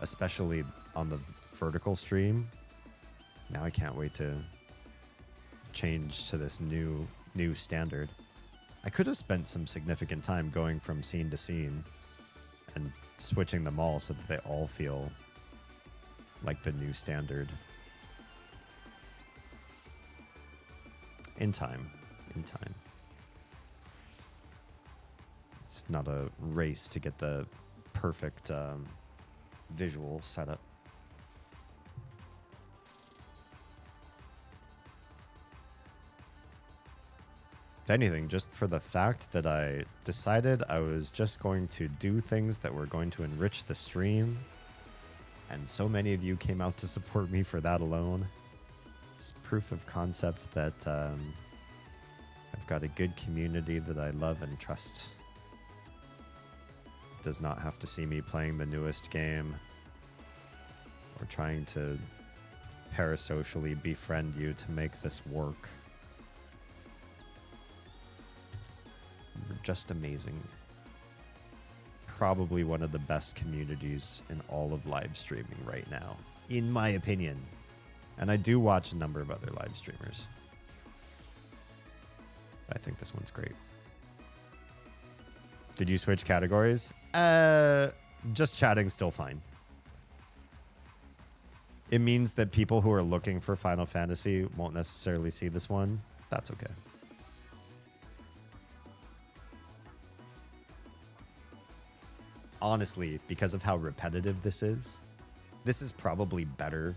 Especially on the vertical stream. Now I can't wait to change to this new standard. I could have spent some significant time going from scene to scene and switching them all so that they all feel like the new standard. In time. In time. It's not a race to get the perfect visual setup. If anything, just for the fact that I decided I was just going to do things that were going to enrich the stream, and so many of you came out to support me for that alone. It's proof of concept that I've got a good community that I love and trust. It does not have to see me playing the newest game or trying to parasocially befriend you to make this work. You're just amazing. Probably one of the best communities in all of live streaming right now, in my opinion. And I do watch a number of other live streamers. I think this one's great. Did you switch categories? Just chatting's still fine. It means that people who are looking for Final Fantasy won't necessarily see this one. That's okay. Honestly, because of how repetitive this is probably better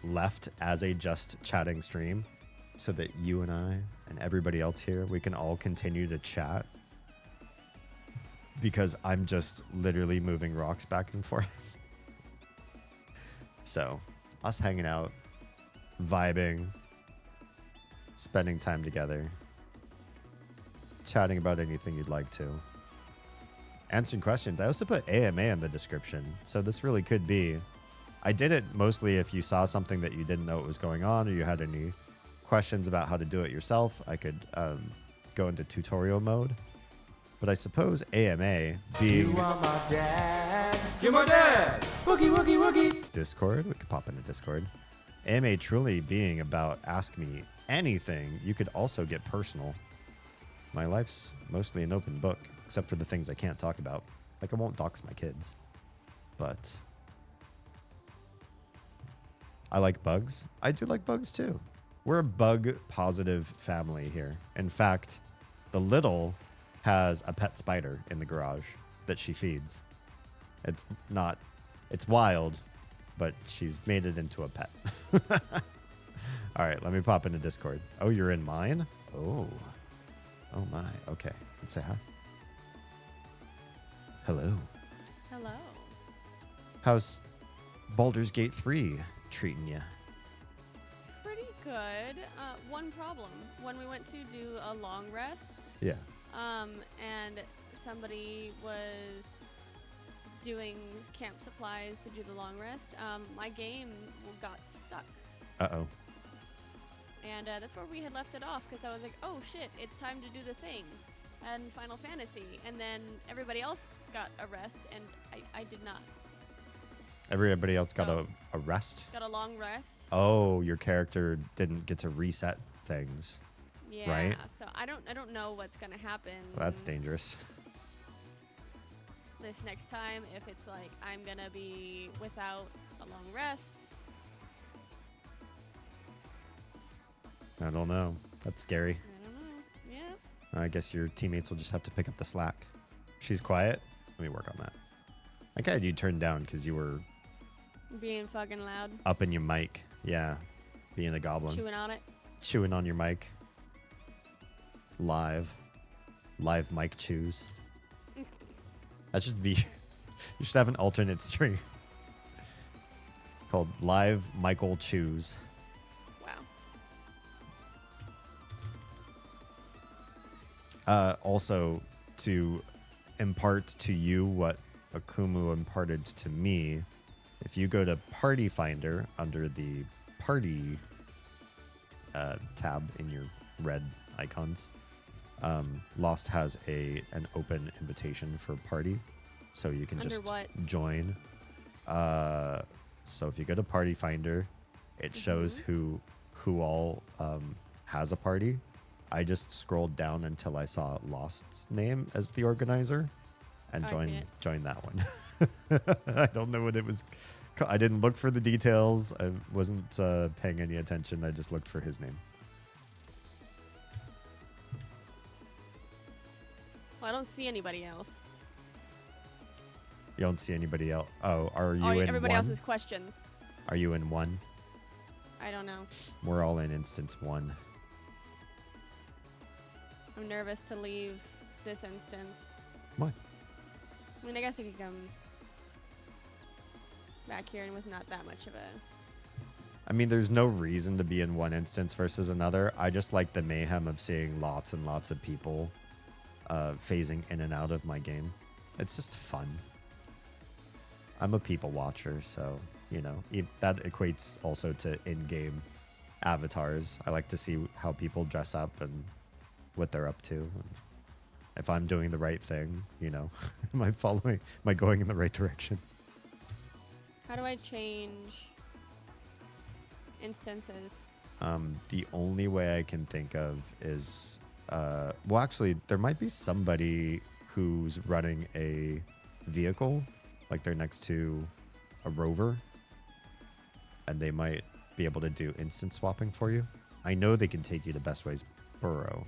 left as a just chatting stream so that you and I and everybody else here, we can all continue to chat, because I'm just literally moving rocks back and forth. So us hanging out, vibing, spending time together, chatting about anything you'd like to. Answering questions. I also put AMA in the description, so this really could be. I did it mostly if you saw something that you didn't know what was going on, or you had any questions about how to do it yourself. I could go into tutorial mode. But I suppose AMA being... You are my dad. You're my dad. Woogie, woogie, woogie. Discord. We could pop into Discord. AMA truly being about ask me anything. You could also get personal. My life's mostly an open book, except for the things I can't talk about. Like, I won't dox my kids. But I like bugs. I do like bugs too. We're a bug positive family here. In fact, the little has a pet spider in the garage that she feeds. It's wild, but she's made it into a pet. All right, let me pop into Discord. Oh, you're in mine? Oh. Oh my. Okay. Let's say hi. Hello. Hello. How's Baldur's Gate 3 treating you? Pretty good. One problem. When we went to do a long rest, Yeah. and somebody was doing camp supplies to do the long rest, my game got stuck. Uh-oh. And that's where we had left it off, because I was like, oh shit, it's time to do the thing. And Final Fantasy. And then everybody else got a rest, and I did not. Everybody else got So- a rest? Got a long rest. Oh, your character didn't get to reset things. Yeah. Right. So I don't know what's gonna happen. Well, that's dangerous. This next time, if it's like I'm gonna be without a long rest. I don't know. That's scary. I don't know. Yeah. I guess your teammates will just have to pick up the slack. She's quiet. Let me work on that. I got you turned down because you were Being fucking loud. up in your mic. Yeah. Being a goblin. Chewing on it. Chewing on your mic. Live mic chews. That should be. You should have an alternate stream called Live Michael Chews. Wow. Also, to impart to you what Akumu imparted to me, if you go to Party Finder under the Party tab in your red icons, Lost has an open invitation for Party, so you can Under just what? join. So if you go to Party Finder, it shows who all has a party. I just scrolled down until I saw Lost's name as the organizer, and I see it. joined that one. I don't know what it was. I didn't look for the details. I wasn't paying any attention. I just looked for his name. Well, I don't see anybody else. You don't see anybody else. Oh, are you Oh, in everybody one? else's questions. Are you in one? I don't know. We're all in instance 1. I'm nervous to leave this instance. What? I mean, I guess I could come back here and with not that much of a... I mean, there's no reason to be in one instance versus another. I just like the mayhem of seeing lots and lots of people phasing in and out of my game. It's just fun. I'm a people watcher, so, you know, that equates also to in-game avatars. I like to see how people dress up and what they're up to. And if I'm doing the right thing, you know, am I going in the right direction? How do I change instances? The only way I can think of is, well, actually, there might be somebody who's running a vehicle, like they're next to a rover, and they might be able to do instant swapping for you. I know they can take you to Best Ways Burrow.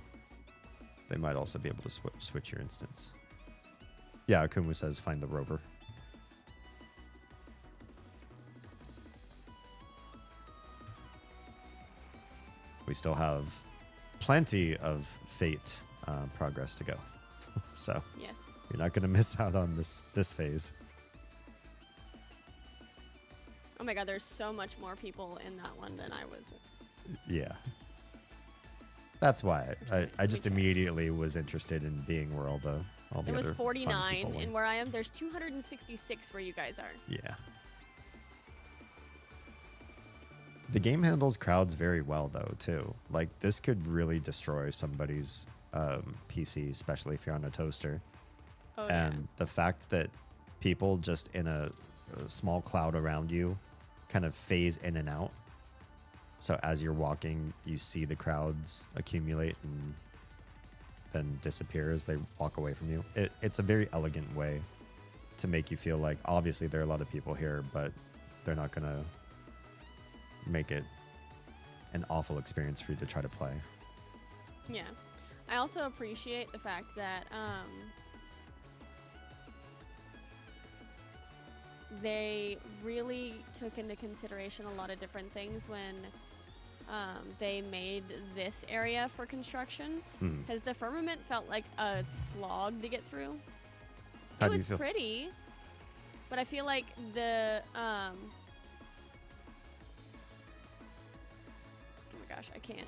They might also be able to switch your instance. Yeah, Akumu says find the rover. We still have plenty of Fate progress to go. So Yes. you're not going to miss out on this phase. Oh my god, there's so much more people in that one than I was. Yeah. That's why I just Okay. immediately was interested in being where all the There was other fun 49, people and went. where I am, there's 266 where you guys are. Yeah. The game handles crowds very well, though, too. Like, this could really destroy somebody's PC, especially if you're on a toaster. Oh, And the fact that people just in a small cloud around you kind of phase in and out. So as you're walking, you see the crowds accumulate and then disappear as they walk away from you. It's a very elegant way to make you feel like, obviously, there are a lot of people here, but they're not going to make it an awful experience for you to try to play. Yeah. I also appreciate the fact that they really took into consideration a lot of different things when they made this area for construction. Because the firmament felt like a slog to get through. How It do you was feel? pretty, but I feel like the oh my gosh, I can't.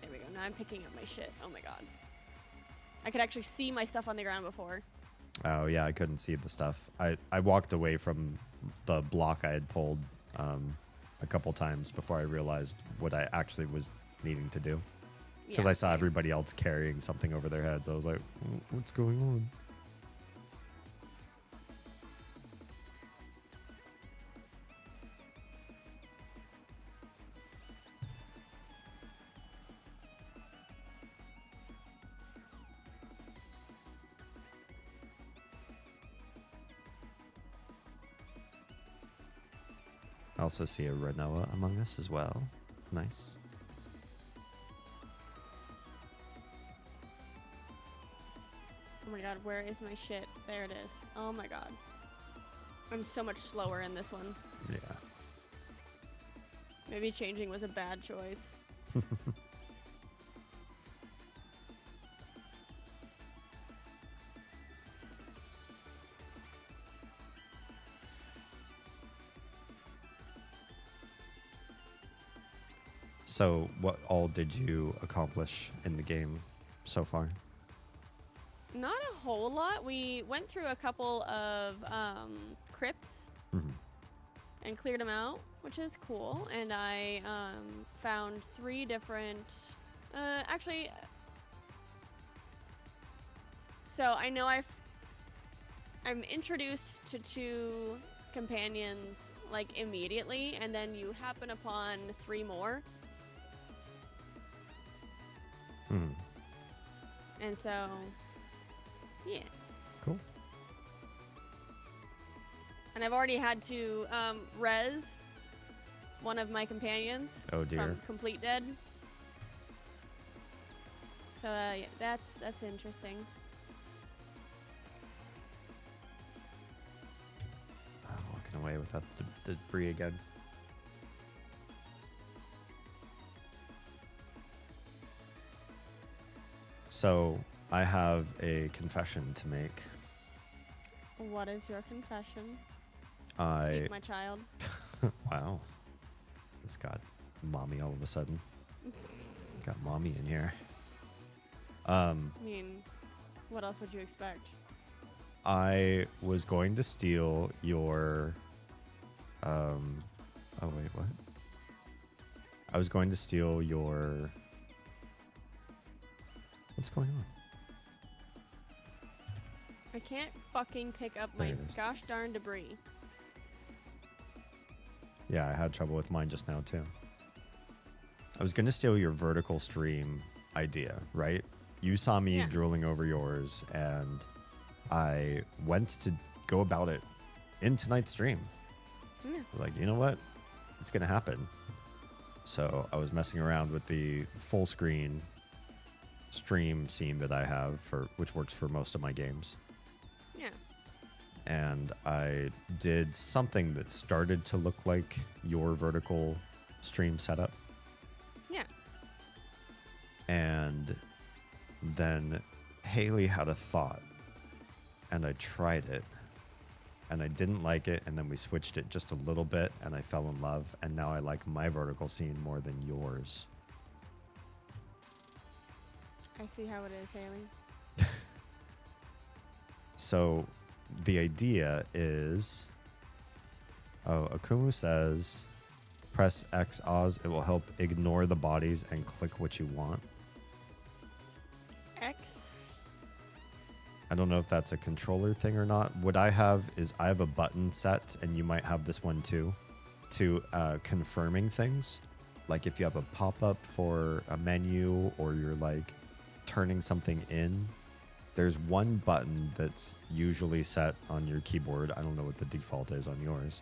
There we go. Now I'm picking up my shit. Oh my god. I could actually see my stuff on the ground before. Oh yeah, I couldn't see the stuff. I walked away from the block I had pulled a couple times before I realized what I actually was needing to do. Because Yeah, I saw same. everybody else carrying something over their heads. I was like, what's going on? I also see a Renoa among us as well. Nice. Oh my god, where is my shit? There it is. Oh my god. I'm so much slower in this one. Yeah. Maybe changing was a bad choice. So, what all did you accomplish in the game so far? Not a whole lot. We went through a couple of crypts Mhm. and cleared them out, which is cool. And I found 3 different. Actually, so I know I'm introduced to 2 companions like immediately, and then you happen upon 3 more. Mhm. And so, yeah. Cool. And I've already had to res one of my companions Oh dear. from complete dead. So yeah, that's interesting. I'm walking away without the debris again. So, I have a confession to make. What is your confession? I Speak, my child. wow. This got mommy all of a sudden. Got mommy in here. I mean, what else would you expect? I was going to steal your oh wait, what? I was going to steal your what's going on? I can't fucking pick up There my it is. gosh darn debris. Yeah, I had trouble with mine just now too. I was gonna steal your vertical stream idea, right? You saw me Yeah. drooling over yours, and I went to go about it in tonight's stream. Yeah. I was like, you know what? It's gonna happen. So I was messing around with the full screen stream scene that I have which works for most of my games. Yeah. And I did something that started to look like your vertical stream setup. Yeah. And then Haley had a thought, and I tried it, and I didn't like it, and then we switched it just a little bit, and I fell in love, and now I like my vertical scene more than yours. I see how it is, Haley. So the idea is, Akumu says, press X Oz. It will help ignore the bodies and click what you want. X. I don't know if that's a controller thing or not. What I have is I have a button set, and you might have this one too, to confirming things. Like if you have a pop-up for a menu, or you're like turning something in, there's one button that's usually set on your keyboard. I don't know what the default is on yours,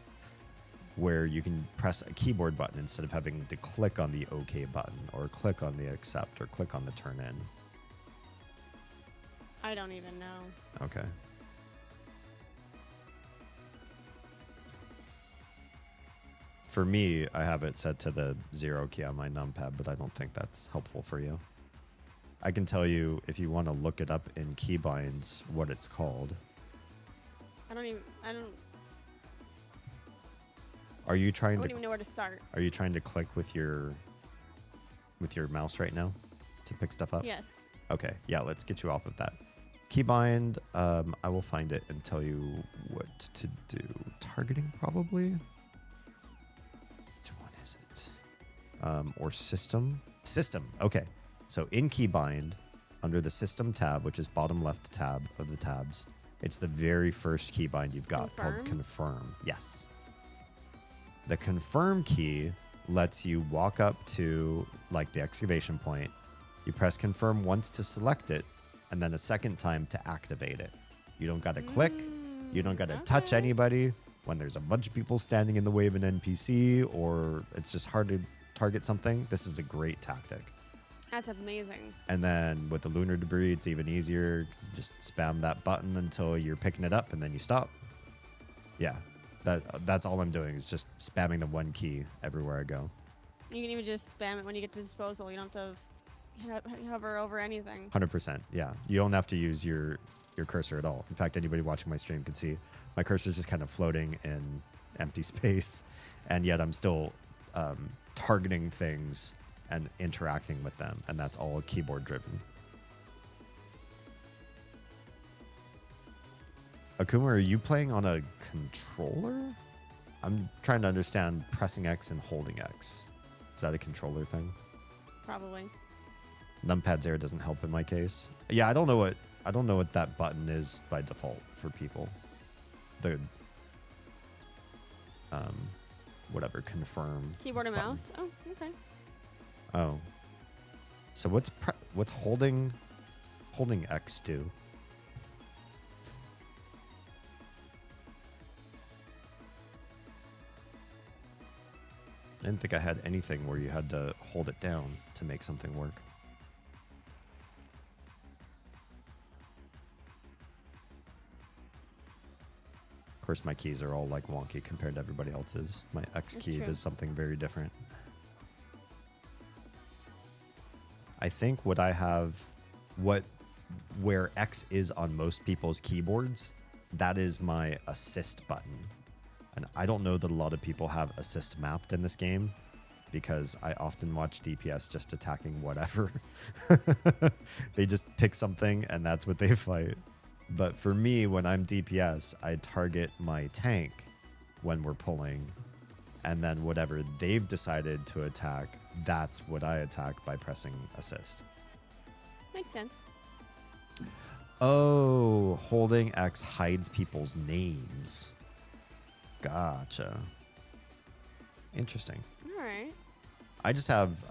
where you can press a keyboard button instead of having to click on the OK button, or click on the accept, or click on the turn in. I don't even know. Okay. For me, I have it set to the 0 key on my numpad, but I don't think that's helpful for you. I can tell you if you want to look it up in keybinds what it's called. I don't. Are you I trying wouldn't to even know where to start. Are you trying to click with your mouse right now to pick stuff up? Yes. Okay, yeah, let's get you off of that. Keybind, I will find it and tell you what to do. Targeting, probably? Which one is it? Or system? System, okay. So in Keybind, under the System tab, which is bottom left tab of the tabs, it's the very first keybind you've got called Confirm. Yes. The Confirm key lets you walk up to, like, the excavation point. You press Confirm once to select it, and then a second time to activate it. You don't got to click. You don't got to touch anybody. When there's a bunch of people standing in the way of an NPC, or it's just hard to target something, this is a great tactic. That's amazing. And then with the lunar debris, it's even easier. Just spam that button until you're picking it up, and then you stop. Yeah, that's all I'm doing is just spamming the one key everywhere I go. You can even just spam it when you get to disposal. You don't have to hover over anything. 100%. Yeah, you don't have to use your cursor at all. In fact, anybody watching my stream can see my cursor is just kind of floating in empty space, and yet I'm still targeting things and interacting with them, and that's all keyboard driven. Akuma, are you playing on a controller? I'm trying to understand pressing X and holding X. Is that a controller thing? Probably. Numpad 0 doesn't help in my case. Yeah, I don't know what that button is by default for people. The whatever, confirm. Keyboard and button. mouse? Oh, okay. Oh. So what's holding X do? I didn't think I had anything where you had to hold it down to make something work. Of course, my keys are all like wonky compared to everybody else's. My X That's key true. does something very different. I think what I have, where X is on most people's keyboards, that is my assist button. And I don't know that a lot of people have assist mapped in this game because I often watch DPS just attacking whatever. They just pick something and that's what they fight. But for me, when I'm DPS, I target my tank when we're pulling, and then whatever they've decided to attack, that's what I attack by pressing assist. Makes sense. Oh, holding X hides people's names. Gotcha. Interesting. All right. I just have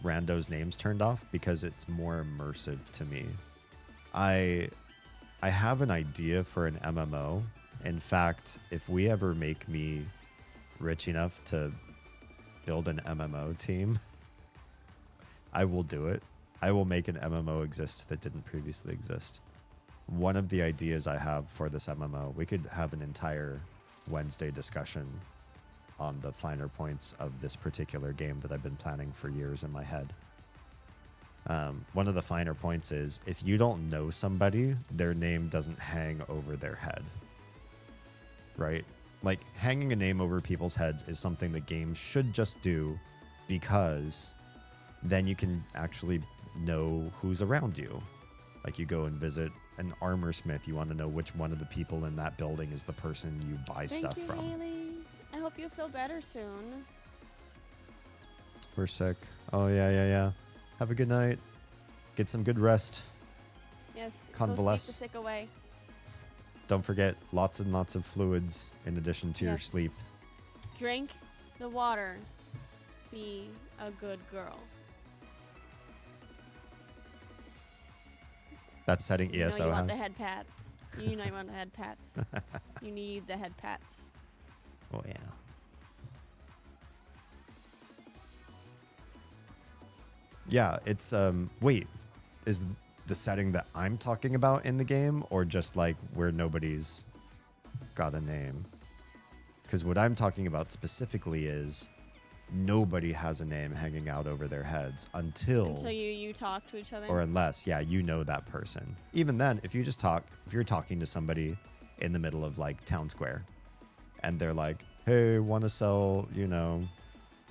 randos' names turned off because it's more immersive to me. I have an idea for an MMO. In fact, if we ever make me rich enough to build an MMO team, I will do it. I will make an MMO exist that didn't previously exist. One of the ideas I have for this MMO, we could have an entire Wednesday discussion on the finer points of this particular game that I've been planning for years in my head. One of the finer points is if you don't know somebody, their name doesn't hang over their head, right? Like hanging a name over people's heads is something that games should just do because then you can actually know who's around you. Like you go and visit an armor smith, you want to know which one of the people in that building is the person you buy stuff Thank you, from. Haley. I hope you feel better soon. We're sick. Oh, yeah. Have a good night. Get some good rest. Yes. Convalesce. Go sleep the sick away. Don't forget lots and lots of fluids in addition to your Yes. sleep. Drink the water. Be a good girl. That's setting You know ESO you want the has. head pats. You know you want the head pats. You need the head pats. Oh, yeah. Yeah, it's wait, is the setting that I'm talking about in the game or just like where nobody's got a name? Because what I'm talking about specifically is nobody has a name hanging out over their heads until you talk to each other. or unless, yeah, you know that person. Even then, if you're talking to somebody in the middle of like town square and they're like, hey, want to sell,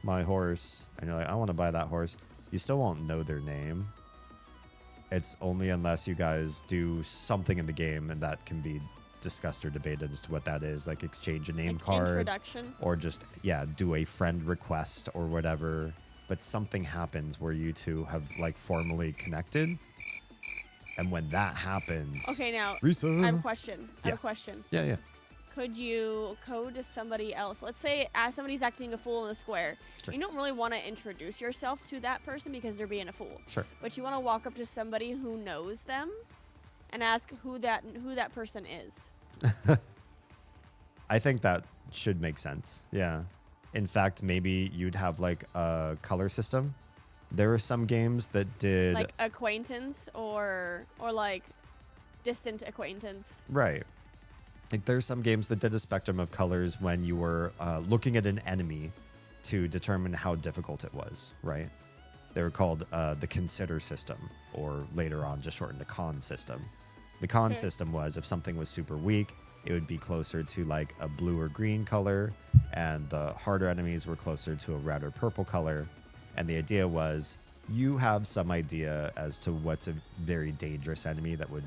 my horse. And you're like, I want to buy that horse. You still won't know their name. It's only unless you guys do something in the game and that can be discussed or debated as to what that is, like exchange a name card introduction, or just do a friend request or whatever, but something happens where you two have like formally connected, and when that happens, okay, now Risa. I have a question. Yeah. Could you code to somebody else? Let's say as somebody's acting a fool in the square. Sure. You don't really want to introduce yourself to that person because they're being a fool. Sure. But you want to walk up to somebody who knows them and ask who that person is. I think that should make sense. Yeah. In fact, maybe you'd have like a color system. There are some games that did like acquaintance or like distant acquaintance. Right. Like there's some games that did a spectrum of colors when you were looking at an enemy to determine how difficult it was, right? They were called the consider system, or later on just shortened to con system. The con system was if something was super weak, it would be closer to like a blue or green color, and the harder enemies were closer to a red or purple color. And the idea was you have some idea as to what's a very dangerous enemy that would,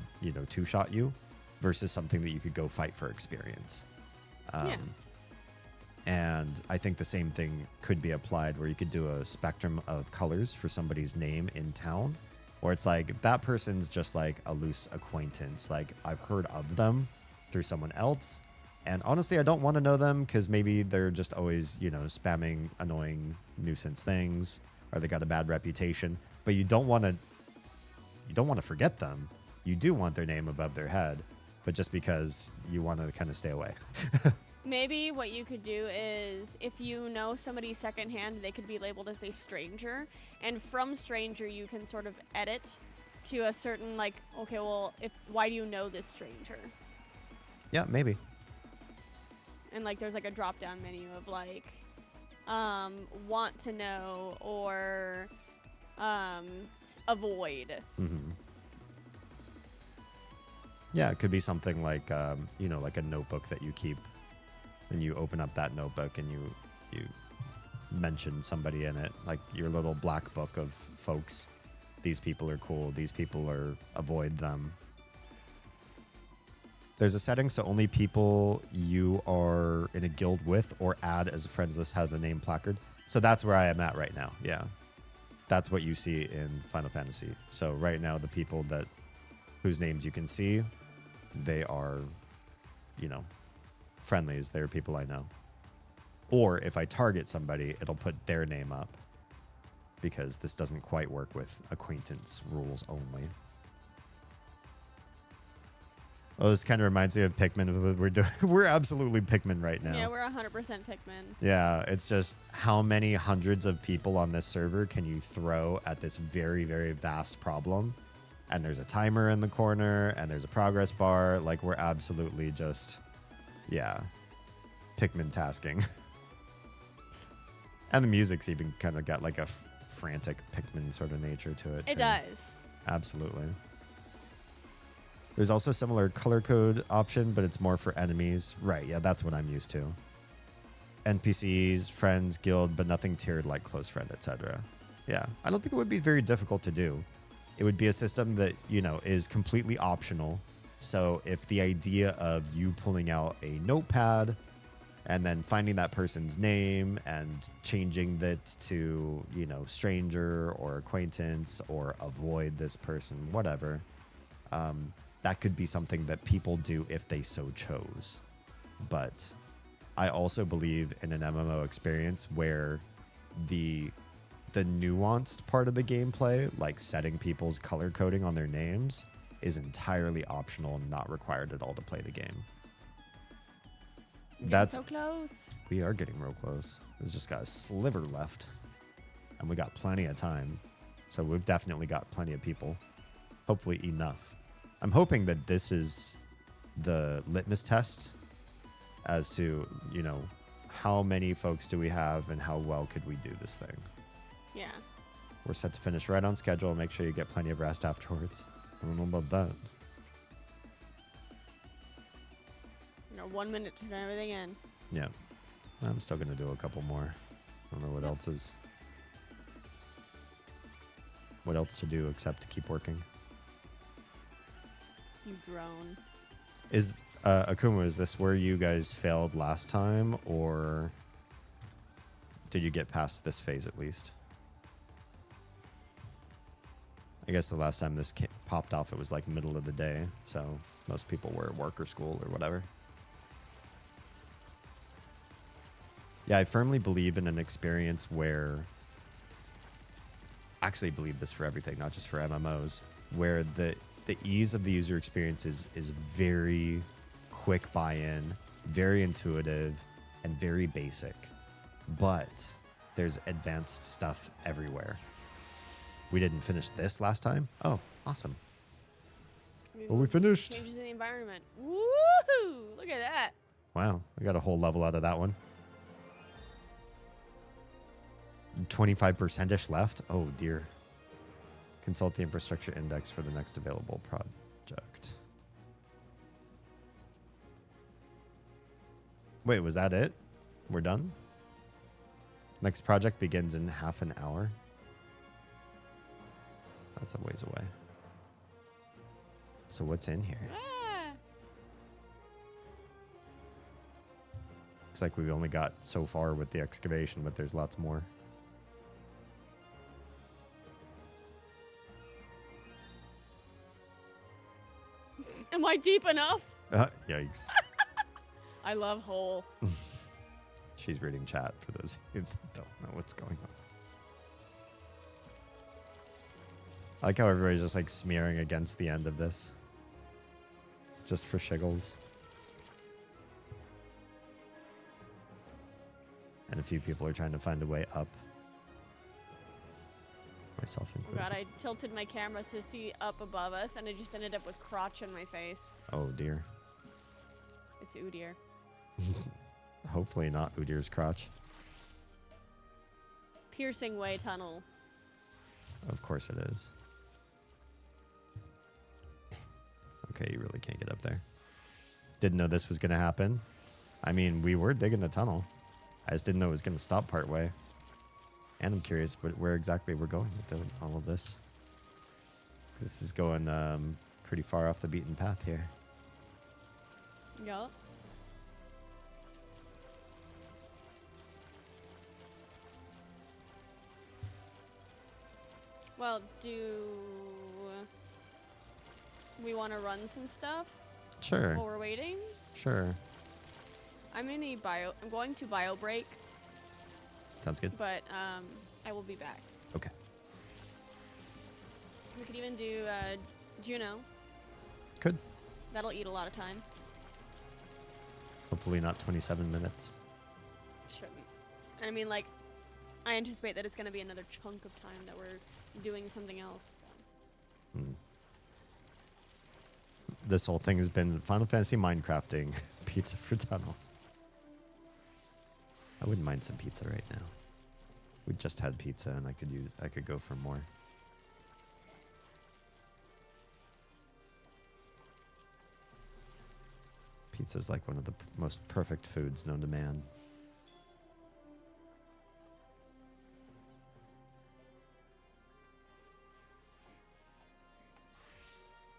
two-shot you versus something that you could go fight for experience. And I think the same thing could be applied where you could do a spectrum of colors for somebody's name in town, or it's like that person's just like a loose acquaintance. Like I've heard of them through someone else, and honestly, I don't want to know them because maybe they're just always, spamming annoying nuisance things, or they got a bad reputation. But you don't want to forget them. You do want their name above their head, but just because you want to kind of stay away. Maybe what you could do is if you know somebody secondhand, they could be labeled as a stranger, and from stranger you can sort of edit to a certain like, okay, well, why do you know this stranger? Yeah, maybe. And like there's like a drop down menu of like want to know or avoid. Mm-hmm. Yeah, it could be something like like a notebook that you keep, and you open up that notebook and you mention somebody in it, like your little black book of folks. These people are cool. These people are avoid them. There's a setting so only people you are in a guild with or add as a friends list have a name placard. So that's where I am at right now. Yeah. That's what you see in Final Fantasy. So right now, the people whose names you can see, they are, friendlies. They're people I know. Or if I target somebody, it'll put their name up, because this doesn't quite work with acquaintance rules only. Oh, this kind of reminds me of Pikmin. We're doing. We're absolutely Pikmin right now. Yeah, we're 100% Pikmin. Yeah, it's just how many hundreds of people on this server can you throw at this very, very vast problem? And there's a timer in the corner, and there's a progress bar. Like, we're absolutely just, Pikmin tasking. And the music's even kind of got like a frantic Pikmin sort of nature to it. It does. Absolutely. There's also a similar color code option, but it's more for enemies. Right, yeah, that's what I'm used to. NPCs, friends, guild, but nothing tiered like close friend, etc. Yeah, I don't think it would be very difficult to do. It would be a system that, is completely optional. So if the idea of you pulling out a notepad and then finding that person's name and changing that to, stranger or acquaintance or avoid this person, whatever, that could be something that people do if they so chose. But I also believe in an MMO experience where the nuanced part of the gameplay, like setting people's color coding on their names, is entirely optional and not required at all to play the game. That's so close. We are getting real close. We've just got a sliver left, and we got plenty of time. So we've definitely got plenty of people. Hopefully enough. I'm hoping that this is the litmus test as to, how many folks do we have and how well could we do this thing? Yeah. We're set to finish right on schedule. Make sure you get plenty of rest afterwards. I don't know about that. 1 minute to turn everything in. Yeah. I'm still going to do a couple more. I don't know what else is. What else to do except to keep working? You drone. Is Akuma, is this where you guys failed last time, or did you get past this phase at least? I guess the last time this popped off, it was like middle of the day, so most people were at work or school or whatever. Yeah, I firmly believe in an experience where, actually believe this for everything, not just for MMOs, where the ease of the user experience is very quick buy-in, very intuitive, and very basic. But there's advanced stuff everywhere. We didn't finish this last time? Oh, awesome. Well, we finished. Changes in the environment. Woohoo! Look at that. Wow, I got a whole level out of that one. 25%ish left? Oh, dear. Consult the infrastructure index for the next available project. Wait, was that it? We're done? Next project begins in half an hour. That's a ways away. So what's in here? Ah. Looks like we've only got so far with the excavation, but there's lots more. Am I deep enough? Yikes. I love hole. She's reading chat for those who don't know what's going on. I like how everybody's just like smearing against the end of this. Just for shiggles. And a few people are trying to find a way up. Myself Oh included. god, I tilted my camera to see up above us and I just ended up with crotch in my face. Oh dear. It's Udir. Hopefully not Udir's crotch. Piercing way tunnel. Of course it is. Okay, you really can't get up there. Didn't know this was going to happen. I mean, we were digging a tunnel. I just didn't know it was going to stop part way. And I'm curious where exactly we're going with all of this. This is going pretty far off the beaten path here. Yup. Well, do we want to run some stuff Sure. while we're waiting? Sure. I'm going to bio break, Sounds good. but I will be back. Okay. We could even do Juno. Could. That'll eat a lot of time. Hopefully not 27 minutes. Shouldn't. And I mean, like, I anticipate that it's going to be another chunk of time that we're doing something else. So. This whole thing has been Final Fantasy Minecrafting pizza for tunnel. I wouldn't mind some pizza right now. We just had pizza and I could go for more. Pizza's like one of the most perfect foods known to man.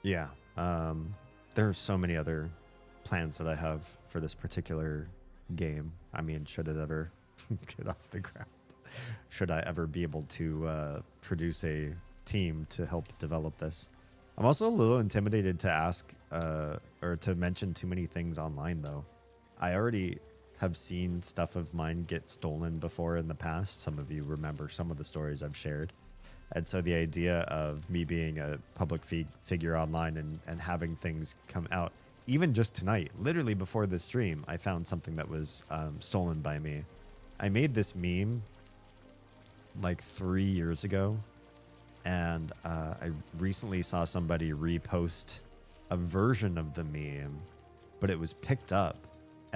Yeah. There are so many other plans that I have for this particular game. I mean, should it ever get off the ground? Should I ever be able to produce a team to help develop this? I'm also a little intimidated to ask or to mention too many things online, though. I already have seen stuff of mine get stolen before in the past. Some of you remember some of the stories I've shared. And so the idea of me being a public figure online and having things come out, even just tonight, literally before this stream, I found something that was stolen by me. I made this meme like 3 years ago, and I recently saw somebody repost a version of the meme, but it was picked up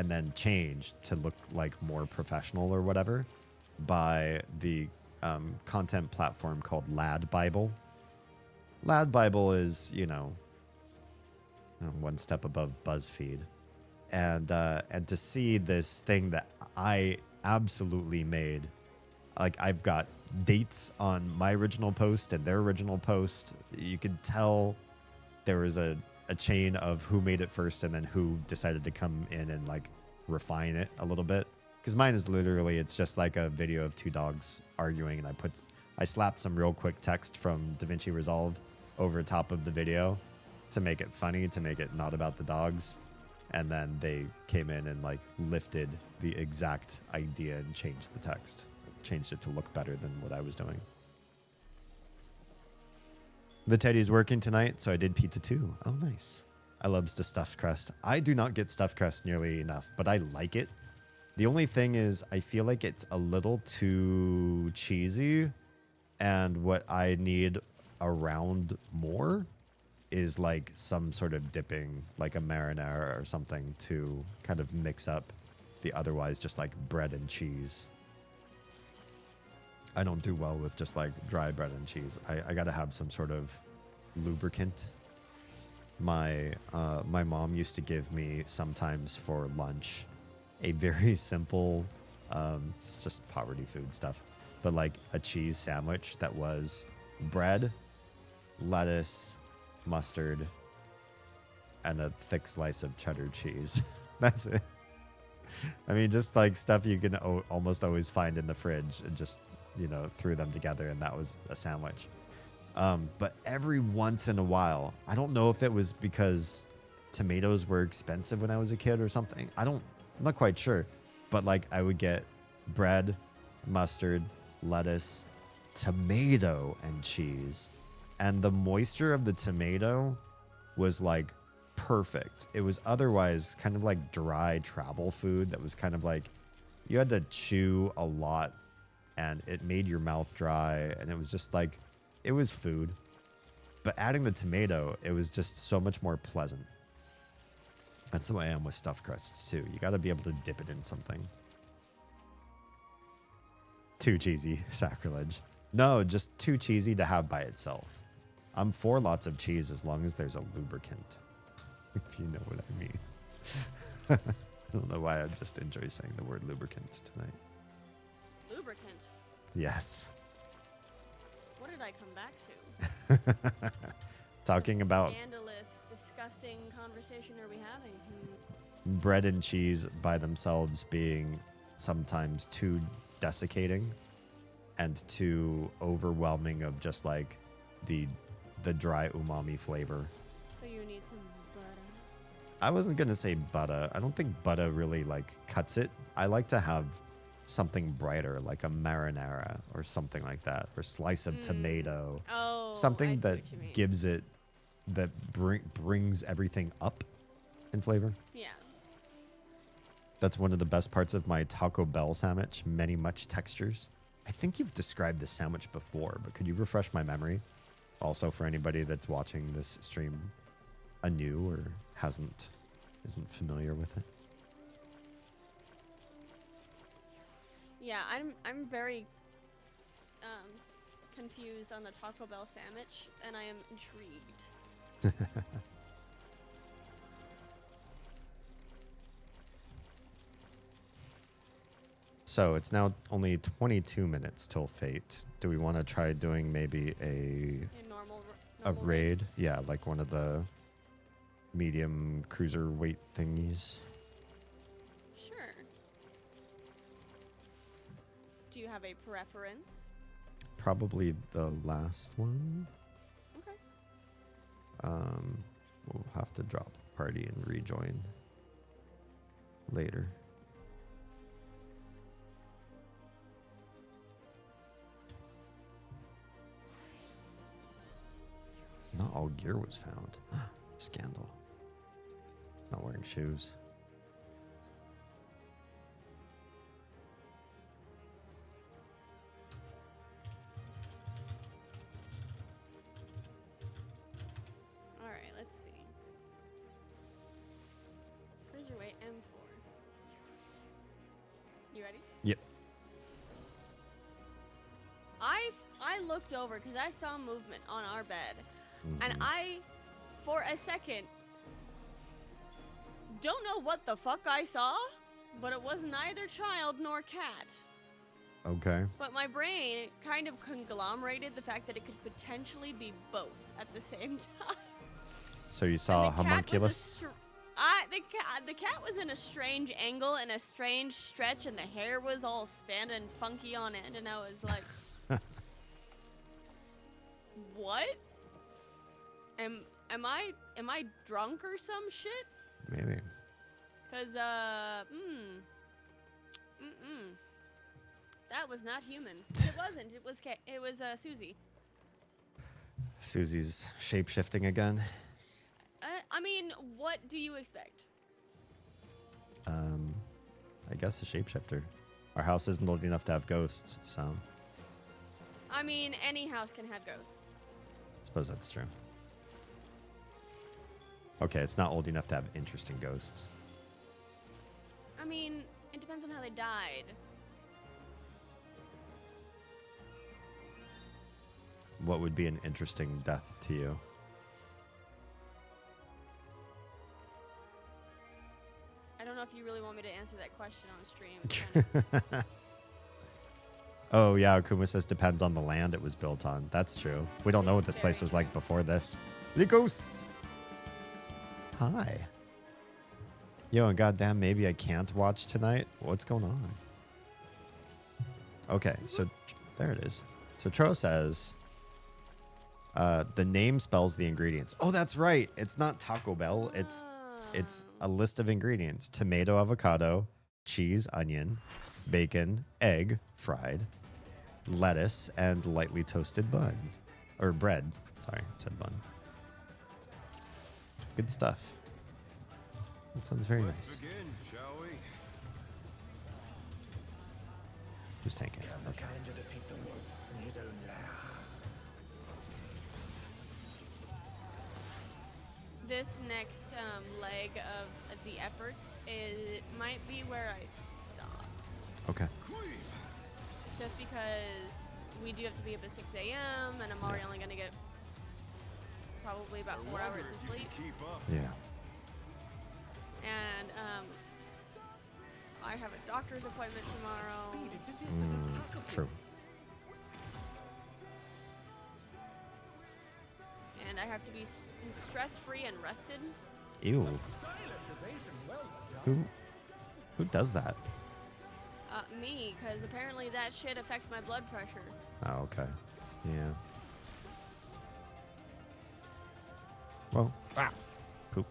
and then changed to look like more professional or whatever by the content platform called Lad Bible. Lad Bible is, one step above BuzzFeed. And to see this thing that I absolutely made, like I've got dates on my original post and their original post. You could tell there was a chain of who made it first and then who decided to come in and like refine it a little bit. Because mine is literally, it's just like a video of two dogs arguing, and I slapped some real quick text from DaVinci Resolve over top of the video to make it funny, to make it not about the dogs. And then they came in and like lifted the exact idea and changed the text, changed it to look better than what I was doing. The teddy's working tonight, so I did pizza too. Oh, nice. I loves the stuffed crust. I do not get stuffed crust nearly enough, but I like it. The only thing is I feel like it's a little too cheesy, and what I need around more is like some sort of dipping, like a marinara or something, to kind of mix up the otherwise just like bread and cheese. I don't do well with just like dry bread and cheese. I gotta have some sort of lubricant. My mom used to give me sometimes for lunch a very simple, it's just poverty food stuff, but like a cheese sandwich that was bread, lettuce, mustard, and a thick slice of cheddar cheese. That's it. I mean, just like stuff you can almost always find in the fridge, and just, threw them together, and that was a sandwich. But every once in a while, I don't know if it was because tomatoes were expensive when I was a kid or something. I'm not quite sure. But like I would get bread, mustard, lettuce, tomato, and cheese. And the moisture of the tomato was like perfect. It was otherwise kind of like dry travel food that was kind of like you had to chew a lot, and it made your mouth dry, and it was just like, it was food. But adding the tomato, it was just so much more pleasant. That's how I am with stuffed crusts too. You got to be able to dip it in something. Too cheesy, sacrilege. No, just too cheesy to have by itself. I'm for lots of cheese as long as there's a lubricant, if you know what I mean. I don't know why I just enjoy saying the word lubricant tonight. Lubricant? Yes. What did I come back to? Talking What about scandalous, disgusting conversation are we having? bread and cheese by themselves being sometimes too desiccating and too overwhelming of just like the dry umami flavor. So you need some butter. I wasn't gonna say butter. I don't think butter really like cuts it. I like to have something brighter, like a marinara or something like that, or slice of tomato. Oh, Something I see that what you mean. gives it, that brings everything up in flavor. Yeah. That's one of the best parts of my Taco Bell sandwich. Many much textures. I think you've described this sandwich before, but could you refresh my memory? Also, for anybody that's watching this stream anew or isn't familiar with it. Yeah, I'm very confused on the Taco Bell sandwich, and I am intrigued. So it's now only 22 minutes till Fate. Do we want to try doing maybe a normal raid? Yeah, like one of the medium cruiserweight thingies. Sure. Do you have a preference? Probably the last one. Okay. We'll have to drop party and rejoin later. Not all gear was found. Scandal. Not wearing shoes. All right, let's see. Cruiserweight M4. You ready? Yep. I looked over because I saw movement on our bed, and Mhm. I, for a second, don't know what the fuck I saw, but it was neither child nor cat. Okay. But my brain kind of conglomerated the fact that it could potentially be both at the same time. So you saw a And the cat was homunculus? the cat was in a strange angle and a strange stretch, and the hair was all standing funky on end, and I was like, "What? Am I drunk or some shit?" Maybe. Cause that was not human. It wasn't. It was Susie. Susie's shape shifting again. I mean, what do you expect? I guess a shapeshifter. Our house isn't old enough to have ghosts, so I mean, any house can have ghosts. I suppose that's true. Okay, it's not old enough to have interesting ghosts. I mean, it depends on how they died. What would be an interesting death to you? I don't know if you really want me to answer that question on stream. It's kinda- Oh, yeah, Akuma says depends on the land it was built on. That's true. We don't know what this place was like before this. Lycos! Hi. Yo, and goddamn, maybe I can't watch tonight? What's going on? Okay, so there it is. So Tro says, the name spells the ingredients. Oh, that's right. It's not Taco Bell. It's a list of ingredients: tomato, avocado, cheese, onion, bacon, egg, fried, lettuce, and lightly toasted bun. Or bread. Sorry, I said bun. Good stuff. That sounds very nice. Begin, shall we? Who's tanking? Okay. to defeat the wolf in his own lair. This next leg of the efforts might be where I stop. Okay. Just because we do have to be up at 6 a.m. and I'm already only going to get probably about 4 hours of sleep. Keep up. Yeah. And I have a doctor's appointment tomorrow. True. And I have to be stress-free and rested. Ew. Who does that? Me, because apparently that shit affects my blood pressure. Oh, okay. Yeah. Well, poop.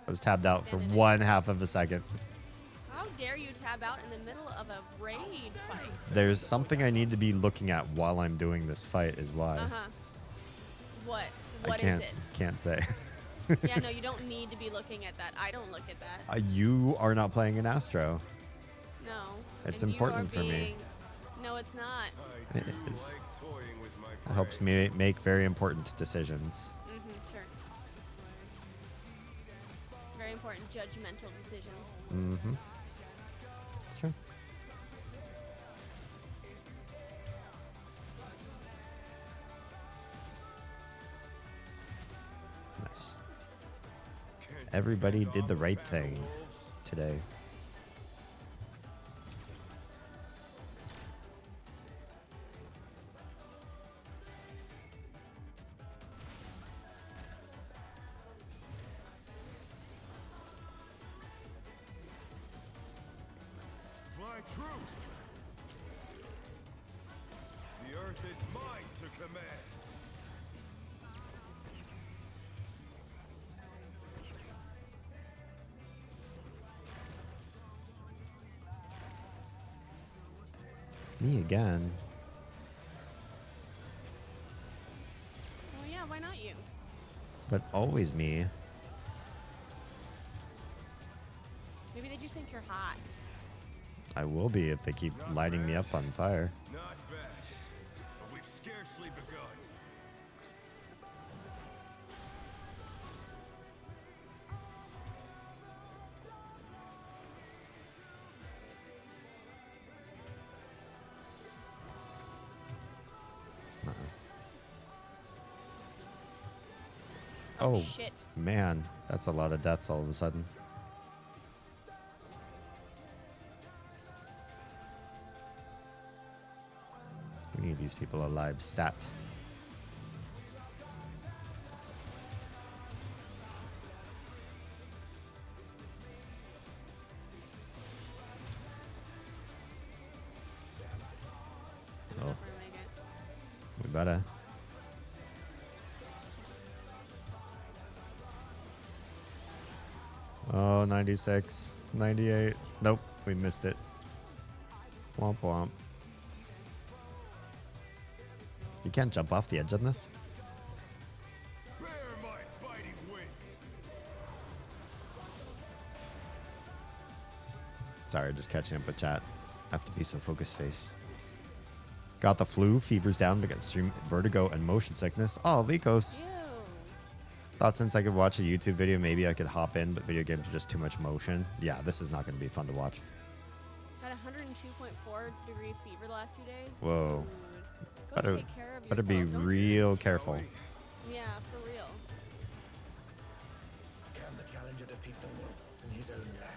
I was tabbed out for one half of a second. How dare you tab out in the middle of a raid fight? There's something I need to be looking at while I'm doing this fight is why. Uh-huh. What? I What is can't, it? can't say. Yeah, no, you don't need to be looking at that. I don't look at that. You are not playing an Astro. No. It's And you important are for me. being- No, it's not. I It do is. like toying with my It helps me make very important decisions. Sure. Very important judgmental decisions. Mm-hmm. It's true. Nice. Everybody did the right thing today. Fly true. The earth is mine to command. Me again. Well, yeah, why not you? But always me. Maybe they just think you're hot. I will be if they keep lighting me up on fire. Not bad. But we've scarcely begun. Oh, shit. man. That's a lot of deaths all of a sudden. We need these people alive. Stat. We're Oh. not gonna make it. We better. Oh, 96. 98. Nope, we missed it. Womp womp. You can't jump off the edge on this? Bear my biting wings. Sorry, just catching up with chat. I have to be so focused face. Got the flu, fever's down, but got extreme vertigo and motion sickness. Oh, Likos. Ew. Thought since I could watch a YouTube video, maybe I could hop in, but video games are just too much motion. Yeah, this is not going to be fun to watch. Had 102.4 degree fever the last 2 days. Whoa. Dude. Go Better, take care of better be yourself. Don't- real careful. Yeah, for real. Can the challenger defeat the wolf in his own lair?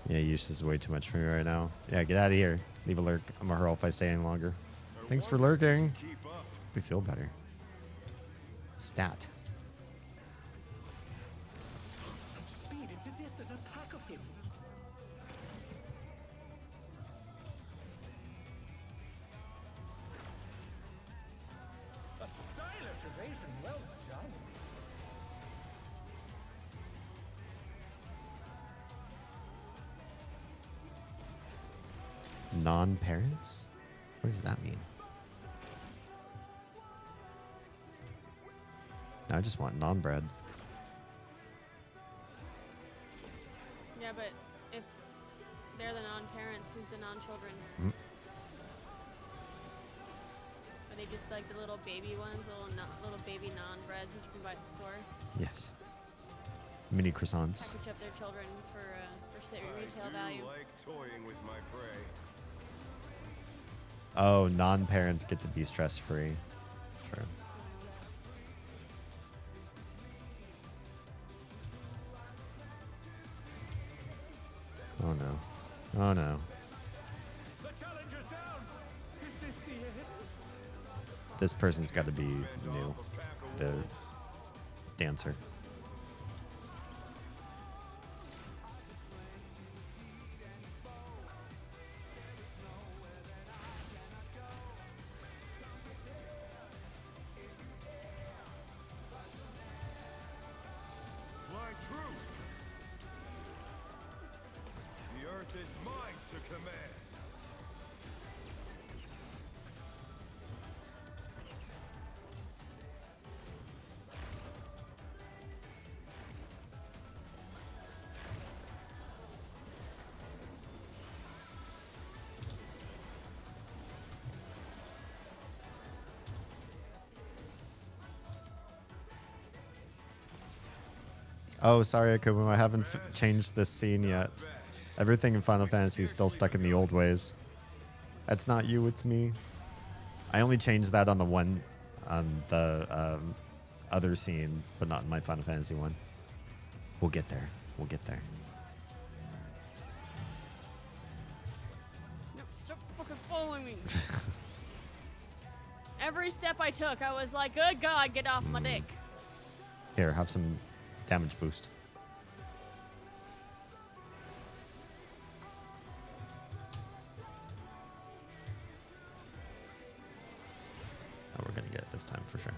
Yeah, use is way too much for me right now. Yeah, get out of here. Leave a lurk. I'm a hurl if I stay any longer. Thanks for lurking. Keep up. We feel better. Stat. Such speed, it's as if there's a pack of him. A stylish evasion, well done. Non-parents? What does that mean? I just want non-bred. Yeah, but if they're the non-parents, who's the non-children? Mm. Are they just like the little baby ones, little baby non-breds that you can buy at the store? Yes. Mini croissants. Package up their children for I retail do value. like toying with my prey. Oh, non-parents get to be stress-free. True. Oh no. Oh no. The challenger's down. Is this the end? This person's got to be Fend new. off a pack of The wolves. dancer. Fly true. The earth is mine to command. Oh, sorry, Akuma. I haven't changed this scene yet. Everything in Final Fantasy is still stuck in the old ways. That's not you, it's me. I only changed that on the other scene, but not in my Final Fantasy one. We'll get there. We'll get there. No, stop fucking following me. Every step I took, I was like, good God, get off my dick. Here, have some damage boost. Oh, we're gonna get it this time for sure.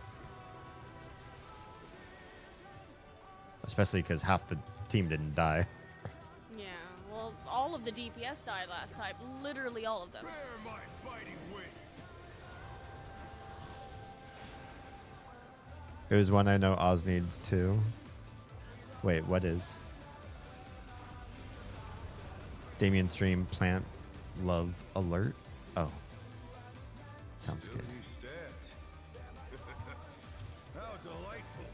Especially because half the team didn't die. Yeah, well, all of the DPS died last time. Literally all of them. Bear my biting wings. There's one I know Oz needs too. Wait, what is? Damien stream plant love alert? Oh. Sounds Still good. you stand. How delightful.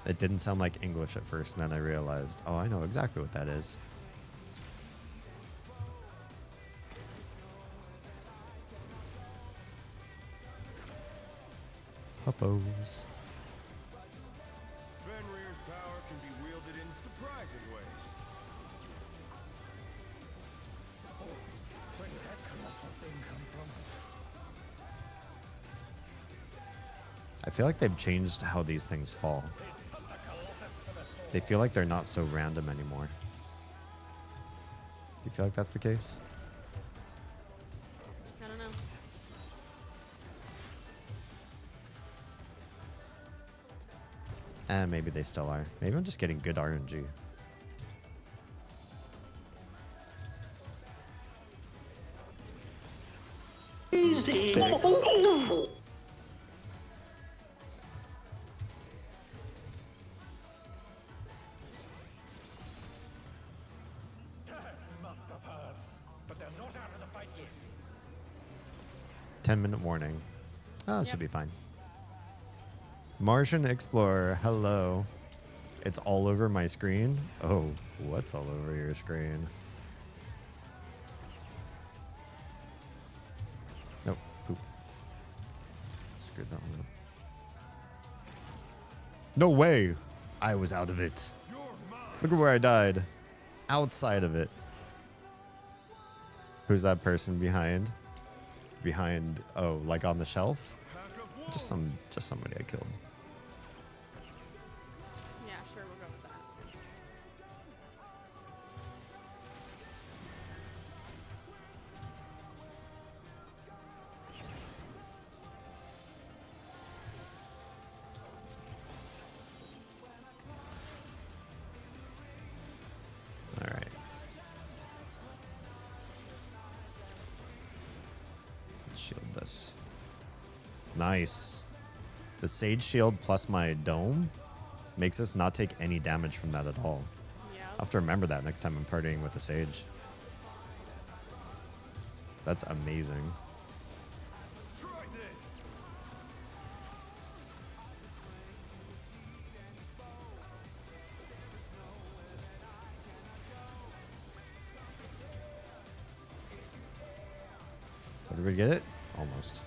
It didn't sound like English at first, and then I realized, oh, I know exactly what that is. Puppos. Fenrir's power can be wielded in surprising ways. Where did that colossal thing come from? I feel like they've changed how these things fall. They feel like they're not so random anymore. Do you feel like that's the case? I don't know. Maybe they still are. Maybe I'm just getting good RNG. Must have heard, but they're not out of the fight yet. 10-minute warning. Oh, it should Yep. be fine. Martian Explorer, hello. It's all over my screen. Oh, what's all over your screen? Nope, poop. Screwed that one up. No way! I was out of it. Look at where I died. Outside of it. Who's that person behind? Behind, oh, like on the shelf? Just somebody I killed. Yeah, sure, we'll go with that. All right. Shield this. Nice. The Sage Shield plus my Dome makes us not take any damage from that at all. Yeah. I'll have to remember that next time I'm partying with the Sage. That's amazing. Try this. Did we get it? Almost.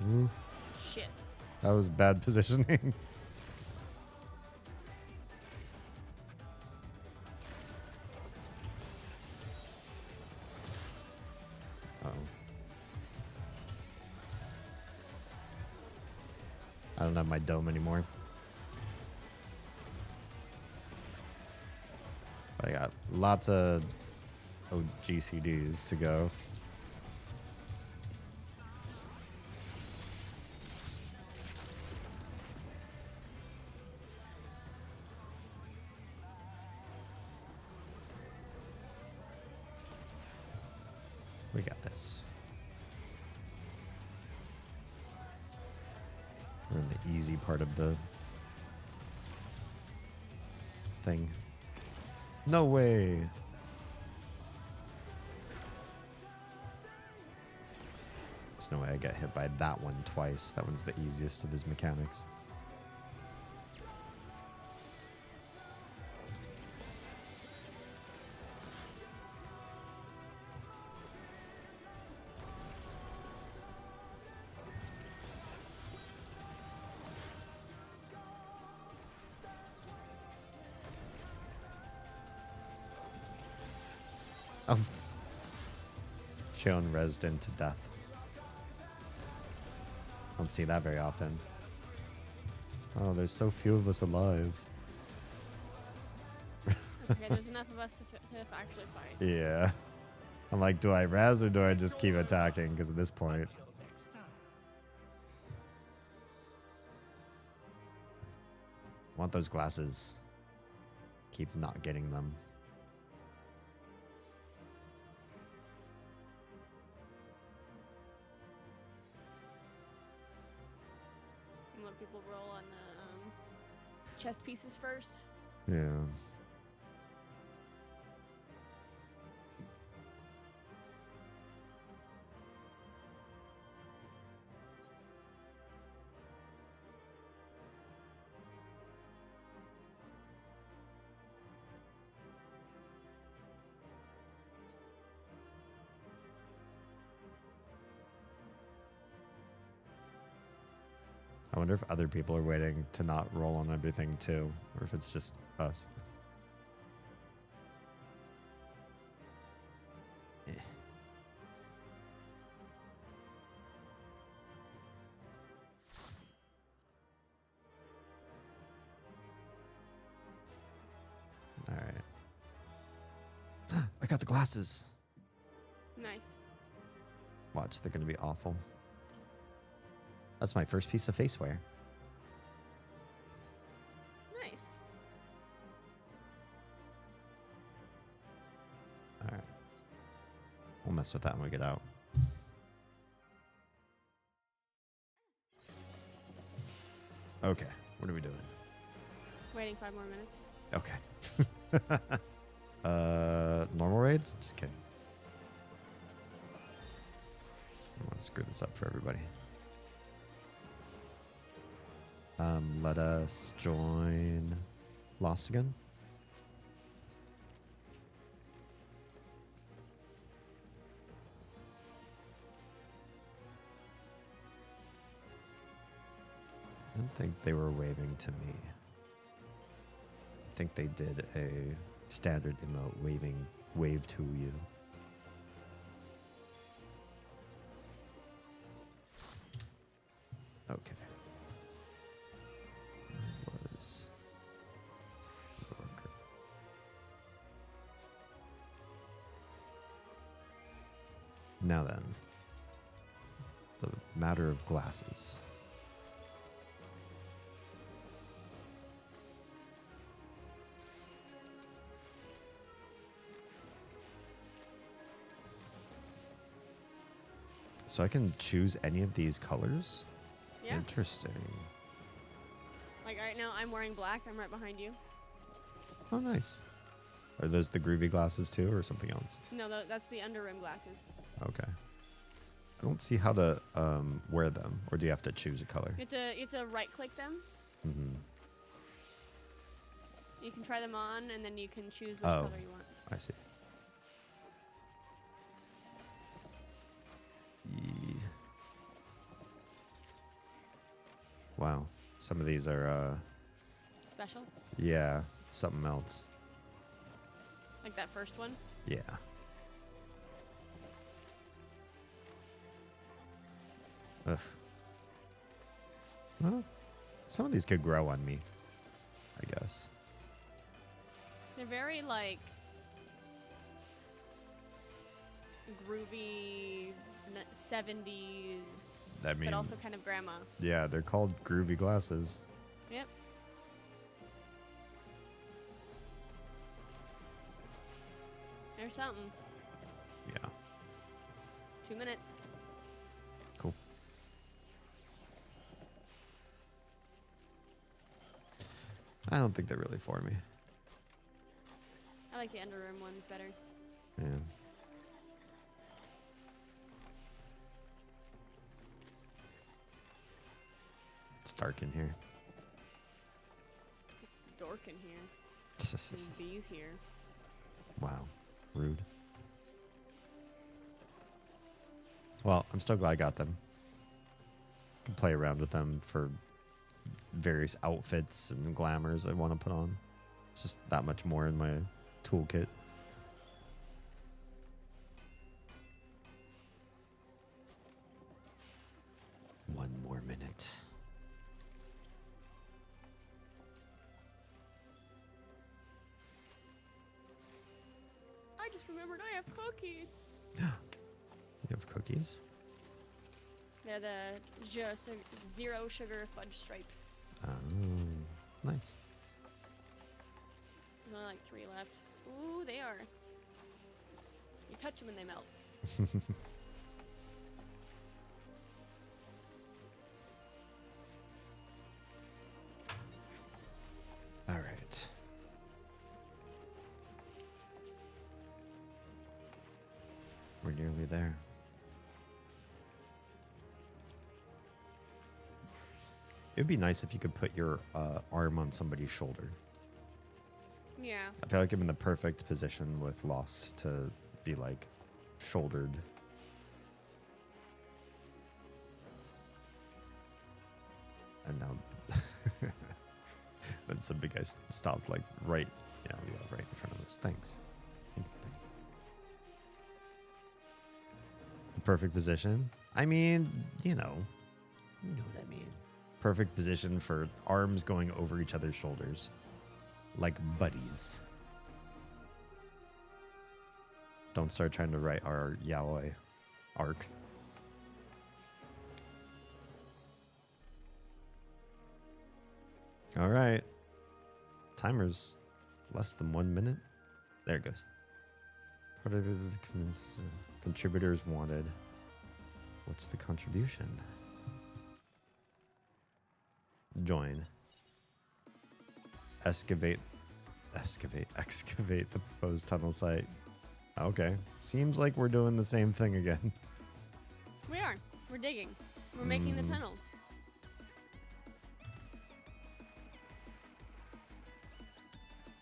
Ooh, Shit. that was bad positioning. Uh-oh. I don't have my Dome anymore. I got lots of GCDs to go. We got this. We're in the easy part of the thing. No way. There's no way I got hit by that one twice. That one's the easiest of his mechanics. Oh, shown resident to death. Don't see that very often. Oh, there's so few of us alive. Okay, there's enough of us to actually fight. Yeah. I'm like, do I res or do I just keep attacking? Because at this point, Till next time. I want those glasses. Keep not getting them. And let people roll on the chest pieces first. Yeah. I wonder if other people are waiting to not roll on everything too, or if it's just us. Eh. All right. I got the glasses. Nice. Watch, they're going to be awful. That's my first piece of faceware. Nice. All right. We'll mess with that when we get out. Okay. What are we doing? Waiting 5 more minutes. Okay. Normal raids? Just kidding. I want to screw this up for everybody. Let us join Lost again. I don't think they were waving to me. I think they did a standard emote wave to you. Okay. That was worker. Now then, the matter of glasses. So I can choose any of these colors? Yeah. Interesting. Like right now, I'm wearing black. I'm right behind you. Oh, nice. Are those the groovy glasses too, or something else? No, that's the under rim glasses. Okay. I don't see how to wear them, or do you have to choose a color? You have to right click them. Mm-hmm. You can try them on, and then you can choose which Oh. color you want. I see. Wow. Some of these are, Special? yeah, something else. Like that first one? Yeah. Ugh. Well, some of these could grow on me, I guess. They're very, like, groovy 70s, I mean, but also kind of grandma. yeah, they're called groovy glasses. Yep. There's something. Yeah. 2 minutes. Cool. I don't think they're really for me. I like the under rim ones better. Yeah. It's dark in here. It's dork in here. There's bees here. Wow. Rude. Well, I'm still glad I got them. Can play around with them for various outfits and glamours I want to put on. It's just that much more in my toolkit. One more minute. I just remembered I have cookies. You have cookies? They're the just zero sugar fudge stripe. Oh, nice. There's only like 3 left. Ooh, they are. You touch them and they melt. All right. We're nearly there. It would be nice if you could put your arm on somebody's shoulder. Yeah. I feel like I'm in the perfect position with Lost to be like shouldered. now. Then some big guy stopped like right in front of us. Thanks. Thanks, buddy. The perfect position. I mean, you know what I mean. Perfect position for arms going over each other's shoulders, like buddies. Don't start trying to write our yaoi arc. All right. Timer's less than 1 minute. There it goes. Contributors wanted. What's the contribution? Join. Excavate the proposed tunnel site. Okay. Seems like we're doing the same thing again. We are. We're digging. We're making the tunnel.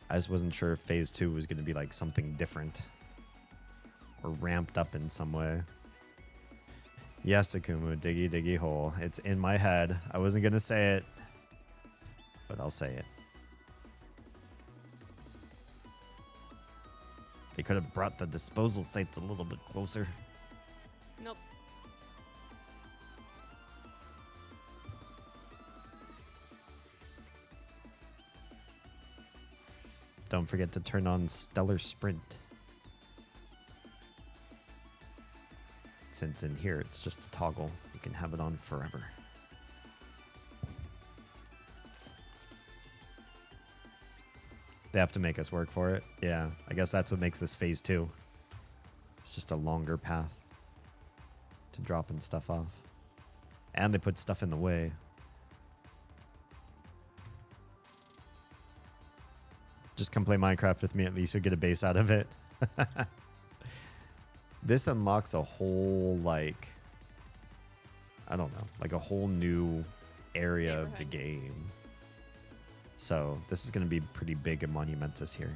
I just wasn't sure if phase 2 was going to be like something different or ramped up in some way. Yes, Akumu, diggy diggy hole. It's in my head. I wasn't going to say it, but I'll say it. They could have brought the disposal sites a little bit closer. Nope. Don't forget to turn on Stellar Sprint. Since in here it's just a toggle, you can have it on forever. They have to make us work for it. Yeah, I guess that's what makes this phase 2. It's just a longer path to dropping stuff off. And they put stuff in the way. Just come play Minecraft with me, at least you'll get a base out of it. This unlocks a whole, like, I don't know, like a whole new area of the game. So this is going to be pretty big and monumentous here.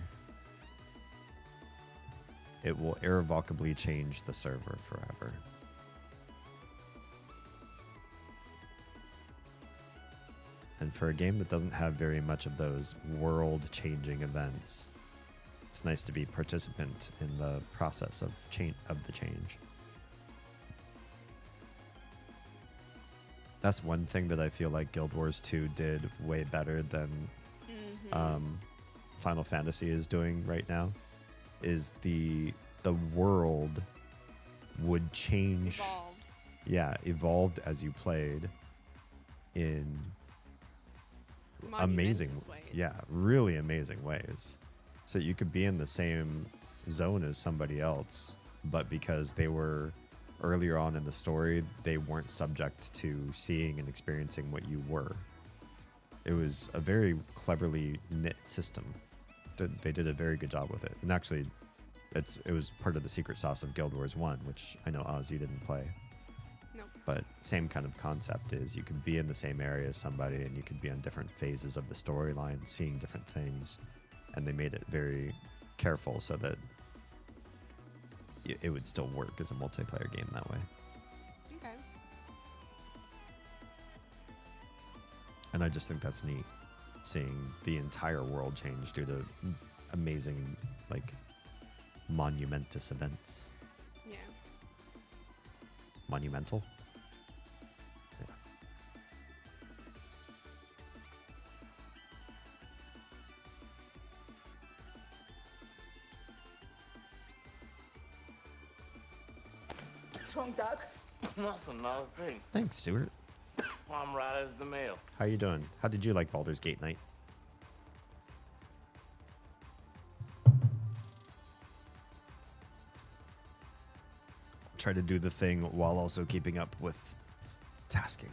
It will irrevocably change the server forever. And for a game that doesn't have very much of those world-changing events, it's nice to be participant in the process of the change. That's one thing that I feel like Guild Wars 2 did way better than Final Fantasy is doing right now. Is the world would change. Evolved. Yeah, evolved as you played in amazing ways. Yeah, really amazing ways. So you could be in the same zone as somebody else, but because they were earlier on in the story, they weren't subject to seeing and experiencing what you were. It was a very cleverly knit system. They did a very good job with it. And actually, it was part of the secret sauce of Guild Wars 1, which I know Oz, you didn't play. Nope. But same kind of concept is you could be in the same area as somebody and you could be on different phases of the storyline, seeing different things. And they made it very careful so that it would still work as a multiplayer game that way. Okay. And I just think that's neat, seeing the entire world change due to amazing, like, monumentous events. Yeah. Monumental? Yeah. What's wrong, Doug? Nothing, not a thing. Thanks, Stuart. I'm right as the mail. How you doing? How did you like Baldur's Gate Night? Try to do the thing while also keeping up with tasking.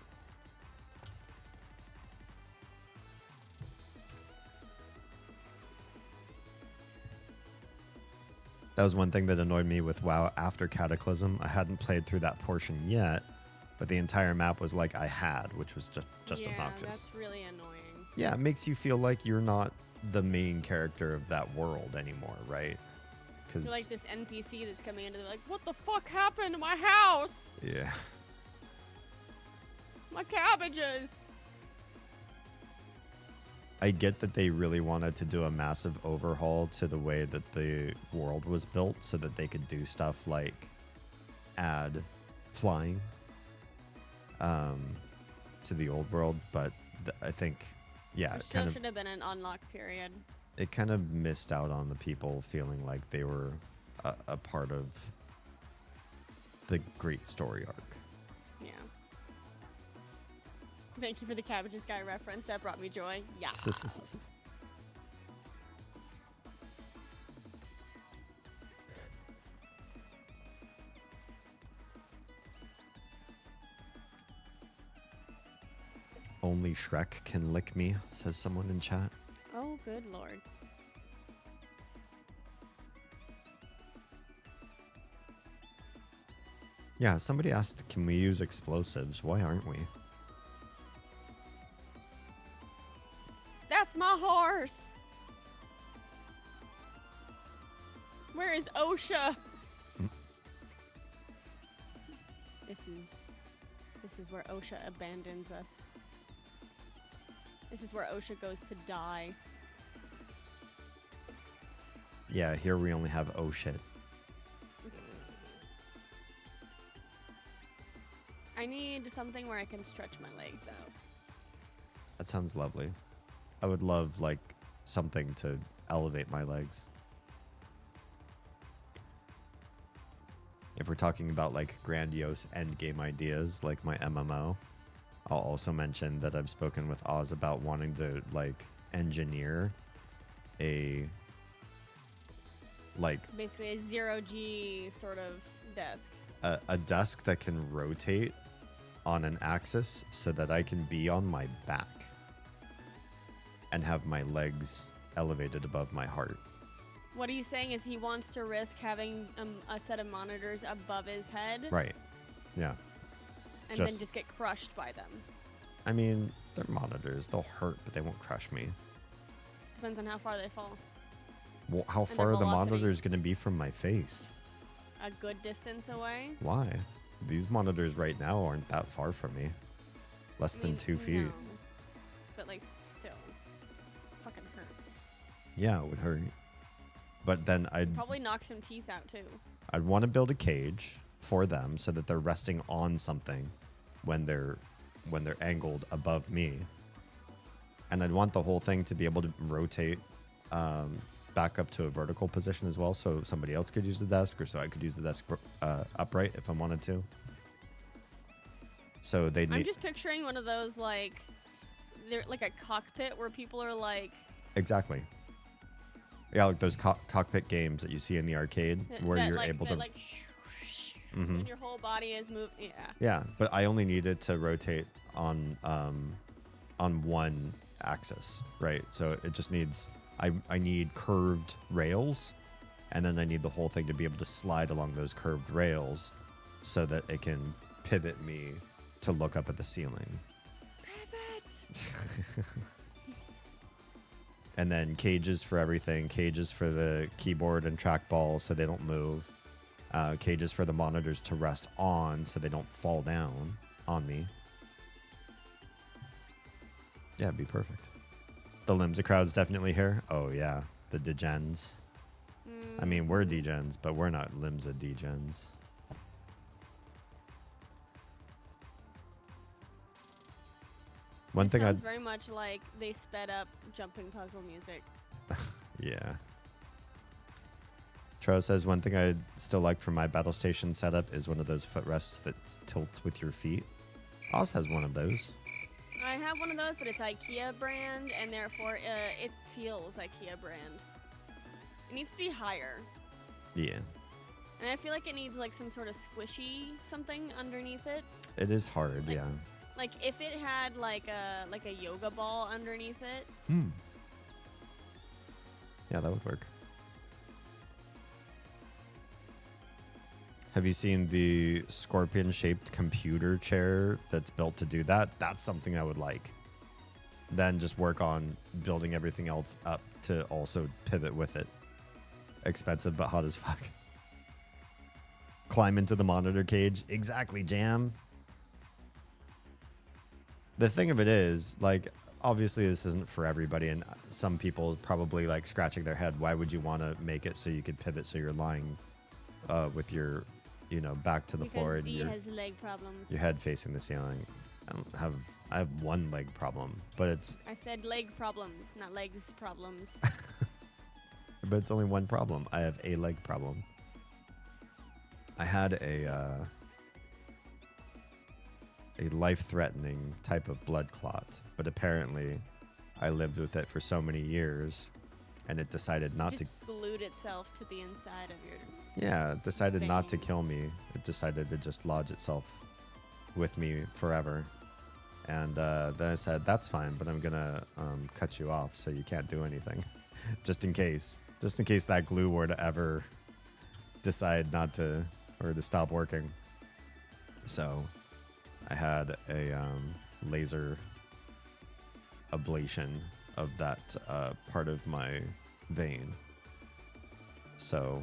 That was one thing that annoyed me with WoW after Cataclysm. I hadn't played through that portion yet, but the entire map was like I had, which was just yeah, obnoxious. That's really annoying. Yeah, it makes you feel like you're not the main character of that world anymore, right? Because You're like this NPC that's coming into like, what the fuck happened to my house? yeah, My cabbages. I get that they really wanted to do a massive overhaul to the way that the world was built so that they could do stuff like add flying to the old world, but I think, yeah, There it still kind of should have been an unlock period. it kind of missed out on the people feeling like they were a part of the great story arc. Yeah. Thank you for the Cabbages Guy reference. That brought me joy. Yeah. Only Shrek can lick me, says someone in chat. Oh, good lord. Yeah, somebody asked, can we use explosives? Why aren't we? That's my horse. Where is OSHA? This is where OSHA abandons us. This is where OSHA goes to die. Yeah, here we only have oh shit. I need something where I can stretch my legs out. That sounds lovely. I would love, like, something to elevate my legs. If we're talking about, like, grandiose endgame ideas, like my MMO, I'll also mention that I've spoken with Oz about wanting to, like, engineer a, like... Basically a zero-G sort of desk. A desk that can rotate on an axis so that I can be on my back and have my legs elevated above my heart. What he's saying is he wants to risk having a set of monitors above his head. Right. Yeah. And then just get crushed by them. I mean, they're monitors. They'll hurt, but they won't crush me. Depends on how far they fall. Well, how And far their are the velocity. monitors going to be from my face? A good distance away. Why? These monitors right now aren't that far from me. Less I than mean, 2 feet. no. But like, still, fucking hurt. Yeah, it would hurt. But then Probably knock some teeth out too. I'd want to build a cage for them so that they're resting on something when they're angled above me. And I'd want the whole thing to be able to rotate back up to a vertical position as well, so somebody else could use the desk, or so I could use the desk upright if I wanted to. So they'd I'm need just picturing one of those like, they're like a cockpit where people are like. exactly. Yeah, like those cockpit games that you see in the arcade where you're like, able to. like, and your whole body is moving. Yeah. Yeah, but I only needed to rotate on one axis, right? So it just needs I need curved rails, and then I need the whole thing to be able to slide along those curved rails so that it can pivot me to look up at the ceiling. Pivot. And then cages for everything, cages for the keyboard and trackball so they don't move. Cages for the monitors to rest on so they don't fall down on me. Yeah, it'd be perfect. The Limsa crowd's definitely here. Oh, yeah. The degens. I mean, we're degens, but we're not Limsa degens. One thing sounds I'd... very much like they sped up jumping puzzle music. Yeah. Tro says, one thing I'd still like for my battle station setup is one of those footrests that tilts with your feet. Oz has one of those. I have one of those, but it's IKEA brand, and therefore it feels IKEA brand. It needs to be higher. Yeah. And I feel like it needs like some sort of squishy something underneath it. It is hard, Like- yeah. Like if it had like a yoga ball underneath it. Yeah, that would work. Have you seen the scorpion-shaped computer chair that's built to do that? That's something I would like. Then just work on building everything else up to also pivot with it. Expensive, but hot as fuck. Climb into the monitor cage. Exactly, Jam. The thing of it is, like, obviously this isn't for everybody, and some people probably like scratching their head. Why would you want to make it so you could pivot so you're lying with your, back to the floor and D has leg problems. your head facing the ceiling? I have one leg problem, but I said leg problems, not legs problems. but it's only one problem. I have a leg problem. I had a life-threatening type of blood clot, but apparently I lived with it for so many years, and it decided not to. Glued itself to the inside of your. Yeah, it decided not to vein. kill me. It decided to just lodge itself with me forever. And then I said, that's fine, but I'm gonna cut you off so you can't do anything, just in case that glue were to ever decide not to or to stop working. So I had a laser ablation of that part of my vein. So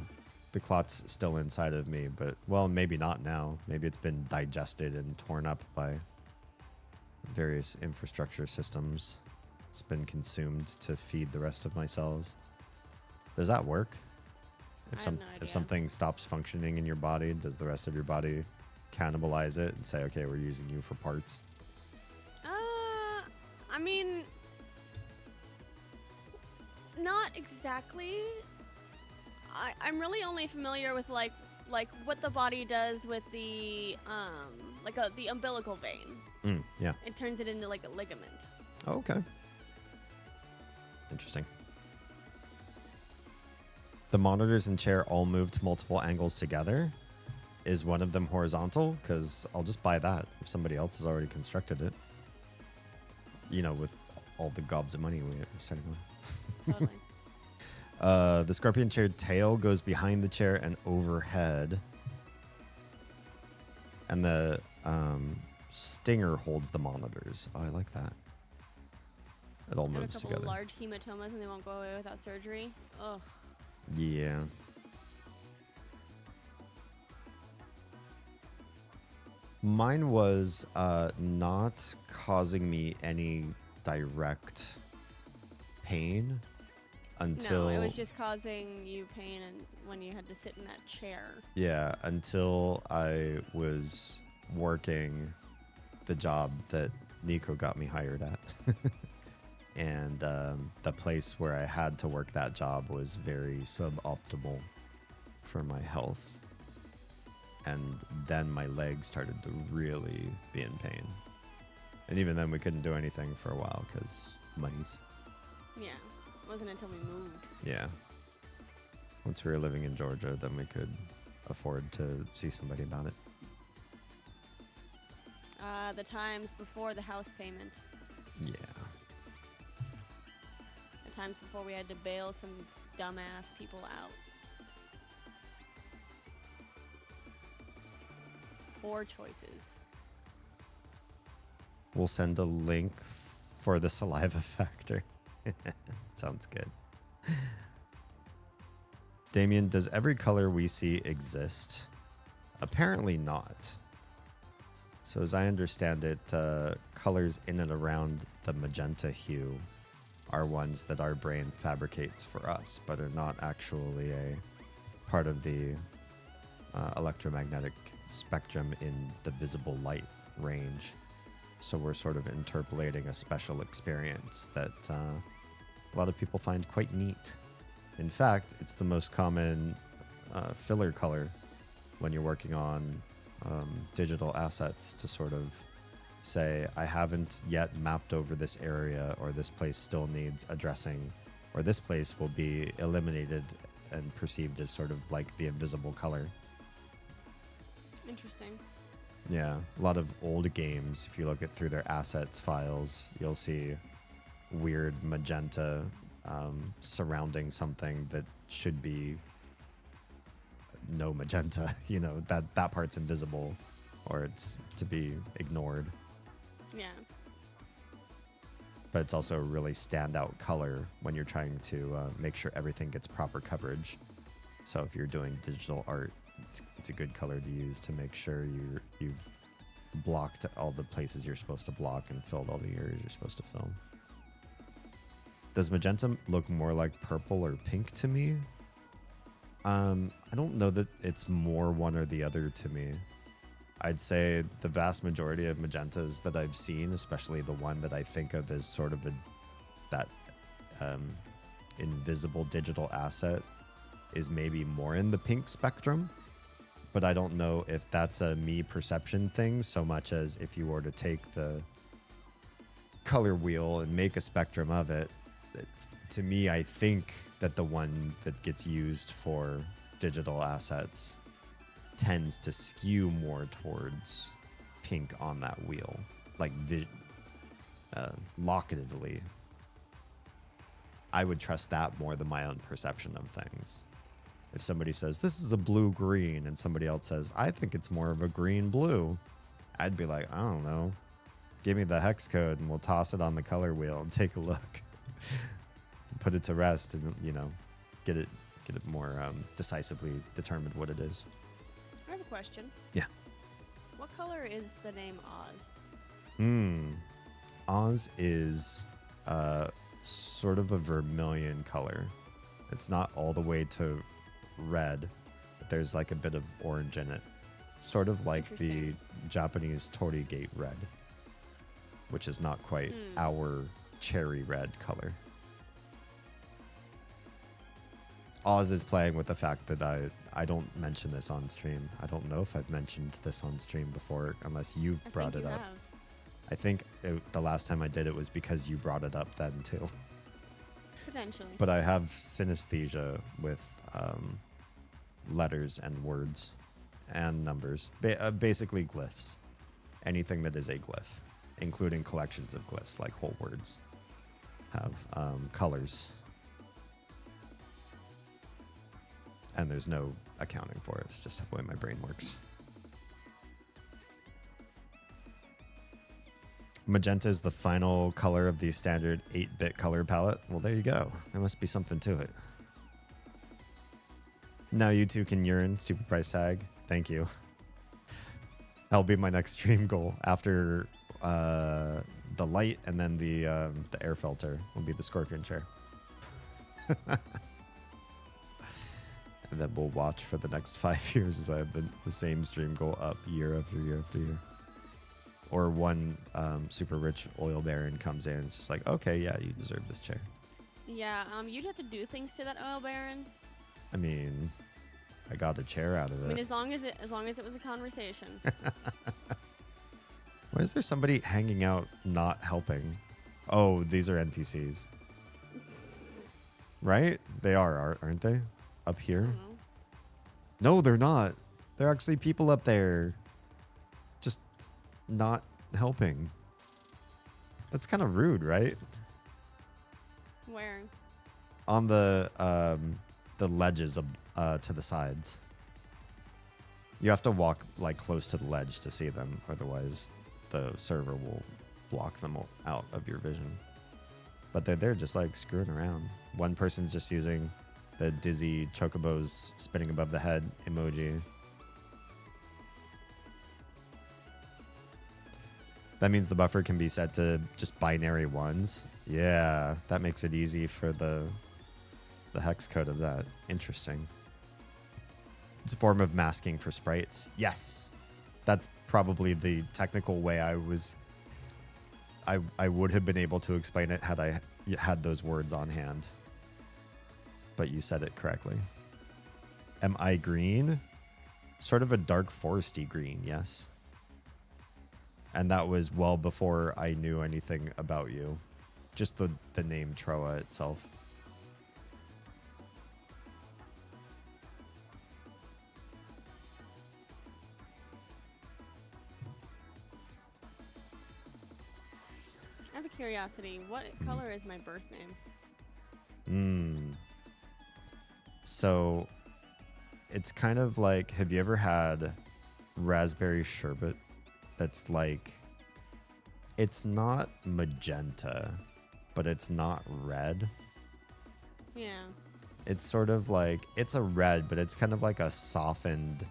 the clot's still inside of me, but well, maybe not now. Maybe it's been digested and torn up by various infrastructure systems. It's been consumed to feed the rest of my cells. Does that work? I have no If idea. something stops functioning in your body, does the rest of your body cannibalize it and say, okay, we're using you for parts? I mean, not exactly. I'm really only familiar with like what the body does with the the umbilical vein. Yeah. It turns it into like a ligament. Oh, okay. Interesting. The monitors and chair all move to multiple angles together. Is one of them horizontal? Because I'll just buy that if somebody else has already constructed it. With all the gobs of money we have setting on. Totally. The scorpion chair tail goes behind the chair and overhead. And the stinger holds the monitors. Oh, I like that. It all I have a moves couple together. large hematomas and they won't go away without surgery. Ugh. Yeah. Mine was not causing me any direct pain until. No, it was just causing you pain and when you had to sit in that chair. Yeah, until I was working the job that Nico got me hired at. And the place where I had to work that job was very suboptimal for my health. And then my legs started to really be in pain. And even then we couldn't do anything for a while because monies. Yeah. It wasn't until we moved. Yeah. Once we were living in Georgia, then we could afford to see somebody about it. The times before the house payment. Yeah. The times before we had to bail some dumbass people out. Poor choices. We'll send a link for the saliva factor. Sounds good. Damien, does every color we see exist? Apparently not. So as I understand it, colors in and around the magenta hue are ones that our brain fabricates for us, but are not actually a part of the electromagnetic spectrum in the visible light range. So we're sort of interpolating a special experience that a lot of people find quite neat. In fact, it's the most common filler color when you're working on digital assets to sort of say, I haven't yet mapped over this area, or this place still needs addressing, or this place will be eliminated and perceived as sort of like the invisible color. Interesting. Yeah, a lot of old games, if you look at through their assets files, you'll see weird magenta surrounding something that should be no magenta. You know, that part's invisible, or it's to be ignored. Yeah. But it's also a really standout color when you're trying to make sure everything gets proper coverage. So if you're doing digital art, it's a good color to use to make sure you've blocked all the places you're supposed to block and filled all the areas you're supposed to fill. Does magenta look more like purple or pink to me? I don't know that it's more one or the other to me. I'd say the vast majority of magentas that I've seen, especially the one that I think of as sort of that invisible digital asset, is maybe more in the pink spectrum. But I don't know if that's a me perception thing so much as if you were to take the color wheel and make a spectrum of it. To me, I think that the one that gets used for digital assets tends to skew more towards pink on that wheel, like locatively. I would trust that more than my own perception of things. If somebody says, this is a blue-green, and somebody else says, I think it's more of a green-blue, I'd be like, I don't know. Give me the hex code, and we'll toss it on the color wheel and take a look. Put it to rest and, get it more decisively determined what it is. I have a question. Yeah. What color is the name Oz? Oz is sort of a vermilion color. It's not all the way to red, but there's like a bit of orange in it. Sort of like the Japanese Torigate red, which is not quite our cherry red color. Oz is playing with the fact that I don't mention this on stream. I don't know if I've mentioned this on stream before, unless you've brought it up. I think the last time I did it was because you brought it up then too. Potentially. But I have synesthesia with letters and words and numbers. Basically glyphs. Anything that is a glyph, including collections of glyphs, like whole words, have colors. And there's no accounting for it. It's just the way my brain works. Magenta is the final color of the standard 8-bit color palette. Well, there you go. There must be something to it. Now you two can urine. Stupid price tag. Thank you. That'll be my next stream goal. After the light and then the air filter will be the scorpion chair. And then we'll watch for the next 5 years as I have the same stream goal up year after year after year. Or one super rich oil baron comes in and it's just like, okay, yeah, you deserve this chair. Yeah, you'd have to do things to that oil baron. I mean, I got a chair out of it. I mean, as long as it was a conversation. Why is there somebody hanging out not helping? Oh, these are NPCs. Right? They aren't they? Up here? No, they're not. They're actually people up there. Just not helping. That's kind of rude, right? Where? On the ledges to the sides. You have to walk like close to the ledge to see them, otherwise the server will block them out of your vision. But they're just like screwing around. One person's just using the dizzy chocobos spinning above the head emoji. That means the buffer can be set to just binary ones. Yeah, that makes it easy for the hex code of that. Interesting. It's a form of masking for sprites. Yes. That's probably the technical way I would have been able to explain it had I had those words on hand. But you said it correctly. Am I green? Sort of a dark foresty green, yes. And that was well before I knew anything about you. Just the name Troa itself. I have a curiosity. What color is my birth name? So it's kind of like, have you ever had raspberry sherbet that's like, it's not magenta, but it's not red? Yeah. It's sort of like, it's a red, but it's kind of like a softened,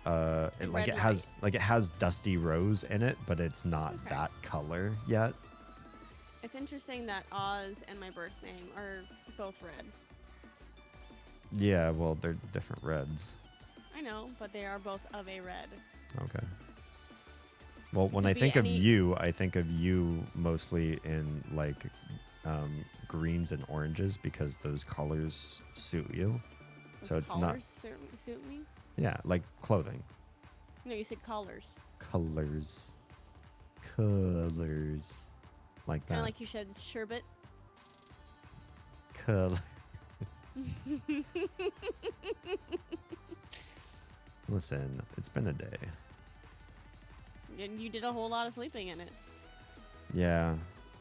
it has dusty rose in it, but it's not that color yet. It's interesting that Oz and my birth name are both red. Yeah, well, they're different reds. I know, but they are both of a red. Okay. Well, when could I be think of any- you, I think of you mostly in like greens and oranges because those colors suit you. Those So it's not, collars suit me. yeah, like clothing. No, you said collars. Colors. Colors. Like Kind that. of like you said sherbet. Colors. Listen, it's been a day. And you did a whole lot of sleeping in it. Yeah,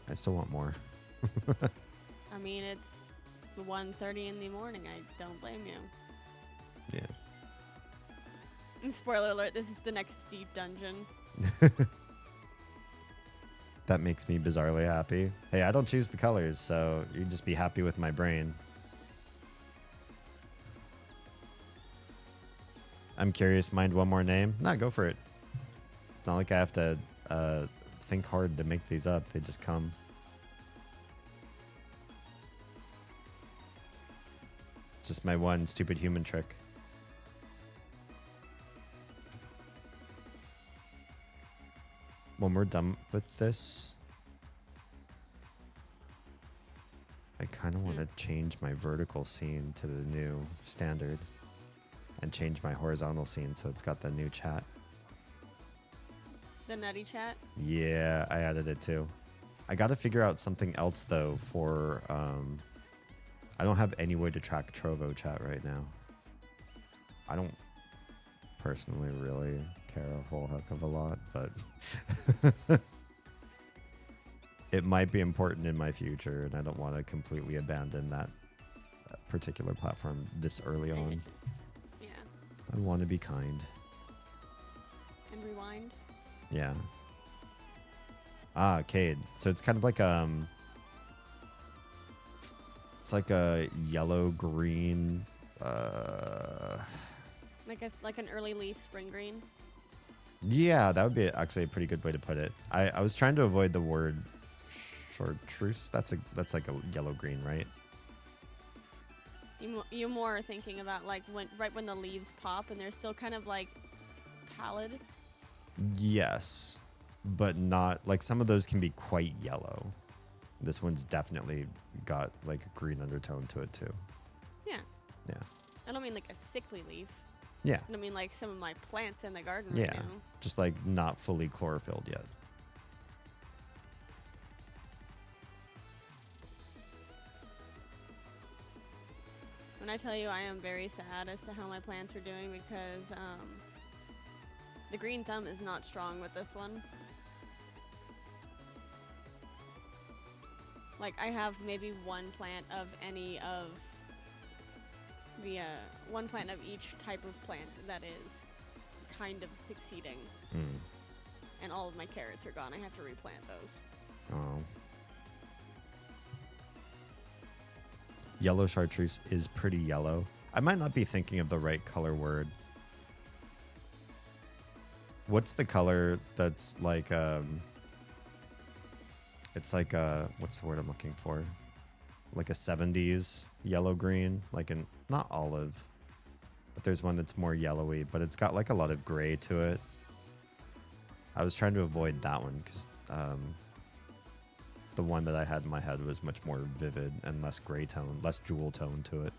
I still want more. I mean, it's 1:30 in the morning. I don't blame you. Yeah. And spoiler alert, this is the next deep dungeon. That makes me bizarrely happy. Hey, I don't choose the colors, so you just be happy with my brain. I'm curious, mind one more name? Nah, go for it. It's not like I have to think hard to make these up. They just come. Just my one stupid human trick. When we're done with this, I kind of want to change my vertical scene to the new standard and change my horizontal scene so it's got the new chat. The nutty chat. Yeah, I added it too. I got to figure out something else though for I don't have any way to track Trovo chat right now. I don't personally really care a whole heck of a lot, but it might be important in my future, and I don't want to completely abandon that particular platform this early I on. get you. Yeah. I want to be kind. And rewind. Yeah. Ah, Cade. So it's kind of like it's like a yellow green Like an early leaf spring green. yeah, that would be actually a pretty good way to put it. I was trying to avoid the word chartreuse. That's like a yellow green, right? You're more thinking about like right when the leaves pop and they're still kind of like pallid. Yes, but not like some of those can be quite yellow. This one's definitely got like a green undertone to it too. Yeah. Yeah. I don't mean like a sickly leaf. Yeah. I mean like some of my plants in the garden Yeah. right now. Just like not fully chlorophylled yet. When I tell you I am very sad as to how my plants are doing because the green thumb is not strong with this one. Like I have maybe one plant of any of the one plant of each type of plant that is kind of succeeding. Mm. And all of my carrots are gone. I have to replant those. Oh. Yellow chartreuse is pretty yellow. I might not be thinking of the right color word. What's the color that's like it's like what's the word I'm looking for? Like a 70s yellow green, like an not olive, but there's one that's more yellowy, but it's got like a lot of gray to it. I was trying to avoid that one because the one that I had in my head was much more vivid and less gray tone, less jewel tone to it,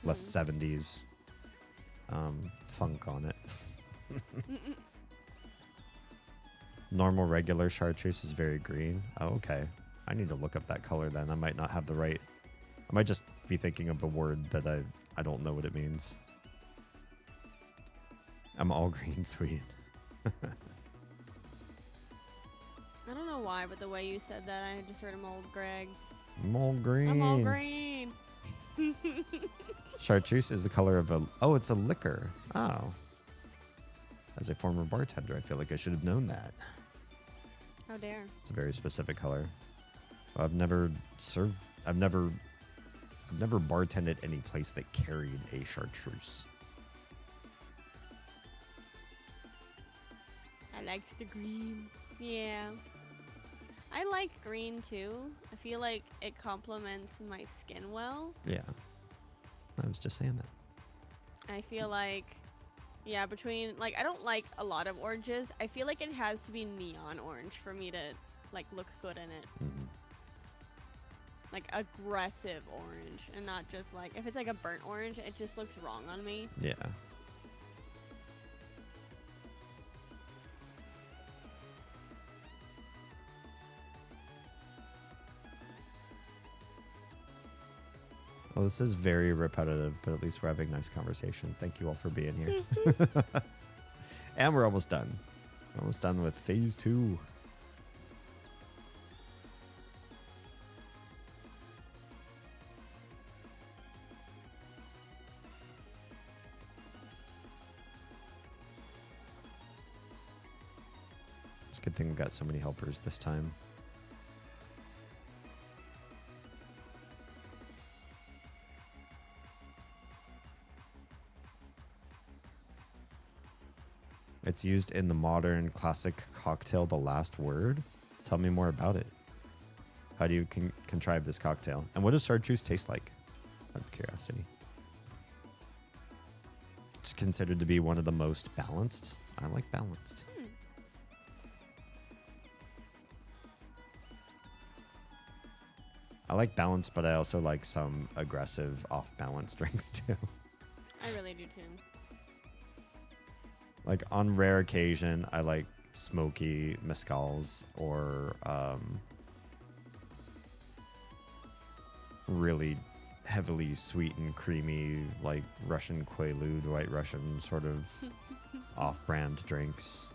less 70s funk on it. Normal regular chartreuse is very green. Oh, okay. I need to look up that color then. I might not have the right. I might just be thinking of a word that I don't know what it means. I'm all green sweet. I don't know why, but the way you said that, I just heard him old Greg. I'm all green. I'm all green. Chartreuse is the color of a. Oh, it's a liquor. Oh. As a former bartender, I feel like I should have known that. How dare. It's a very specific color. I've never served. I've never bartended any place that carried a chartreuse. I like the green. Yeah. I like green too. I feel like it complements my skin well. Yeah. I was just saying that. I feel like, yeah, between, like, I don't like a lot of oranges. I feel like it has to be neon orange for me to, like, look good in it. Mm-hmm. Like, aggressive orange, and not just, like, if it's, like, a burnt orange, it just looks wrong on me. Yeah. Well, this is very repetitive, but at least we're having a nice conversation. Thank you all for being here. And we're almost done. Almost done with phase 2. It's a good thing we got so many helpers this time. It's used in the modern classic cocktail, The Last Word. Tell me more about it. How do you contrive this cocktail? And what does chartreuse taste like? Out of curiosity. It's considered to be one of the most balanced. I like balanced. I like balanced, but I also like some aggressive off-balance drinks too. I really do too. Like on rare occasion, I like smoky mezcals or really heavily sweet and creamy, like Russian Quaalude, White Russian sort of off-brand drinks.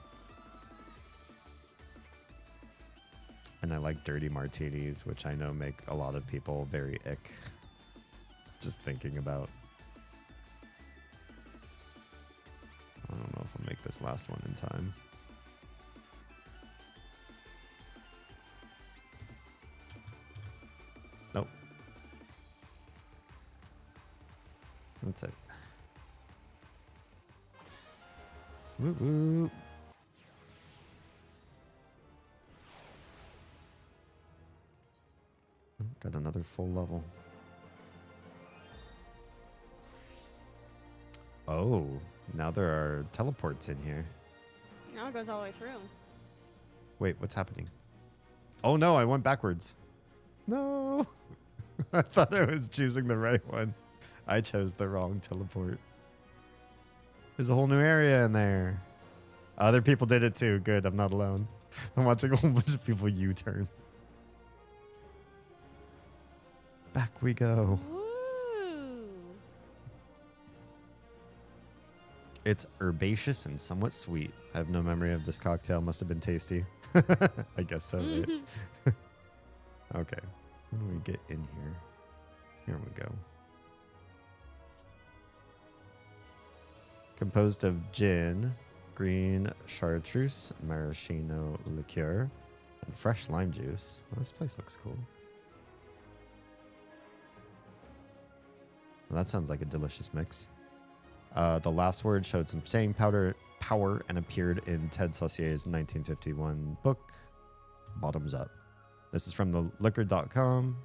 And I like dirty martinis, which I know make a lot of people very ick just thinking about. I don't know if I'll make this last one in time. Nope. That's it. Woo woo. Got another full level. Oh, now there are teleports in here. Now it goes all the way through. Wait, what's happening? Oh no, I went backwards. No. I thought I was choosing the right one. I chose the wrong teleport. There's a whole new area in there. Other people did it too. Good, I'm not alone. I'm watching a whole bunch of people U-turn. Back we go. Woo! It's herbaceous and somewhat sweet. I have no memory of this cocktail. Must have been tasty. I guess so, right? Okay. How do we get in here? Here we go. Composed of gin, green chartreuse, maraschino liqueur, and fresh lime juice. Well, this place looks cool. Well, that sounds like a delicious mix. The Last Word showed some staying power and appeared in Ted Saussier's 1951 book, Bottoms Up. This is from the liquor.com.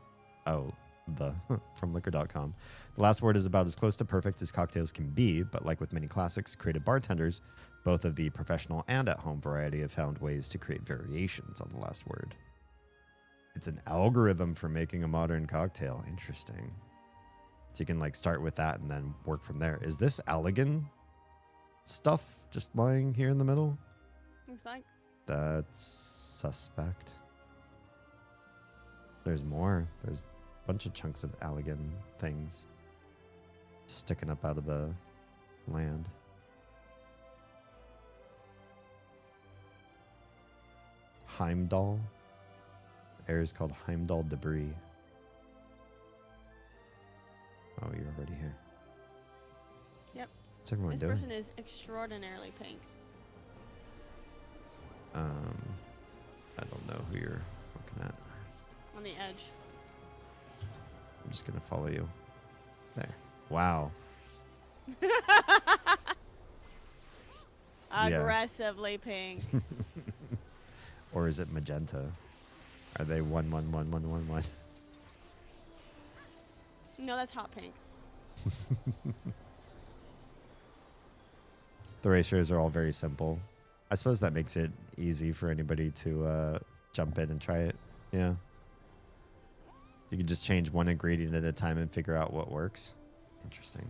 From liquor.com. The Last Word is about as close to perfect as cocktails can be, but like with many classics, creative bartenders, both of the professional and at-home variety, have found ways to create variations on The Last Word. It's an algorithm for making a modern cocktail. Interesting. So you can like start with that and then work from there. Is this Allegan stuff just lying here in the middle? Looks like. That's suspect. There's more. There's a bunch of chunks of Allegan things sticking up out of the land. Heimdall. The area is called Heimdall debris. Oh, you're already here. Yep. What's everyone This doing? person is extraordinarily pink. I don't know who you're looking at. On the edge. I'm just gonna follow you. There. Wow. Aggressively pink. Or is it magenta? Are they 1-1-1-1-1-1? No, that's hot pink. The ratios are all very simple. I suppose that makes it easy for anybody to jump in and try it. Yeah. You can just change one ingredient at a time and figure out what works. Interesting.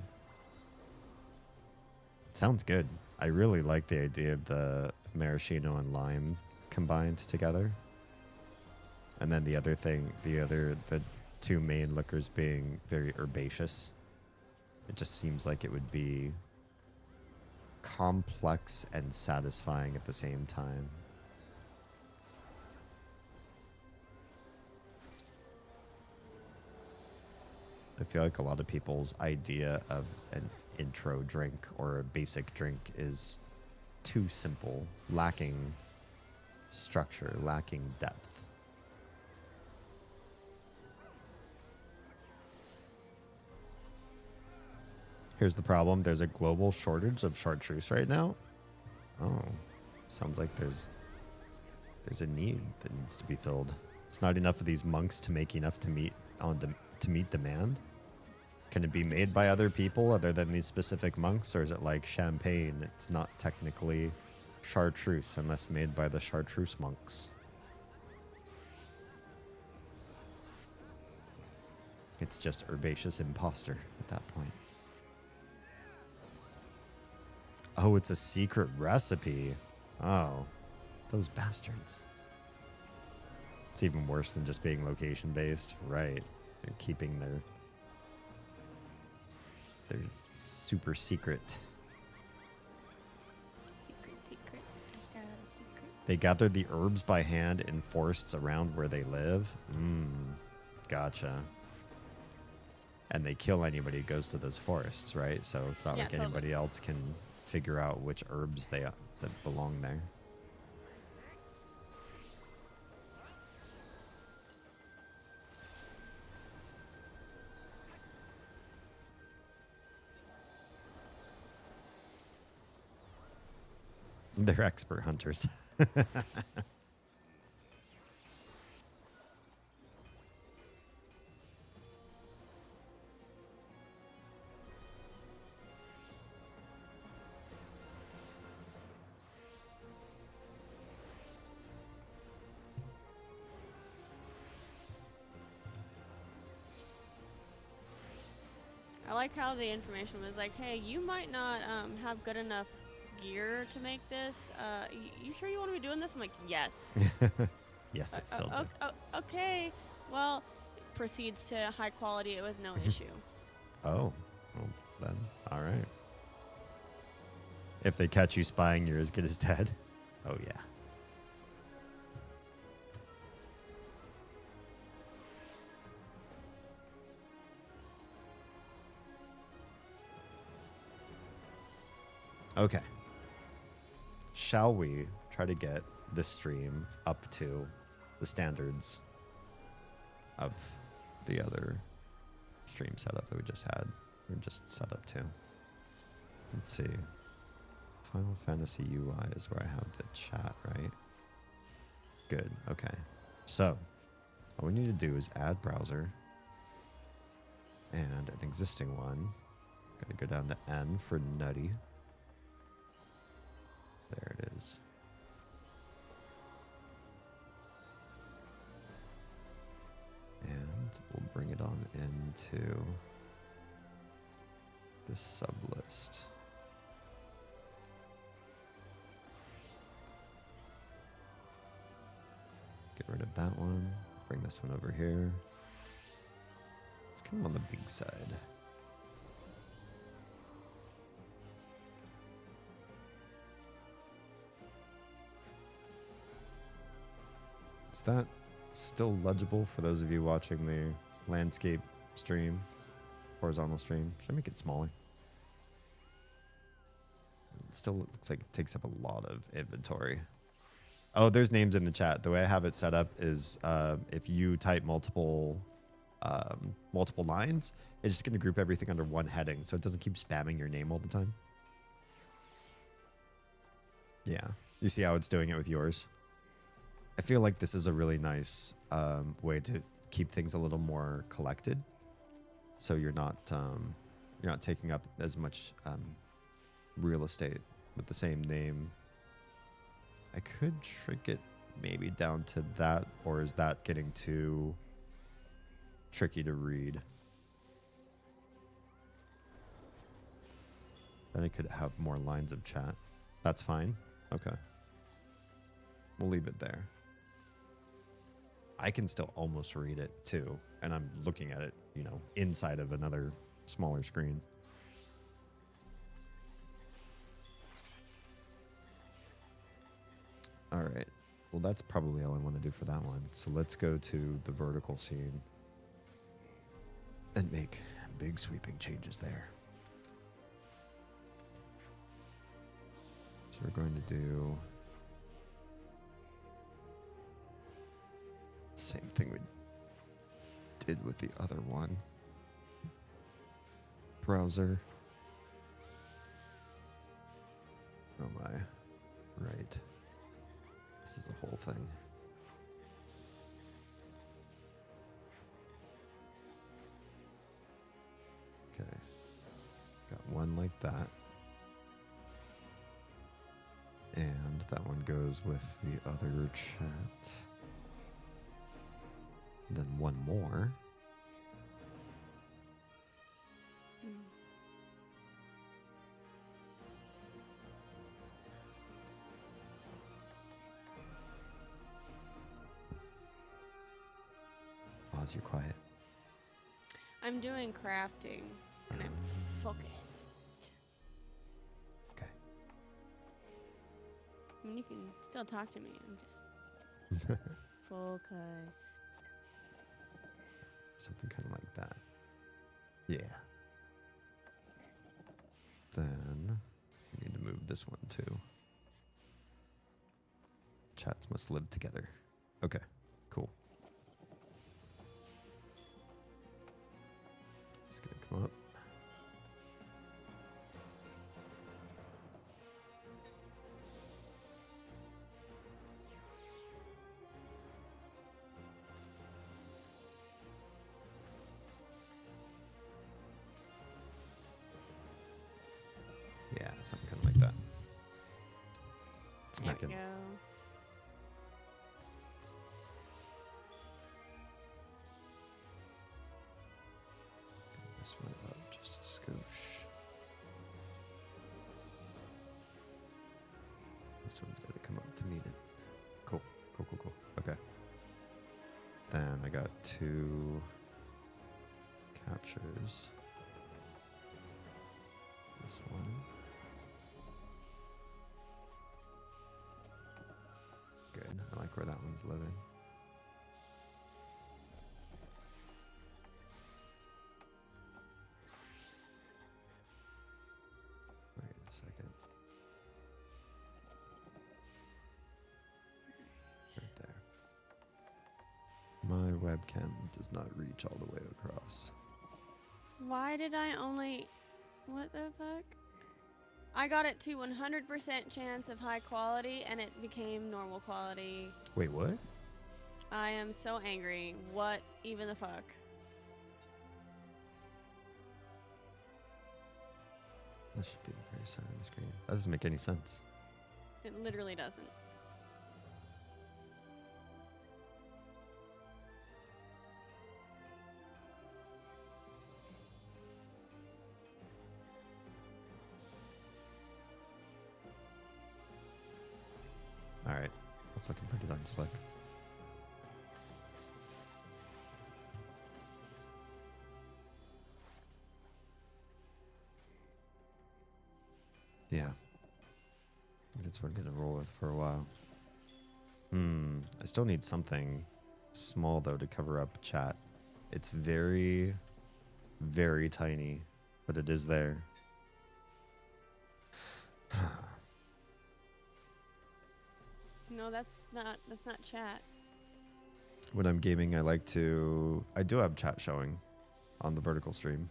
Sounds good. I really like the idea of the maraschino and lime combined together. And then the two main liquors being very herbaceous. It just seems like it would be complex and satisfying at the same time. I feel like a lot of people's idea of an intro drink or a basic drink is too simple, lacking structure, lacking depth. Here's the problem. There's a global shortage of chartreuse right now. Oh, sounds like there's a need that needs to be filled. It's not enough of these monks to make enough to meet demand. Can it be made by other people other than these specific monks, or is it like champagne? It's not technically chartreuse unless made by the chartreuse monks. It's just herbaceous imposter at that point. Oh, it's a secret recipe. Oh, those bastards. It's even worse than just being location based. Right. They're keeping their super secret. Secret. I got a secret. They gather the herbs by hand in forests around where they live. Gotcha. And they kill anybody who goes to those forests, right? So it's not like anybody else can figure out which herbs that belong there. They're expert hunters. I like how the information was like, hey, you might not have good enough gear to make this. You sure you want to be doing this? I'm like, yes. Yes, it's still good. Okay. Well, proceeds to high quality with no issue. Oh, well, then, all right. If they catch you spying, you're as good as dead. Oh, yeah. Okay. Shall we try to get this stream up to the standards of the other stream setup that we just had? Or just set up to. Let's see. Final Fantasy UI is where I have the chat, right? Good. Okay. So, all we need to do is add browser and an existing one. Gotta go down to N for nutty. There it is. And we'll bring it on into the sublist. Get rid of that one. Bring this one over here. It's kind of on the big side. Is that still legible for those of you watching the landscape stream, horizontal stream? Should I make it smaller? It still looks like it takes up a lot of inventory. Oh, there's names in the chat. The way I have it set up is if you type multiple lines, it's just going to group everything under one heading, so it doesn't keep spamming your name all the time. Yeah. You see how it's doing it with yours? I feel like this is a really nice way to keep things a little more collected, so you're not taking up as much real estate with the same name. I could shrink it maybe down to that, or is that getting too tricky to read? Then I could have more lines of chat. That's fine. Okay. We'll leave it there. I can still almost read it too, and I'm looking at it, you know, inside of another smaller screen. All right. Well, that's probably all I want to do for that one. So let's go to the vertical scene and make big sweeping changes there. So we're going to do the same thing we did with the other one. Browser. Oh my. Right. This is a whole thing. Okay. Got one like that. And that one goes with the other chat. Then one more. Oz, you're quiet. I'm doing crafting, and I'm focused. Okay. I mean, you can still talk to me. I'm just focused. Something kind of like that. Yeah. Then we need to move this one too. Chats must live together. Okay, cool. Just gonna come up. Yeah, something kind of like that. There we Smacking. go. This one up just a skosh. This one's got to come up to meet it. Cool, cool, cool, cool. Okay. Then I got 2 captures. This one. Good. I like where that one's living. Wait a second. Right there. My webcam does not reach all the way across. Why did I only... What the fuck? I got it to 100% chance of high quality, and it became normal quality. Wait, what? I am so angry. What even the fuck? That should be the very side of the screen. That doesn't make any sense. It literally doesn't. Alright. That's looking pretty darn slick. Yeah. That's what I'm gonna roll with for a while. I still need something small though to cover up chat. It's very, very tiny, but it is there. No, that's not chat. When I'm gaming, I do have chat showing on the vertical stream.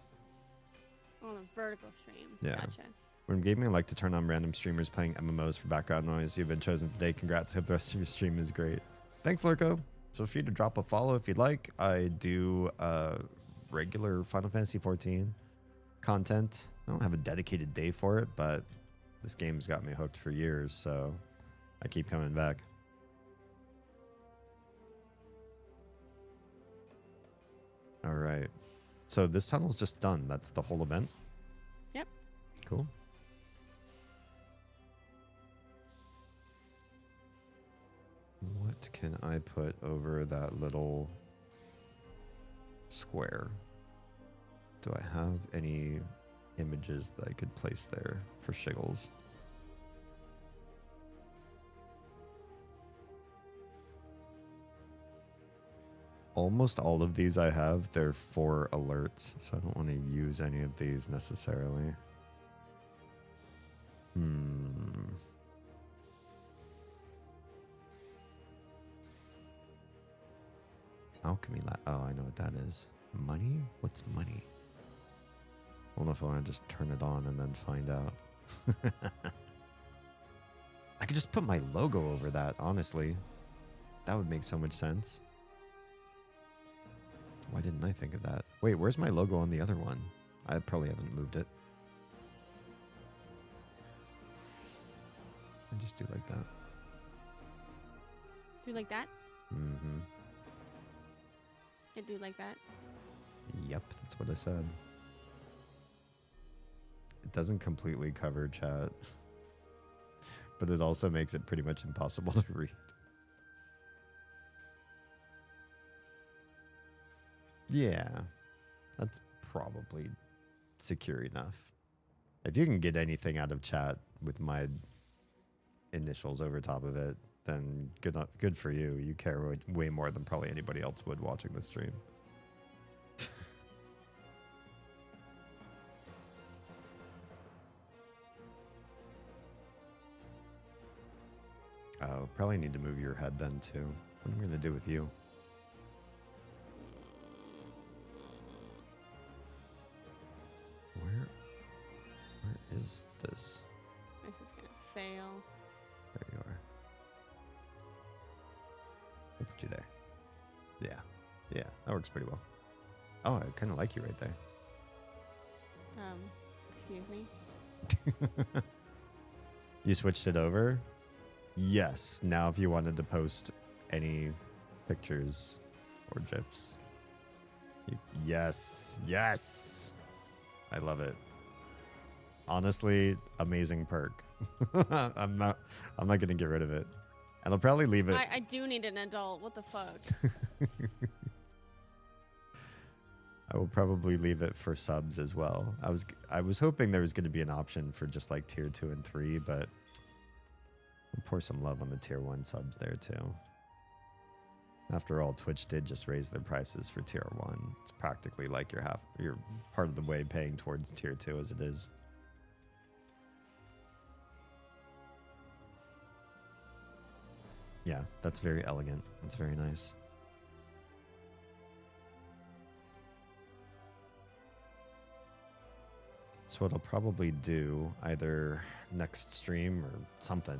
On a vertical stream. Yeah. Gotcha. When I'm gaming, I like to turn on random streamers playing MMOs for background noise. You've been chosen today. Congrats. Hope the rest of your stream is great. Thanks, Lurko. Feel free to drop a follow if you'd like. I do regular Final Fantasy 14 content. I don't have a dedicated day for it, but this game's got me hooked for years, so I keep coming back. All right. So this tunnel's just done. That's the whole event? Yep. Cool. What can I put over that little square? Do I have any images that I could place there for shiggles? Almost all of these I have, they're for alerts, so I don't want to use any of these necessarily. Alchemy lab. Oh, I know what that is. Money? What's money? I don't know if I want to just turn it on and then find out. I could just put my logo over that, honestly. That would make so much sense. Why didn't I think of that? Wait, where's my logo on the other one? I probably haven't moved it. I just do like that. Do like that? Mm-hmm. I do like that. Yep, that's what I said. It doesn't completely cover chat, but it also makes it pretty much impossible to read. Yeah, that's probably secure enough. If you can get anything out of chat with my initials over top of it, then good for you. You care way more than probably anybody else would watching the stream. Oh, probably need to move your head then too. What am I gonna do with you? Where is this? This is gonna fail. There you are. We'll put you there. Yeah. Yeah, that works pretty well. Oh, I kind of like you right there. Excuse me. You switched it over? Yes. Now if you wanted to post any pictures or GIFs. Yes. Yes. I love it. Honestly, amazing perk. I'm not gonna get rid of it. And I'll probably leave it. I do need an adult. What the fuck? I will probably leave it for subs as well. I was hoping there was going to be an option for just like tier 2 and 3, but we'll pour some love on the tier 1 subs there too. After all, Twitch did just raise their prices for tier 1. It's practically like you're part of the way paying towards tier 2 as it is. Yeah, that's very elegant. That's very nice. So what I'll probably do, either next stream or something,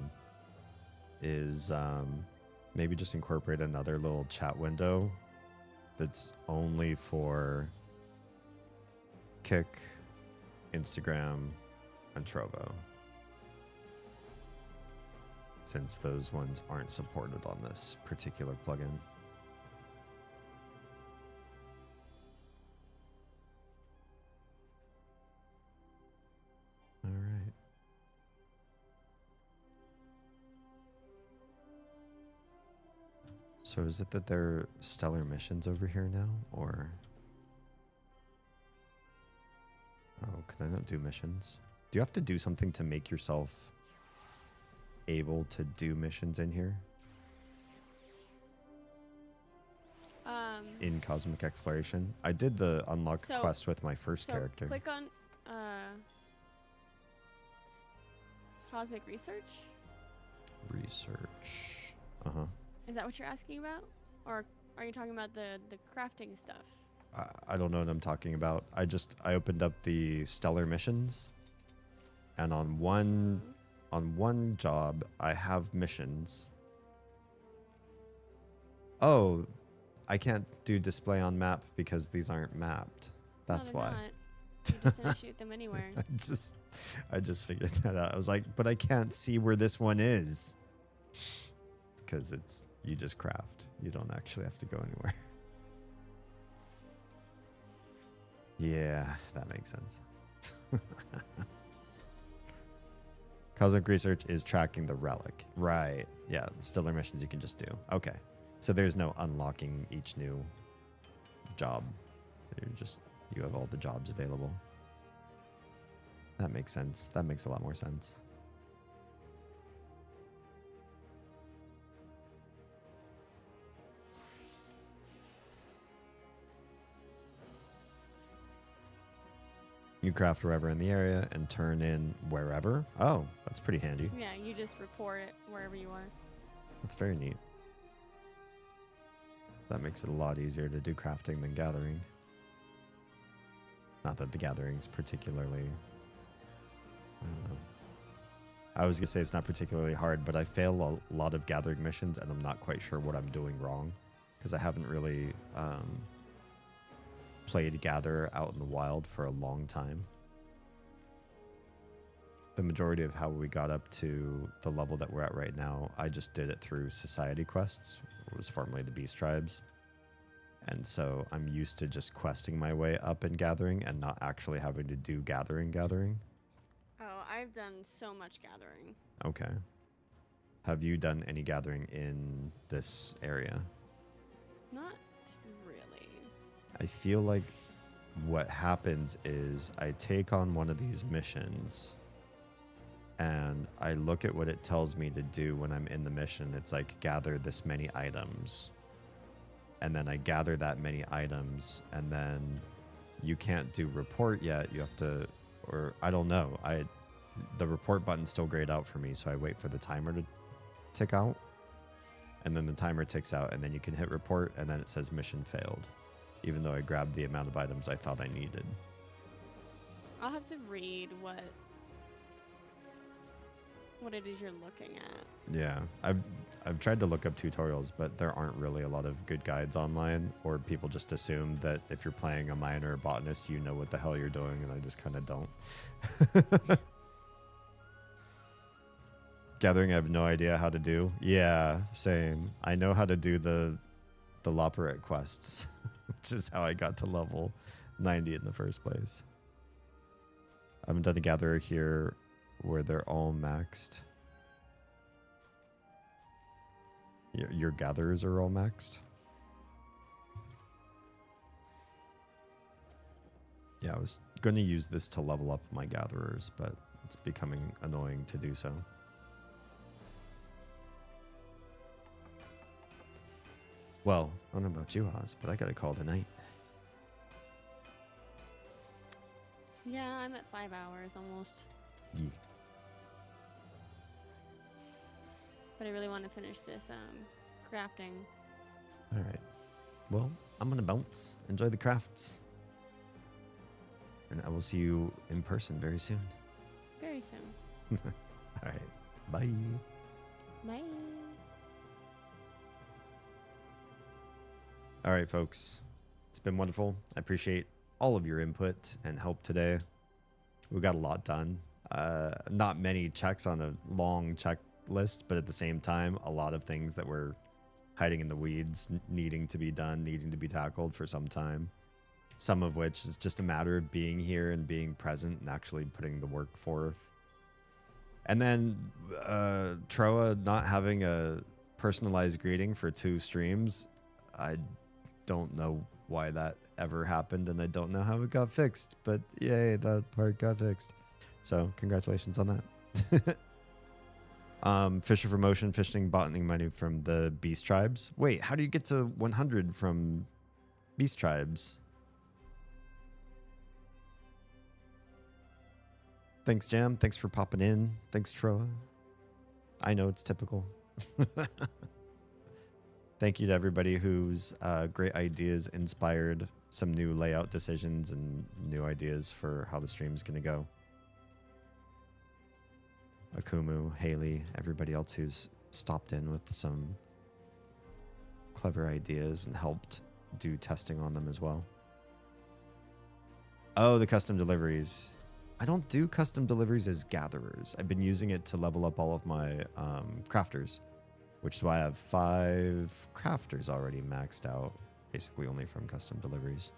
is maybe just incorporate another little chat window that's only for Kick, Instagram, and Trovo, since those ones aren't supported on this particular plugin. All right. So is it that there are stellar missions over here now, or? Oh, can I not do missions? Do you have to do something to make yourself able to do missions in here? In Cosmic Exploration? I did the unlock quest with my first character. Click on Cosmic Research. Research. Uh-huh. Is that what you're asking about? Or are you talking about the crafting stuff? I don't know what I'm talking about. I opened up the stellar missions, and on one job I have missions, Oh, I can't do display on map because these aren't mapped. No, That's they're why. not. You're just gonna shoot them anywhere. I just figured that out. I was like, but I can't see where this one is. Because you just craft. You don't actually have to go anywhere. Yeah, that makes sense. Cosmic Research is tracking the relic. Right. Yeah, Stiller missions you can just do. Okay. So there's no unlocking each new job. You have all the jobs available. That makes sense. That makes a lot more sense. You craft wherever in the area and turn in wherever. Oh, that's pretty handy. Yeah, you just report it wherever you are. That's very neat. That makes it a lot easier to do crafting than gathering. Not that the gathering's particularly... I don't know. I was going to say it's not particularly hard, but I fail a lot of gathering missions, and I'm not quite sure what I'm doing wrong. Because I haven't really played Gather out in the wild for a long time. The majority of how we got up to the level that we're at right now, I just did it through society quests. It was formerly the Beast Tribes. And so I'm used to just questing my way up in Gathering and not actually having to do gathering. Oh, I've done so much gathering. Okay. Have you done any gathering in this area? Not really. I feel like what happens is I take on one of these missions and I look at what it tells me to do when I'm in the mission. It's like gather this many items. And then I gather that many items and then you can't do report yet. You have to, or I don't know. The report button's still grayed out for me, so I wait for the timer to tick out. And then the timer ticks out and then you can hit report and then it says mission failed. Even though I grabbed the amount of items I thought I needed. I'll have to read what it is you're looking at. Yeah, I've tried to look up tutorials, but there aren't really a lot of good guides online, or people just assume that if you're playing a miner or botanist, you know what the hell you're doing, and I just kind of don't. Gathering, I have no idea how to do. Yeah, same. I know how to do the Loperette quests, which is how I got to level 90 in the first place. I haven't done a gatherer here where they're all maxed. Your gatherers are all maxed? Yeah, I was going to use this to level up my gatherers, but it's becoming annoying to do so. Well, I don't know about you, Oz, but I got a call tonight. Yeah, I'm at 5 hours almost. Yeah. But I really want to finish this crafting. All right. Well, I'm going to bounce. Enjoy the crafts. And I will see you in person very soon. Very soon. All right. Bye. Bye. All right, folks. It's been wonderful. I appreciate all of your input and help today. We got a lot done. Not many checks on a long checklist, but at the same time, a lot of things that were hiding in the weeds, needing to be done, needing to be tackled for some time. Some of which is just a matter of being here and being present and actually putting the work forth. And then Troa not having a personalized greeting for 2 streams. I don't know why that ever happened, and I don't know how it got fixed, but yay, that part got fixed. So congratulations on that. Fisher for Motion, fishing botany money from the Beast Tribes. Wait, how do you get to 100 from Beast Tribes? Thanks, Jam. Thanks for popping in. Thanks, Troa. I know it's typical. Thank you to everybody whose great ideas inspired some new layout decisions and new ideas for how the stream's going to go. Akumu, Haley, everybody else who's stopped in with some clever ideas and helped do testing on them as well. Oh, the custom deliveries. I don't do custom deliveries as gatherers. I've been using it to level up all of my crafters, which is why I have 5 crafters already maxed out, basically only from custom deliveries.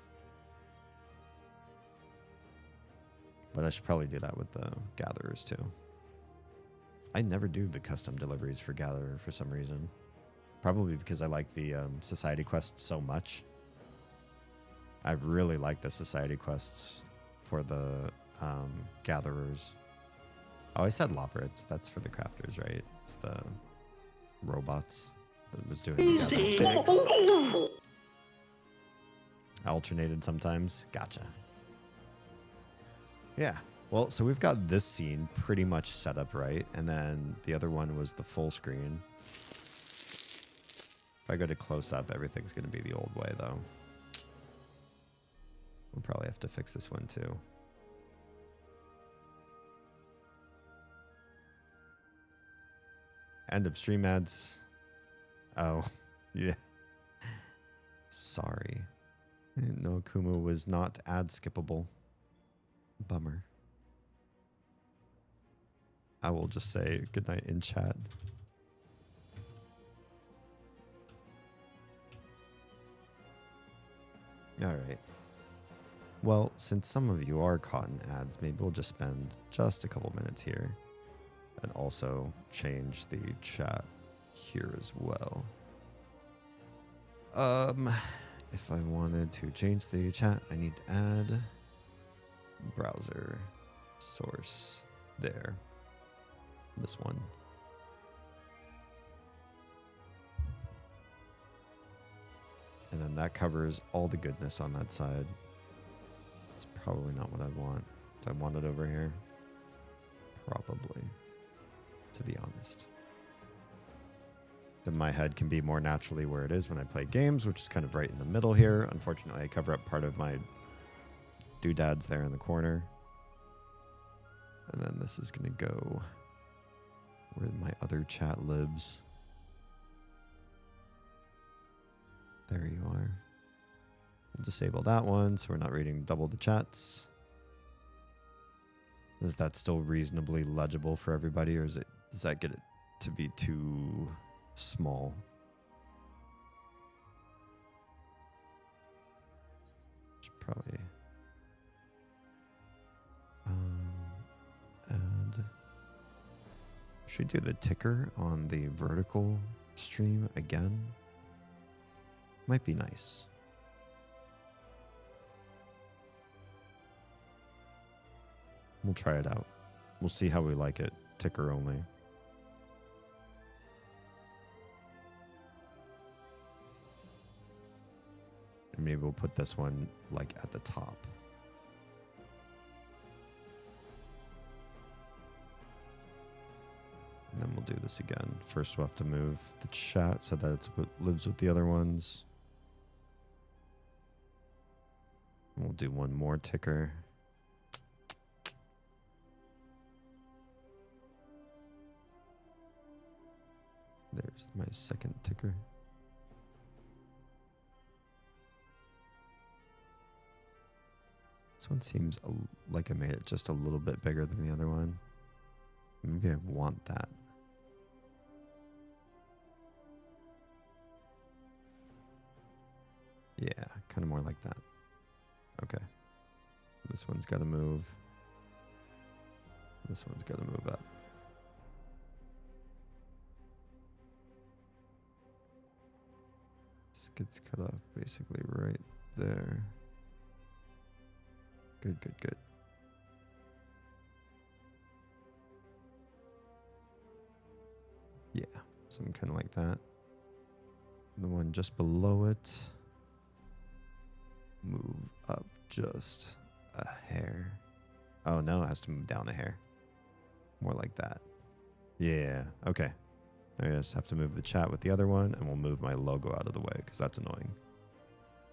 But I should probably do that with the gatherers too. I never do the custom deliveries for gatherer for some reason. Probably because I like the society quests so much. I really like the society quests for the gatherers. Oh, I said lobrits. That's for the crafters, right? It's the robots that was doing the gathering. Alternated sometimes. Gotcha. Yeah. Well, so we've got this scene pretty much set up right, and then the other one was the full screen. If I go to close up, everything's going to be the old way, though. We'll probably have to fix this one, too. End of stream ads. Oh, yeah. Sorry. I didn't know Kumu was not ad skippable. Bummer. I will just say goodnight in chat. All right. Well, since some of you are caught in ads, maybe we'll just spend just a couple minutes here and also change the chat here as well. If I wanted to change the chat, I need to add browser source there. This one. And then that covers all the goodness on that side. It's probably not what I want. Do I want it over here? Probably, to be honest. Then my head can be more naturally where it is when I play games, which is kind of right in the middle here. Unfortunately, I cover up part of my doodads there in the corner. And then this is going to go where my other chat lives. There you are. We'll disable that one so we're not reading double the chats. Is that still reasonably legible for everybody, or does that get it to be too small? Should probably add. Should we do the ticker on the vertical stream again? Might be nice. We'll try it out. We'll see how we like it. Ticker only. And maybe we'll put this one like at the top. And then we'll do this again. First we'll have to move the chat so that it lives with the other ones. And we'll do one more ticker. There's my second ticker. This one seems like I made it just a little bit bigger than the other one. Maybe I want that. Yeah, kind of more like that. Okay. This one's got to move. This one's got to move up. This gets cut off basically right there. Good, good, good. Yeah, something kind of like that. And the one just below it, move up just a hair. Oh no, it has to move down a hair. More like that. Yeah, okay. I just have to move the chat with the other one, and we'll move my logo out of the way, because that's annoying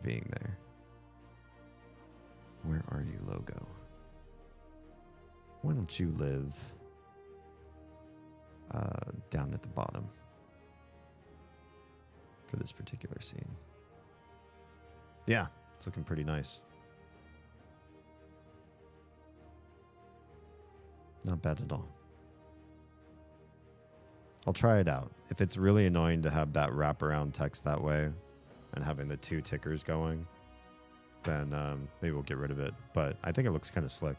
being there. Where are you, logo? Why don't you live down at the bottom? for this particular scene. Yeah, it's looking pretty nice. Not bad at all. I'll try it out. If it's really annoying to have that wraparound text that way and having the 2 tickers going, then maybe we'll get rid of it. But I think it looks kind of slick.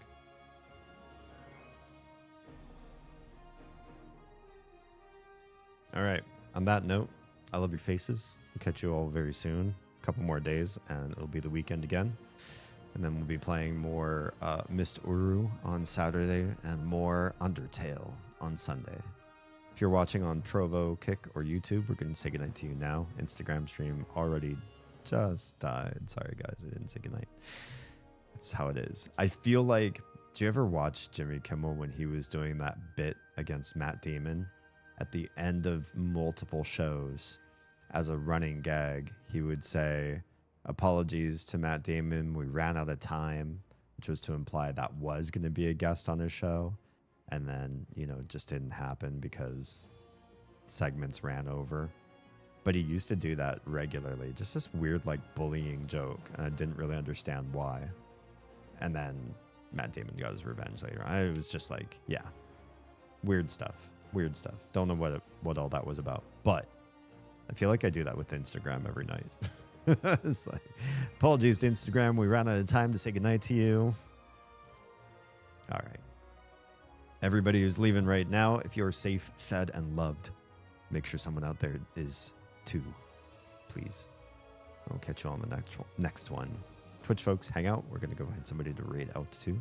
All right. On that note, I love your faces. We'll catch you all very soon. A couple more days, and it'll be the weekend again. And then we'll be playing more Mist Uru on Saturday and more Undertale on Sunday. If you're watching on Trovo, Kick, or YouTube, we're going to say goodnight to you now. Instagram stream already just died. Sorry, guys. I didn't say goodnight. That's how it is. I feel like, do you ever watch Jimmy Kimmel when he was doing that bit against Matt Damon? At the end of multiple shows, as a running gag, he would say, apologies to Matt Damon. We ran out of time, which was to imply that was going to be a guest on his show. And then, you know, it just didn't happen because segments ran over. But he used to do that regularly. Just this weird, like, bullying joke. And I didn't really understand why. And then Matt Damon got his revenge later on. It was just like, yeah, weird stuff. Weird stuff. Don't know what all that was about. But I feel like I do that with Instagram every night. It's like, apologies to Instagram. We ran out of time to say goodnight to you. All right. Everybody who's leaving right now, if you're safe, fed, and loved, make sure someone out there is too. Please. I'll catch you on the next one. Twitch folks, hang out. We're going to go find somebody to raid out to.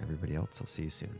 Everybody else, I'll see you soon.